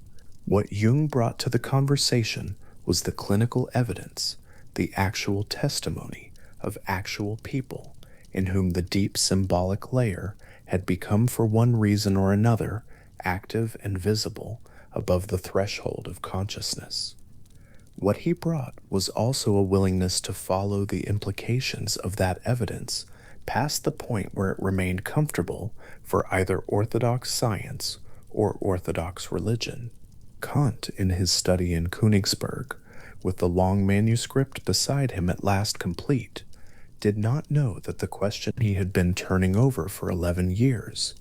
What Jung brought to the conversation was the clinical evidence, the actual testimony of actual people in whom the deep symbolic layer had become, for one reason or another, active and visible above the threshold of consciousness. What he brought was also a willingness to follow the implications of that evidence past the point where it remained comfortable for either orthodox science or orthodox religion. Kant, in his study in Königsberg, with the long manuscript beside him at last complete, did not know that the question he had been turning over for 11 years,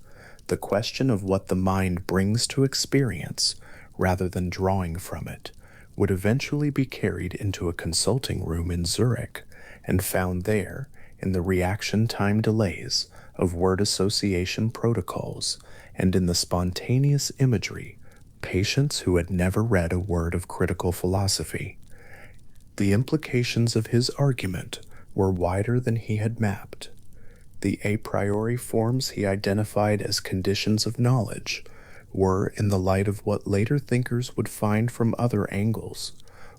the question of what the mind brings to experience rather than drawing from it, would eventually be carried into a consulting room in Zurich and found there, in the reaction time delays of word association protocols and in the spontaneous imagery, patients who had never read a word of critical philosophy. The implications of his argument were wider than he had mapped. The a priori forms he identified as conditions of knowledge were, in the light of what later thinkers would find from other angles,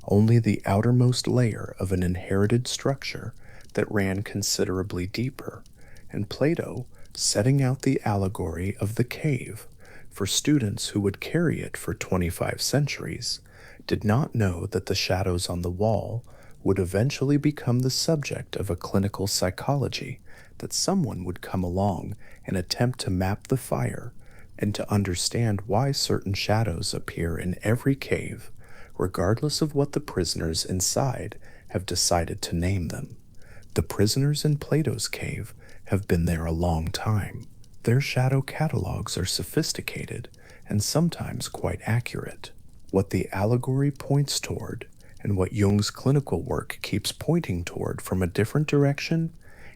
only the outermost layer of an inherited structure that ran considerably deeper, and Plato, setting out the allegory of the cave for students who would carry it for 25 centuries, did not know that the shadows on the wall would eventually become the subject of a clinical psychology, that someone would come along and attempt to map the fire and to understand why certain shadows appear in every cave, regardless of what the prisoners inside have decided to name them. The prisoners in Plato's cave have been there a long time. Their shadow catalogs are sophisticated and sometimes quite accurate. What the allegory points toward, and what Jung's clinical work keeps pointing toward from a different direction,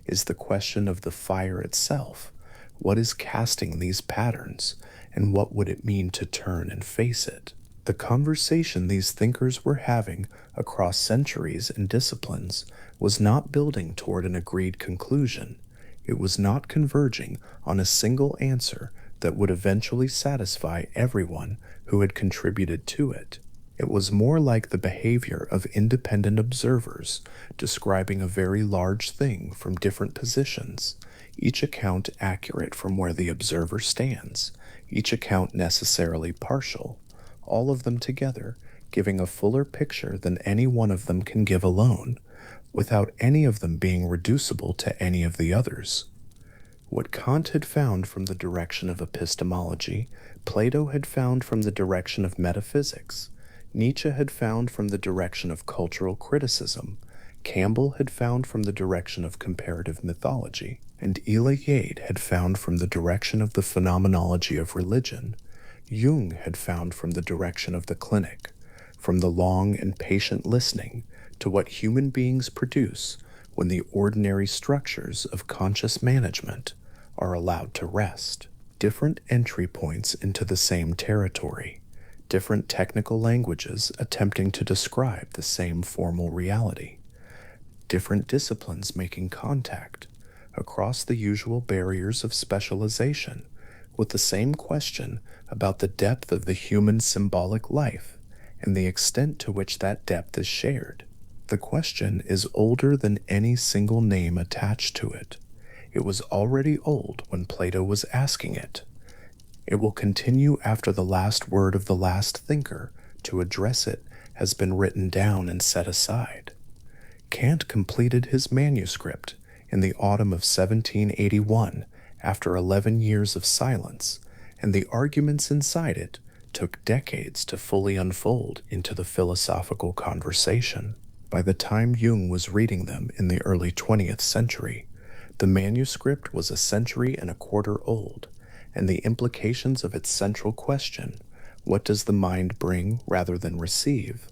is the question of the fire itself. What is casting these patterns, and what would it mean to turn and face it? The conversation these thinkers were having across centuries and disciplines was not building toward an agreed conclusion. It was not converging on a single answer that would eventually satisfy everyone who had contributed to it. It was more like the behavior of independent observers describing a very large thing from different positions, each account accurate from where the observer stands, each account necessarily partial, all of them together giving a fuller picture than any one of them can give alone, without any of them being reducible to any of the others. What Kant had found from the direction of epistemology, Plato had found from the direction of metaphysics, Nietzsche had found from the direction of cultural criticism, Campbell had found from the direction of comparative mythology, and Eliade had found from the direction of the phenomenology of religion. Jung had found from the direction of the clinic, from the long and patient listening to what human beings produce when the ordinary structures of conscious management are allowed to rest. Different entry points into the same territory, different technical languages attempting to describe the same formal reality, different disciplines making contact across the usual barriers of specialization with the same question about the depth of the human symbolic life and the extent to which that depth is shared. The question is older than any single name attached to it. It was already old when Plato was asking it. It will continue after the last word of the last thinker to address it has been written down and set aside. Kant completed his manuscript in the autumn of 1781 after 11 years of silence, and the arguments inside it took decades to fully unfold into the philosophical conversation. By the time Jung was reading them in the early 20th century, the manuscript was a century and a quarter old, and the implications of its central question, what does the mind bring rather than receive,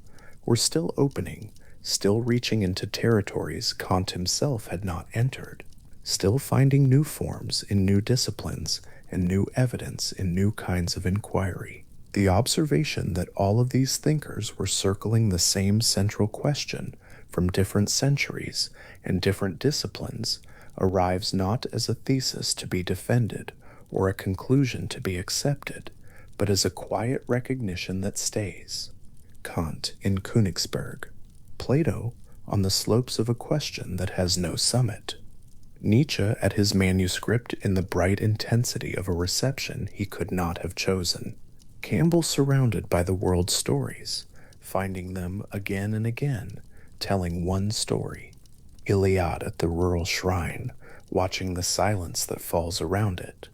were still opening, still reaching into territories Kant himself had not entered, still finding new forms in new disciplines and new evidence in new kinds of inquiry. The observation that all of these thinkers were circling the same central question from different centuries and different disciplines arrives not as a thesis to be defended or a conclusion to be accepted, but as a quiet recognition that stays. Kant in Königsberg, Plato on the slopes of a question that has no summit, Nietzsche at his manuscript in the bright intensity of a reception he could not have chosen, Campbell surrounded by the world's stories, finding them again and again, telling one story, Iliad at the rural shrine, watching the silence that falls around it.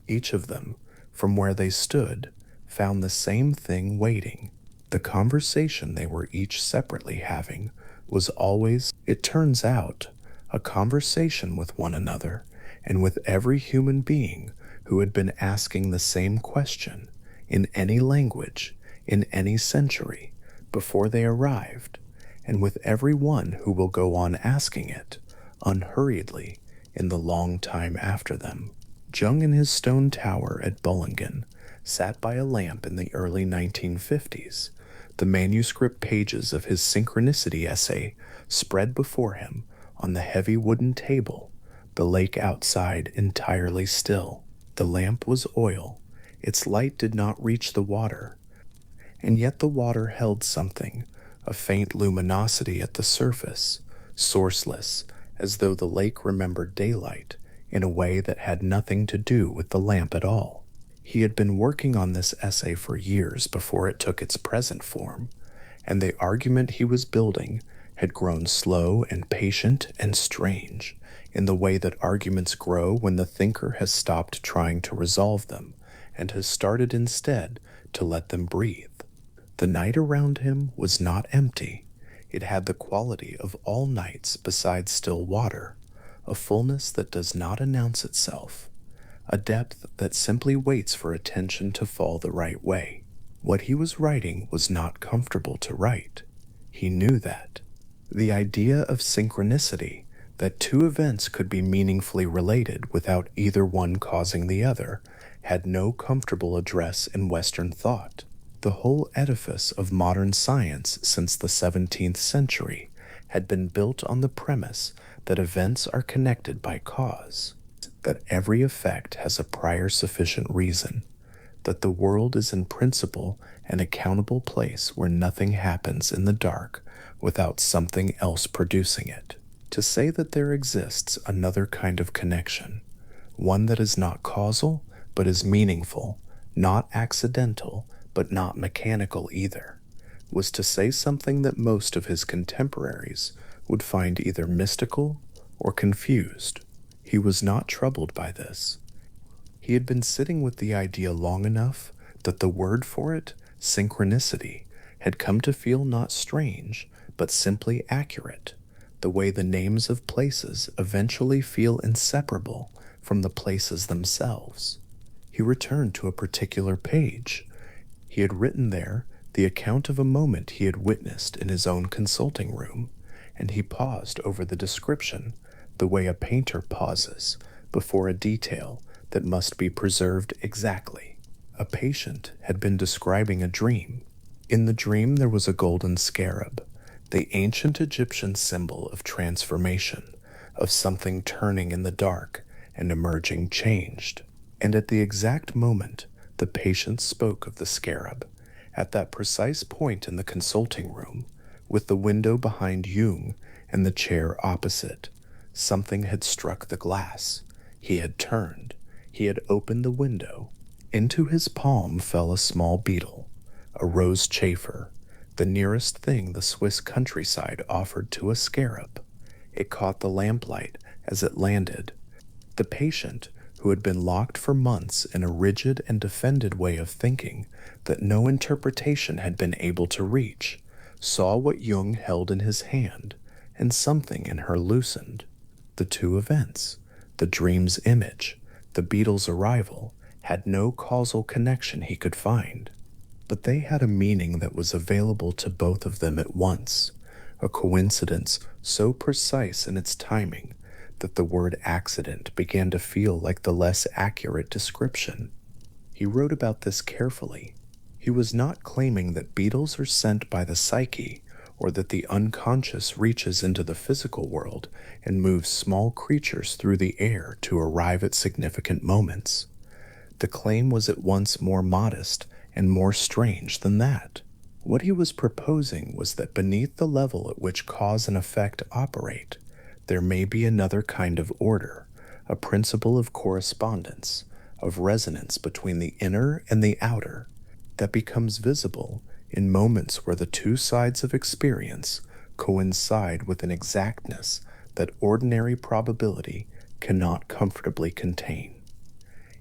Each of them, from where they stood, found the same thing waiting. The conversation they were each separately having was always, it turns out, a conversation with one another and with every human being who had been asking the same question in any language, in any century, before they arrived, and with every one who will go on asking it, unhurriedly, in the long time after them. Jung in his stone tower at Bollingen sat by a lamp in the early 1950s, the manuscript pages of his synchronicity essay spread before him on the heavy wooden table, the lake outside entirely still. The lamp was oil. Its light did not reach the water, and yet the water held something, a faint luminosity at the surface, sourceless, as though the lake remembered daylight in a way that had nothing to do with the lamp at all. He had been working on this essay for years before it took its present form, and the argument he was building had grown slow and patient and strange, in the way that arguments grow when the thinker has stopped trying to resolve them and has started instead to let them breathe. The night around him was not empty. It had the quality of all nights besides still water, a fullness that does not announce itself, a depth that simply waits for attention to fall the right way. What he was writing was not comfortable to write. He knew that. The idea of synchronicity, that two events could be meaningfully related without either one causing the other, had no comfortable address in Western thought. The whole edifice of modern science since the 17th century had been built on the premise that events are connected by cause, that every effect has a prior sufficient reason, that the world is in principle an accountable place where nothing happens in the dark without something else producing it. To say that there exists another kind of connection, one that is not causal but is meaningful, not accidental but not mechanical either, was to say something that most of his contemporaries would find either mystical or confused. He was not troubled by this. He had been sitting with the idea long enough that the word for it, synchronicity, had come to feel not strange, but simply accurate, the way the names of places eventually feel inseparable from the places themselves. He returned to a particular page. He had written there the account of a moment he had witnessed in his own consulting room, and he paused over the description the way a painter pauses before a detail that must be preserved exactly. A patient had been describing a dream. In the dream, there was a golden scarab, the ancient Egyptian symbol of transformation, of something turning in the dark and emerging changed. And at the exact moment the patient spoke of the scarab, at that precise point in the consulting room, with the window behind Jung and the chair opposite, something had struck the glass. He had turned. He had opened the window. Into his palm fell a small beetle, a rose chafer, the nearest thing the Swiss countryside offered to a scarab. It caught the lamplight as it landed. The patient, who had been locked for months in a rigid and defended way of thinking that no interpretation had been able to reach, saw what Jung held in his hand, and something in her loosened. The two events, the dream's image, the beetle's arrival, had no causal connection he could find, but they had a meaning that was available to both of them at once, a coincidence so precise in its timing that the word accident began to feel like the less accurate description. He wrote about this carefully. He was not claiming that beetles are sent by the psyche, or that the unconscious reaches into the physical world and moves small creatures through the air to arrive at significant moments. The claim was at once more modest and more strange than that. What he was proposing was that beneath the level at which cause and effect operate, there may be another kind of order, a principle of correspondence, of resonance between the inner and the outer, that becomes visible in moments where the two sides of experience coincide with an exactness that ordinary probability cannot comfortably contain.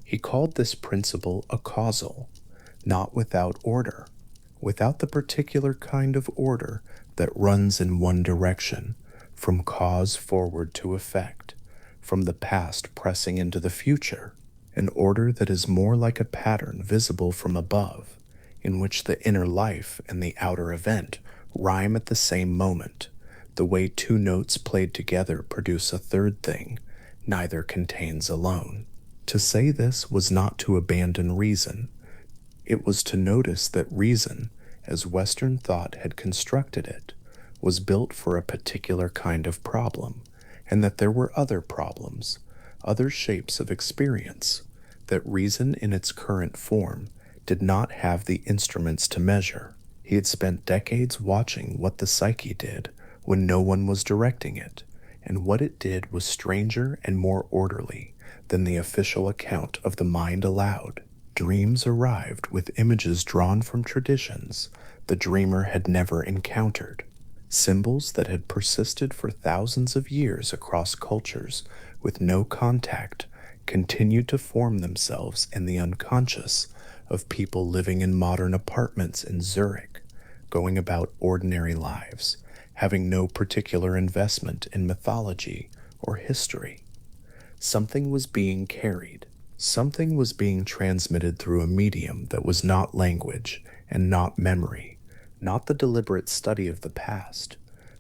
He called this principle a causal, not without order, without the particular kind of order that runs in one direction, from cause forward to effect, from the past pressing into the future, an order that is more like a pattern visible from above, in which the inner life and the outer event rhyme at the same moment, the way two notes played together produce a third thing, neither contains alone. To say this was not to abandon reason. It was to notice that reason, as Western thought had constructed it, was built for a particular kind of problem, and that there were other problems, other shapes of experience, that reason in its current form did not have the instruments to measure. He had spent decades watching what the psyche did when no one was directing it, and what it did was stranger and more orderly than the official account of the mind allowed. Dreams arrived with images drawn from traditions the dreamer had never encountered, symbols that had persisted for thousands of years across cultures with no contact continued to form themselves in the unconscious of people living in modern apartments in Zurich, going about ordinary lives, having no particular investment in mythology or history. Something was being carried. Something was being transmitted through a medium that was not language and not memory, not the deliberate study of the past,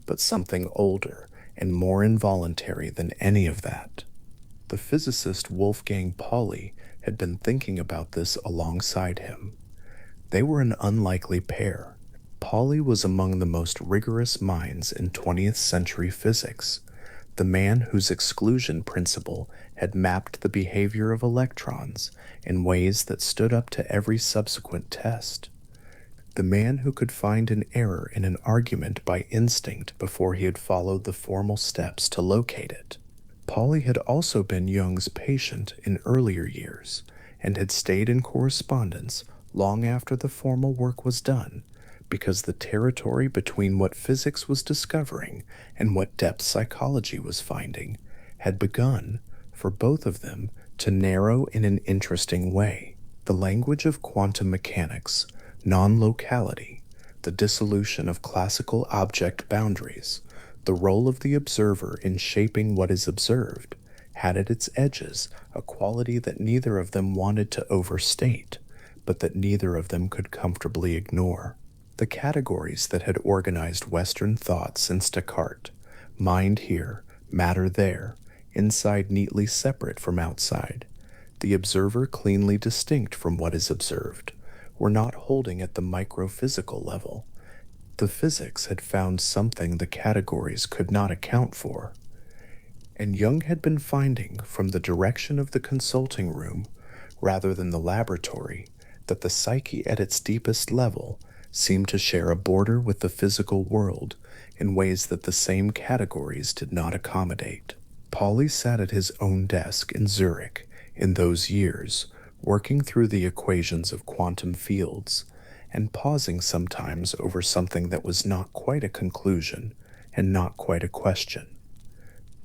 but something older and more involuntary than any of that. The physicist Wolfgang Pauli had been thinking about this alongside him. They were an unlikely pair. Pauli was among the most rigorous minds in 20th century physics, the man whose exclusion principle had mapped the behavior of electrons in ways that stood up to every subsequent test. The man who could find an error in an argument by instinct before he had followed the formal steps to locate it. Pauli had also been Jung's patient in earlier years and had stayed in correspondence long after the formal work was done, because the territory between what physics was discovering and what depth psychology was finding had begun, for both of them, to narrow in an interesting way. The language of quantum mechanics, non-locality, the dissolution of classical object boundaries, the role of the observer in shaping what is observed, had at its edges a quality that neither of them wanted to overstate, but that neither of them could comfortably ignore. The categories that had organized Western thought since Descartes, mind here, matter there, inside neatly separate from outside, the observer cleanly distinct from what is observed, were not holding at the microphysical level. The physics had found something the categories could not account for, and Jung had been finding from the direction of the consulting room, rather than the laboratory, that the psyche at its deepest level seemed to share a border with the physical world in ways that the same categories did not accommodate. Pauli sat at his own desk in Zurich in those years, working through the equations of quantum fields, and pausing sometimes over something that was not quite a conclusion and not quite a question.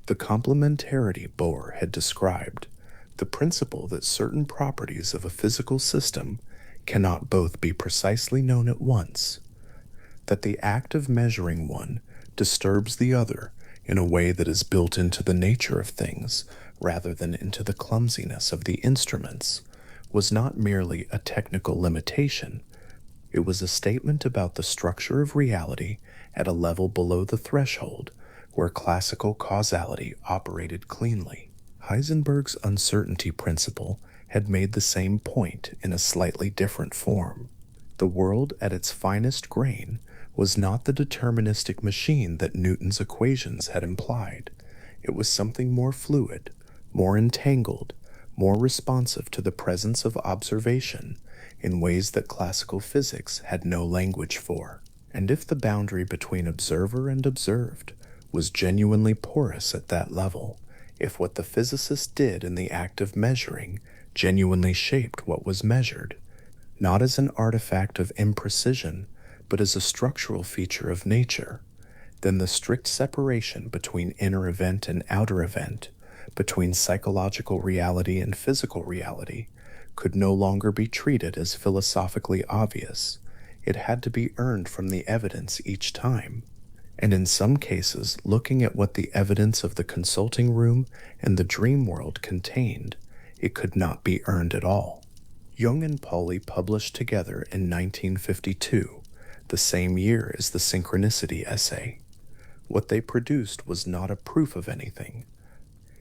The complementarity Bohr had described, the principle that certain properties of a physical system cannot both be precisely known at once, that the act of measuring one disturbs the other in a way that is built into the nature of things rather than into the clumsiness of the instruments, was not merely a technical limitation. It was a statement about the structure of reality at a level below the threshold where classical causality operated cleanly. Heisenberg's uncertainty principle had made the same point in a slightly different form. The world at its finest grain was not the deterministic machine that Newton's equations had implied. It was something more fluid, more entangled, more responsive to the presence of observation in ways that classical physics had no language for. And if the boundary between observer and observed was genuinely porous at that level, if what the physicist did in the act of measuring genuinely shaped what was measured, not as an artifact of imprecision, but as a structural feature of nature, then the strict separation between inner event and outer event, between psychological reality and physical reality, could no longer be treated as philosophically obvious. It had to be earned from the evidence each time. And in some cases, looking at what the evidence of the consulting room and the dream world contained, it could not be earned at all. Jung and Pauli published together in 1952, the same year as the synchronicity essay. What they produced was not a proof of anything.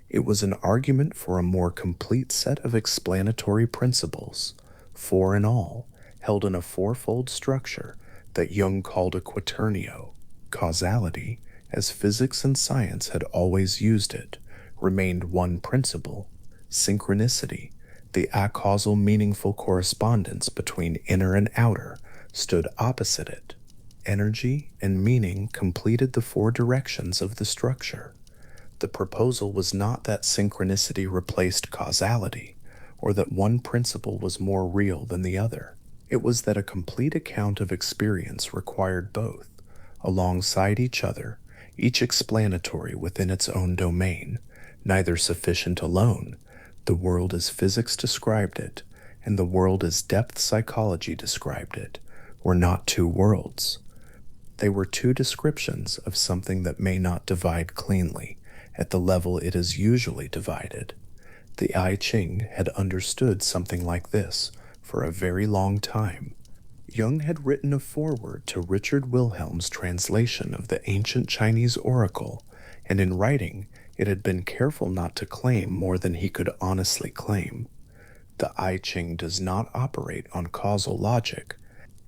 It was an argument for a more complete set of explanatory principles, four in all, held in a fourfold structure that Jung called a quaternio. Causality, as physics and science had always used it, remained one principle. Synchronicity, the acausal meaningful correspondence between inner and outer, stood opposite it. Energy and meaning completed the four directions of the structure. The proposal was not that synchronicity replaced causality, or that one principle was more real than the other. It was that a complete account of experience required both, alongside each other, each explanatory within its own domain, neither sufficient alone, the world as physics described it, and the world as depth psychology described it, were not two worlds. They were two descriptions of something that may not divide cleanly at the level it is usually divided. The I Ching had understood something like this for a very long time. Jung had written a foreword to Richard Wilhelm's translation of the ancient Chinese oracle, and in writing, it had been careful not to claim more than he could honestly claim. The I Ching does not operate on causal logic.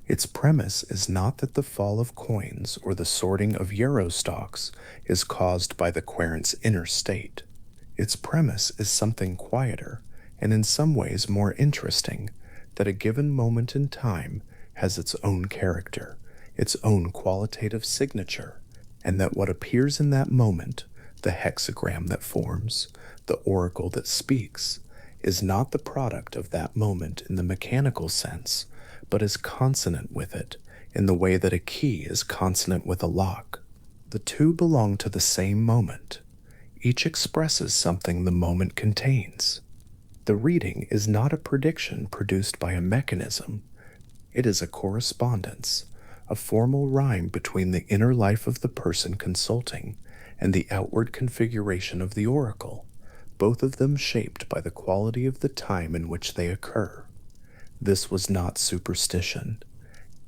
Its premise is not that the fall of coins or the sorting of euro stocks is caused by the querent's inner state. Its premise is something quieter, and in some ways more interesting, that a given moment in time has its own character, its own qualitative signature, and that what appears in that moment, the hexagram that forms, the oracle that speaks, is not the product of that moment in the mechanical sense, but is consonant with it in the way that a key is consonant with a lock. The two belong to the same moment. Each expresses something the moment contains. The reading is not a prediction produced by a mechanism. It is a correspondence, a formal rhyme between the inner life of the person consulting and the outward configuration of the oracle, both of them shaped by the quality of the time in which they occur. This was not superstition,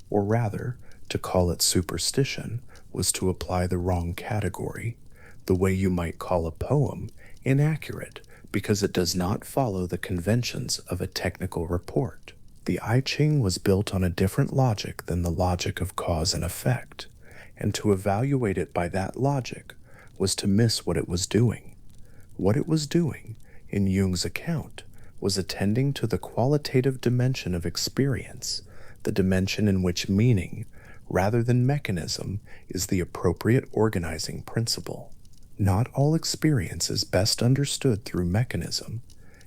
or rather, to call it superstition was to apply the wrong category, the way you might call a poem inaccurate because it does not follow the conventions of a technical report. The I Ching was built on a different logic than the logic of cause and effect, and to evaluate it by that logic was to miss what it was doing. What it was doing, in Jung's account, was attending to the qualitative dimension of experience, the dimension in which meaning, rather than mechanism, is the appropriate organizing principle. Not all experience is best understood through mechanism,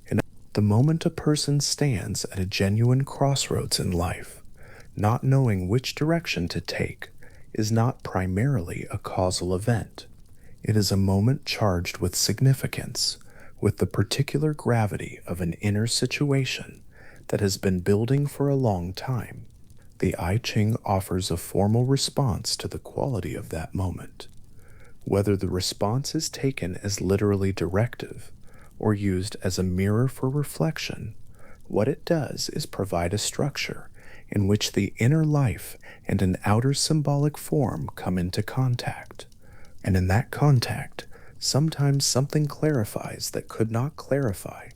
and the moment a person stands at a genuine crossroads in life, not knowing which direction to take, is not primarily a causal event. It is a moment charged with significance, with the particular gravity of an inner situation that has been building for a long time. The I Ching offers a formal response to the quality of that moment. Whether the response is taken as literally directive or used as a mirror for reflection, what it does is provide a structure in which the inner life and an outer symbolic form come into contact. And in that contact, sometimes something clarifies that could not clarify,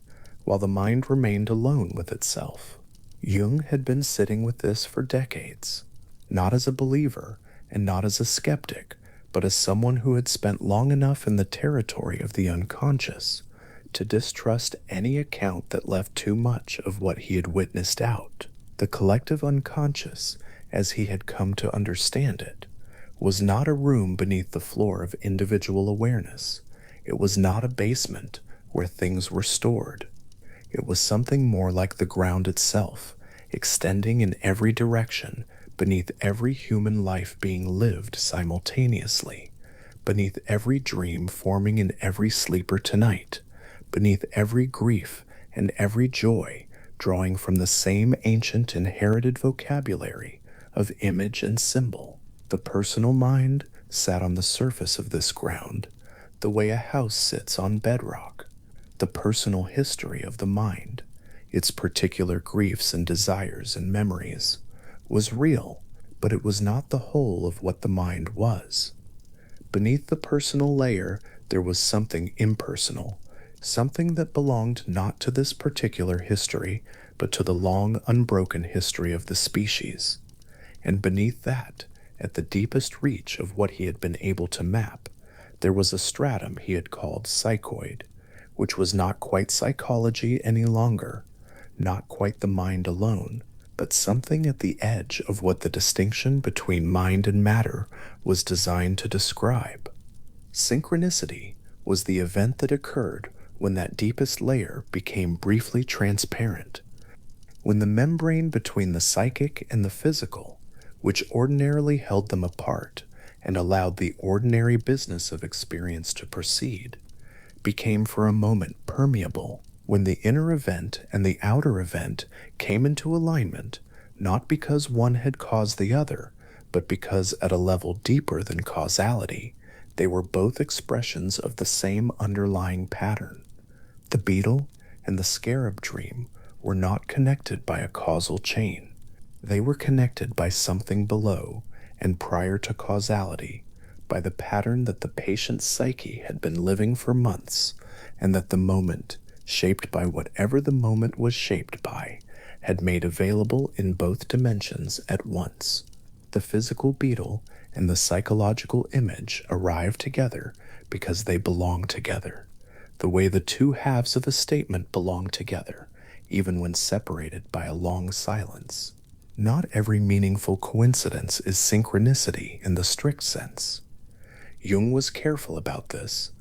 while the mind remained alone with itself. Jung had been sitting with this for decades, not as a believer and not as a skeptic, but as someone who had spent long enough in the territory of the unconscious to distrust any account that left too much of what he had witnessed out. The collective unconscious, as he had come to understand it, was not a room beneath the floor of individual awareness. It was not a basement where things were stored. It was something more like the ground itself, extending in every direction, beneath every human life being lived simultaneously, beneath every dream forming in every sleeper tonight, beneath every grief and every joy drawing from the same ancient inherited vocabulary of image and symbol. The personal mind sat on the surface of this ground, the way a house sits on bedrock. The personal history of the mind, its particular griefs and desires and memories, was real, but it was not the whole of what the mind was. Beneath the personal layer, there was something impersonal, something that belonged not to this particular history, but to the long, unbroken history of the species. And beneath that, at the deepest reach of what he had been able to map, there was a stratum he had called psychoid, which was not quite psychology any longer, not quite the mind alone, but something at the edge of what the distinction between mind and matter was designed to describe. Synchronicity was the event that occurred when that deepest layer became briefly transparent, when the membrane between the psychic and the physical, which ordinarily held them apart and allowed the ordinary business of experience to proceed, became for a moment permeable, when the inner event and the outer event came into alignment, not because one had caused the other, but because at a level deeper than causality, they were both expressions of the same underlying pattern. The beetle and the scarab dream were not connected by a causal chain. They were connected by something below and prior to causality, by the pattern that the patient's psyche had been living for months, and that the moment, shaped by whatever the moment was shaped by, had made available in both dimensions at once. The physical beetle and the psychological image arrive together because they belong together, the way the two halves of a statement belong together, even when separated by a long silence. Not every meaningful coincidence is synchronicity in the strict sense. Jung was careful about this.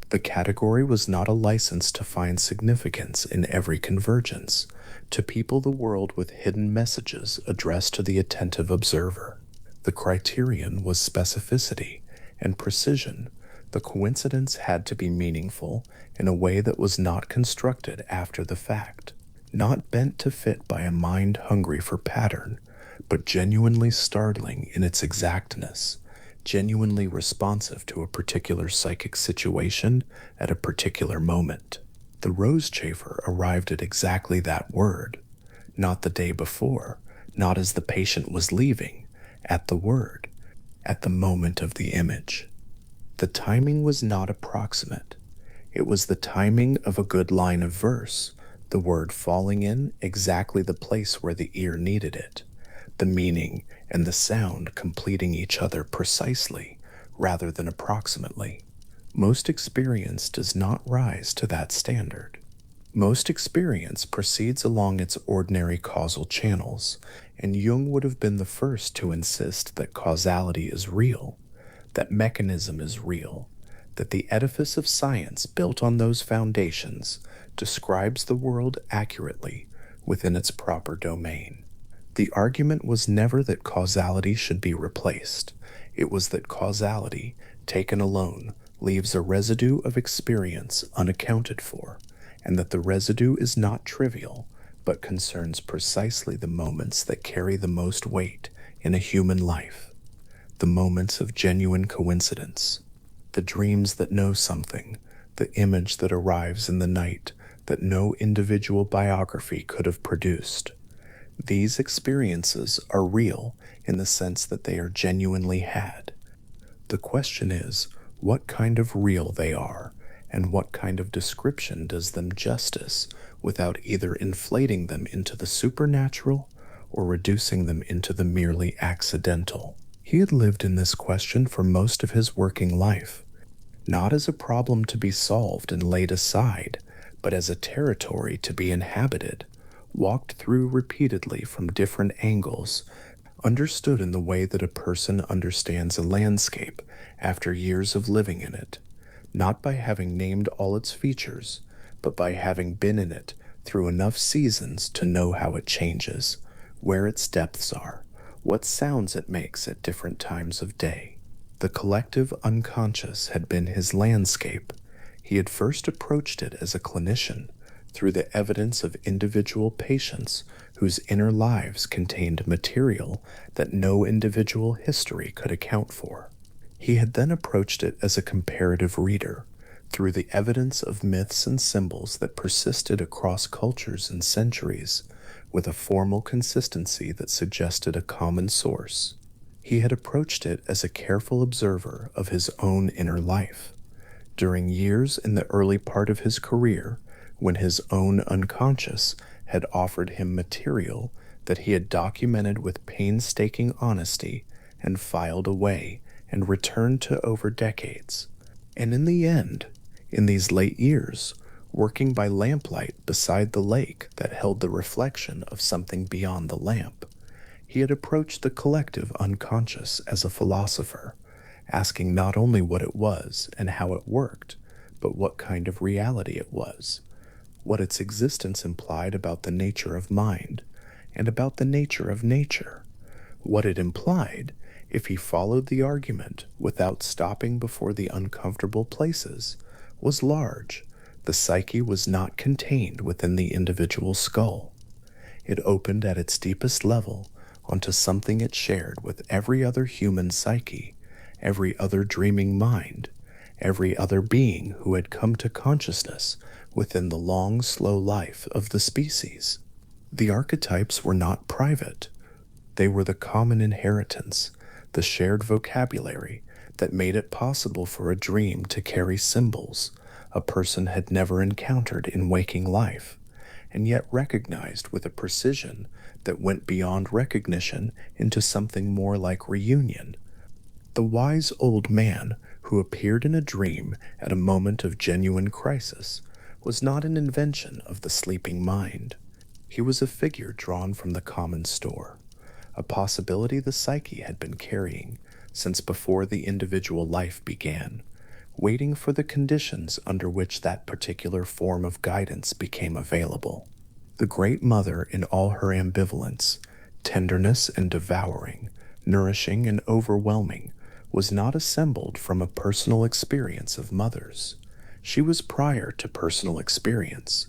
The category was not a license to find significance in every convergence, to people the world with hidden messages addressed to the attentive observer. The criterion was specificity and precision. The coincidence had to be meaningful in a way that was not constructed after the fact, not bent to fit by a mind hungry for pattern, but genuinely startling in its exactness, genuinely responsive to a particular psychic situation at a particular moment. The rose chafer arrived at exactly that word, not the day before, not as the patient was leaving, at the word, at the moment of the image. The timing was not approximate. It was the timing of a good line of verse, the word falling in exactly the place where the ear needed it, the meaning and the sound completing each other precisely rather than approximately. Most experience does not rise to that standard. Most experience proceeds along its ordinary causal channels, and Jung would have been the first to insist that causality is real, that mechanism is real, that the edifice of science built on those foundations describes the world accurately within its proper domain. The argument was never that causality should be replaced. It was that causality, taken alone, leaves a residue of experience unaccounted for, and that the residue is not trivial, but concerns precisely the moments that carry the most weight in a human life, the moments of genuine coincidence, the dreams that know something, the image that arrives in the night that no individual biography could have produced. These experiences are real in the sense that they are genuinely had. The question is what kind of real they are, and what kind of description does them justice without either inflating them into the supernatural or reducing them into the merely accidental. He had lived in this question for most of his working life, not as a problem to be solved and laid aside, but as a territory to be inhabited, walked through repeatedly from different angles, understood in the way that a person understands a landscape after years of living in it, not by having named all its features, but by having been in it through enough seasons to know how it changes, where its depths are, what sounds it makes at different times of day. The collective unconscious had been his landscape. He had first approached it as a clinician, through the evidence of individual patients whose inner lives contained material that no individual history could account for. He had then approached it as a comparative reader, through the evidence of myths and symbols that persisted across cultures and centuries, with a formal consistency that suggested a common source. He had approached it as a careful observer of his own inner life. During years in the early part of his career, when his own unconscious had offered him material that he had documented with painstaking honesty and filed away and returned to over decades. And in the end, in these late years, working by lamplight beside the lake that held the reflection of something beyond the lamp, he had approached the collective unconscious as a philosopher, asking not only what it was and how it worked, but what kind of reality it was, what its existence implied about the nature of mind, and about the nature of nature, what it implied if he followed the argument without stopping before the uncomfortable places, was large. The psyche was not contained within the individual skull. It opened at its deepest level onto something it shared with every other human psyche, every other dreaming mind, every other being who had come to consciousness within the long, slow life of the species. The archetypes were not private. They were the common inheritance, the shared vocabulary that made it possible for a dream to carry symbols a person had never encountered in waking life, and yet recognized with a precision that went beyond recognition into something more like reunion. The wise old man who appeared in a dream at a moment of genuine crisis was not an invention of the sleeping mind. He was a figure drawn from the common store, a possibility the psyche had been carrying since before the individual life began, waiting for the conditions under which that particular form of guidance became available. The Great Mother in all her ambivalence, tenderness and devouring, nourishing and overwhelming, was not assembled from a personal experience of mothers. She was prior to personal experience.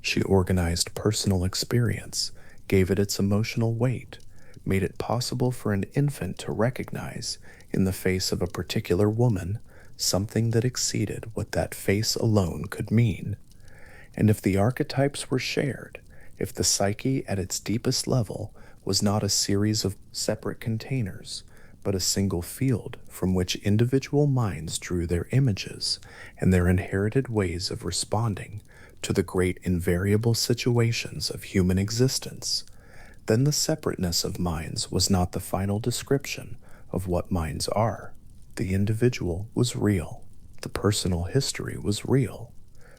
She organized personal experience, gave it its emotional weight, made it possible for an infant to recognize, in the face of a particular woman, something that exceeded what that face alone could mean. And if the archetypes were shared, if the psyche at its deepest level was not a series of separate containers, but a single field from which individual minds drew their images and their inherited ways of responding to the great invariable situations of human existence, then the separateness of minds was not the final description of what minds are. The individual was real. The personal history was real.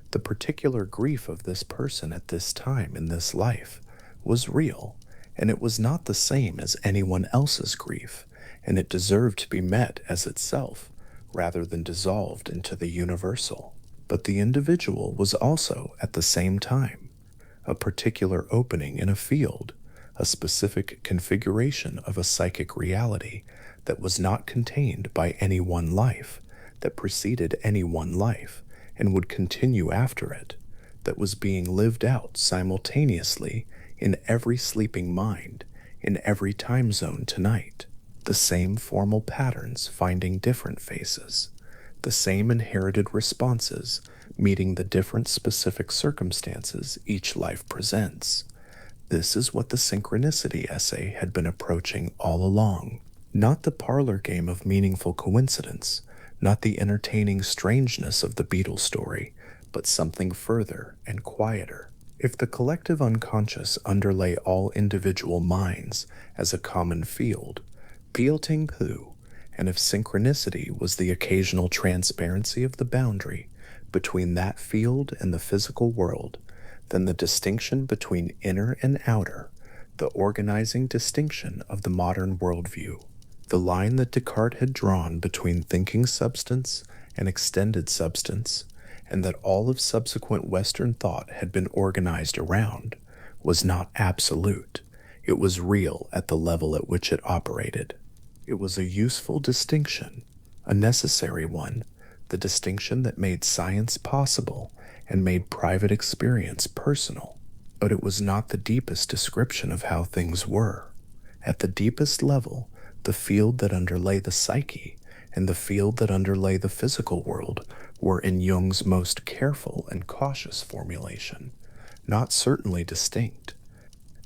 The particular grief of this person at this time in this life was real, and it was not the same as anyone else's grief, and it deserved to be met as itself, rather than dissolved into the universal. But the individual was also, at the same time, a particular opening in a field, a specific configuration of a psychic reality that was not contained by any one life, that preceded any one life, and would continue after it, that was being lived out simultaneously in every sleeping mind, in every time zone tonight, the same formal patterns finding different faces, the same inherited responses meeting the different specific circumstances each life presents. This is what the synchronicity essay had been approaching all along. Not the parlor game of meaningful coincidence, not the entertaining strangeness of the Beatles story, but something further and quieter. If the collective unconscious underlay all individual minds as a common field, Pielting who, and if synchronicity was the occasional transparency of the boundary between that field and the physical world, then the distinction between inner and outer, the organizing distinction of the modern worldview, the line that Descartes had drawn between thinking substance and extended substance, and that all of subsequent Western thought had been organized around, was not absolute. It was real at the level at which it operated. It was a useful distinction, a necessary one, the distinction that made science possible and made private experience personal. But it was not the deepest description of how things were. At the deepest level, the field that underlay the psyche and the field that underlay the physical world were in Jung's most careful and cautious formulation, not certainly distinct.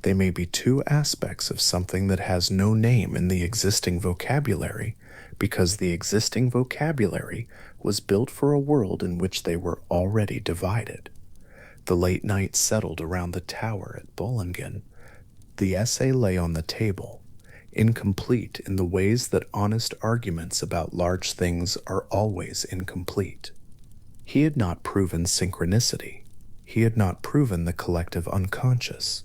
They may be two aspects of something that has no name in the existing vocabulary, because the existing vocabulary was built for a world in which they were already divided. The late night settled around the tower at Bollingen. The essay lay on the table, incomplete in the ways that honest arguments about large things are always incomplete. He had not proven synchronicity. He had not proven the collective unconscious.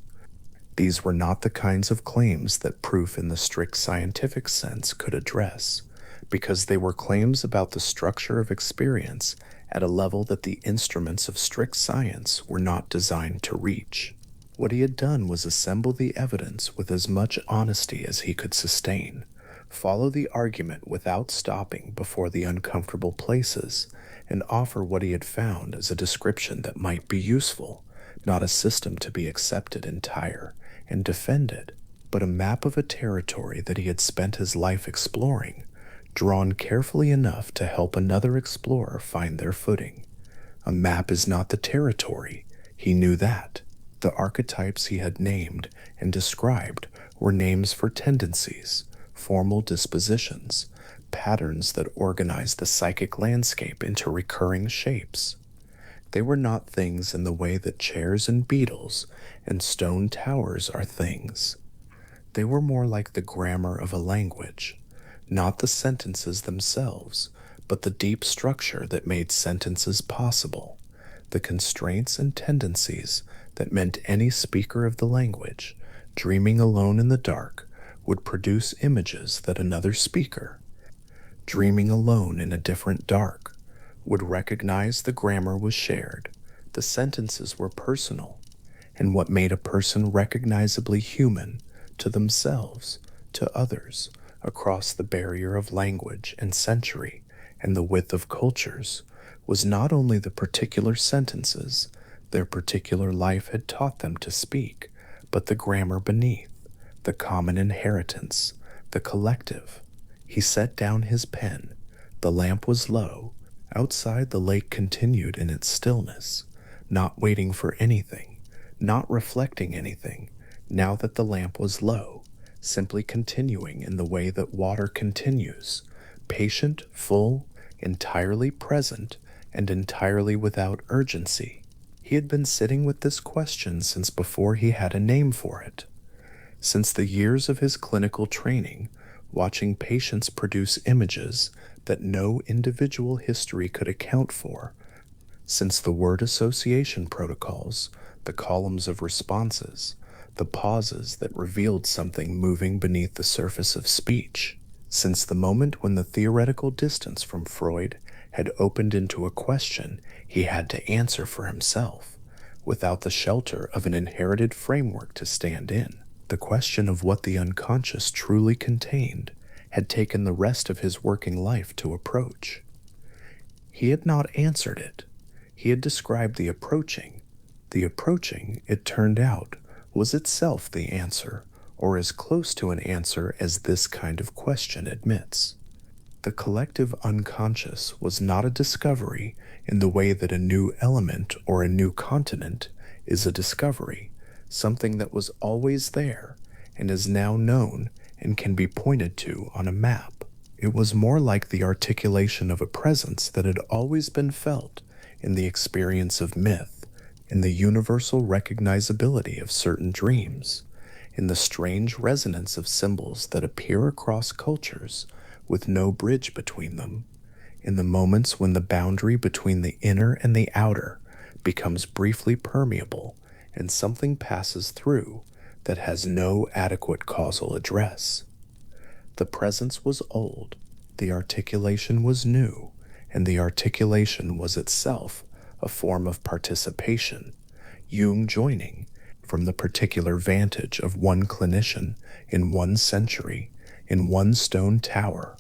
These were not the kinds of claims that proof in the strict scientific sense could address, because they were claims about the structure of experience at a level that the instruments of strict science were not designed to reach. What he had done was assemble the evidence with as much honesty as he could sustain, follow the argument without stopping before the uncomfortable places, and offer what he had found as a description that might be useful, not a system to be accepted entire and defended, but a map of a territory that he had spent his life exploring, drawn carefully enough to help another explorer find their footing. A map is not the territory. He knew that. The archetypes he had named and described were names for tendencies, formal dispositions, patterns that organized the psychic landscape into recurring shapes. They were not things in the way that chairs and beetles and stone towers are things. They were more like the grammar of a language, not the sentences themselves, but the deep structure that made sentences possible, the constraints and tendencies that meant any speaker of the language, dreaming alone in the dark, would produce images that another speaker, dreaming alone in a different dark, would recognize. The grammar was shared, the sentences were personal, and what made a person recognizably human to themselves, to others, across the barrier of language and century and the width of cultures, was not only the particular sentences their particular life had taught them to speak, but the grammar beneath, the common inheritance, the collective. He set down his pen. The lamp was low. Outside, the lake continued in its stillness, not waiting for anything, not reflecting anything, now that the lamp was low, simply continuing in the way that water continues, patient, full, entirely present, and entirely without urgency. He had been sitting with this question since before he had a name for it. Since the years of his clinical training, watching patients produce images that no individual history could account for, since the word association protocols, the columns of responses, the pauses that revealed something moving beneath the surface of speech, since the moment when the theoretical distance from Freud had opened into a question he had to answer for himself, without the shelter of an inherited framework to stand in. The question of what the unconscious truly contained had taken the rest of his working life to approach. He had not answered it. He had described the approaching. The approaching, it turned out, was itself the answer, or as close to an answer as this kind of question admits. The collective unconscious was not a discovery in the way that a new element or a new continent is a discovery, something that was always there and is now known and can be pointed to on a map. It was more like the articulation of a presence that had always been felt in the experience of myth, in the universal recognizability of certain dreams, in the strange resonance of symbols that appear across cultures with no bridge between them, in the moments when the boundary between the inner and the outer becomes briefly permeable and something passes through that has no adequate causal address. The presence was old, the articulation was new, and the articulation was itself a form of participation, Jung joining, from the particular vantage of one clinician in one century, in one stone tower,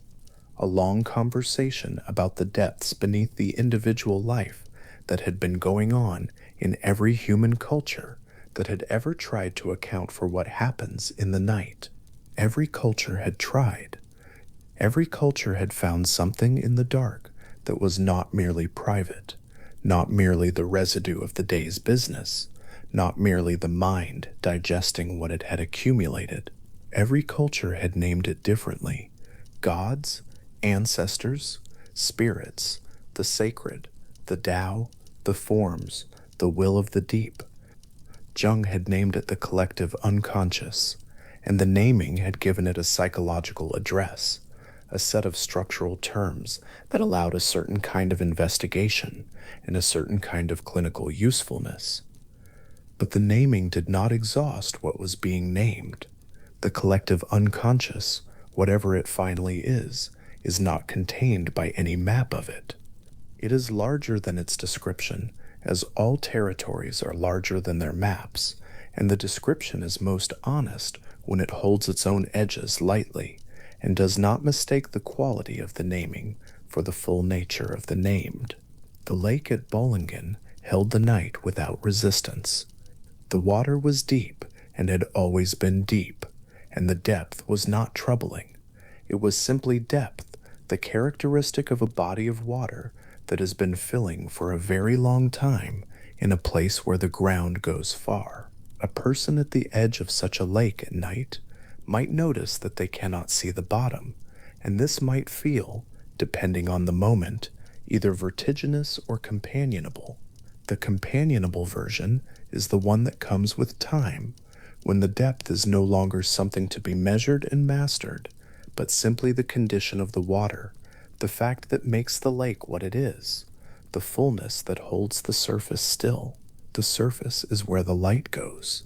a long conversation about the depths beneath the individual life that had been going on in every human culture that had ever tried to account for what happens in the night. Every culture had tried. Every culture had found something in the dark that was not merely private, not merely the residue of the day's business, not merely the mind digesting what it had accumulated. Every culture had named it differently: gods, ancestors, spirits, the sacred, the Tao, the forms, the will of the deep. Jung had named it the collective unconscious, and the naming had given it a psychological address, a set of structural terms that allowed a certain kind of investigation and a certain kind of clinical usefulness. But the naming did not exhaust what was being named. The collective unconscious, whatever it finally is not contained by any map of it. It is larger than its description, as all territories are larger than their maps, and the description is most honest when it holds its own edges lightly and does not mistake the quality of the naming for the full nature of the named. The lake at Bollingen held the night without resistance. The water was deep and had always been deep, and the depth was not troubling. It was simply depth, the characteristic of a body of water that has been filling for a very long time in a place where the ground goes far. A person at the edge of such a lake at night might notice that they cannot see the bottom, and this might feel, depending on the moment, either vertiginous or companionable. The companionable version is the one that comes with time, when the depth is no longer something to be measured and mastered, but simply the condition of the water, the fact that makes the lake what it is, the fullness that holds the surface still. The surface is where the light goes.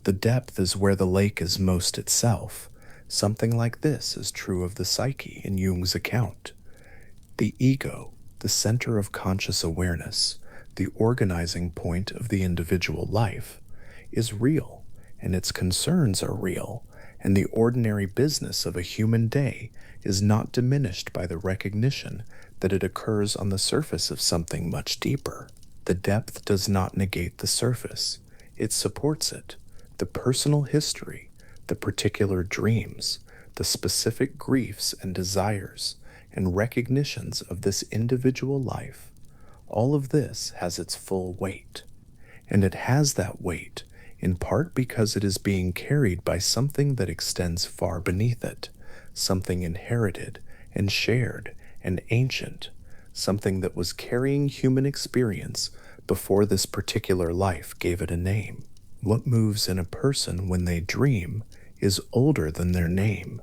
The depth is where the lake is most itself. Something like this is true of the psyche in Jung's account. The ego, the center of conscious awareness, the organizing point of the individual life, is real, and its concerns are real, and the ordinary business of a human day is not diminished by the recognition that it occurs on the surface of something much deeper. The depth does not negate the surface. It supports it. The personal history, the particular dreams, the specific griefs and desires and recognitions of this individual life, all of this has its full weight. And it has that weight in part because it is being carried by something that extends far beneath it, something inherited and shared and ancient, something that was carrying human experience before this particular life gave it a name. What moves in a person when they dream is older than their name.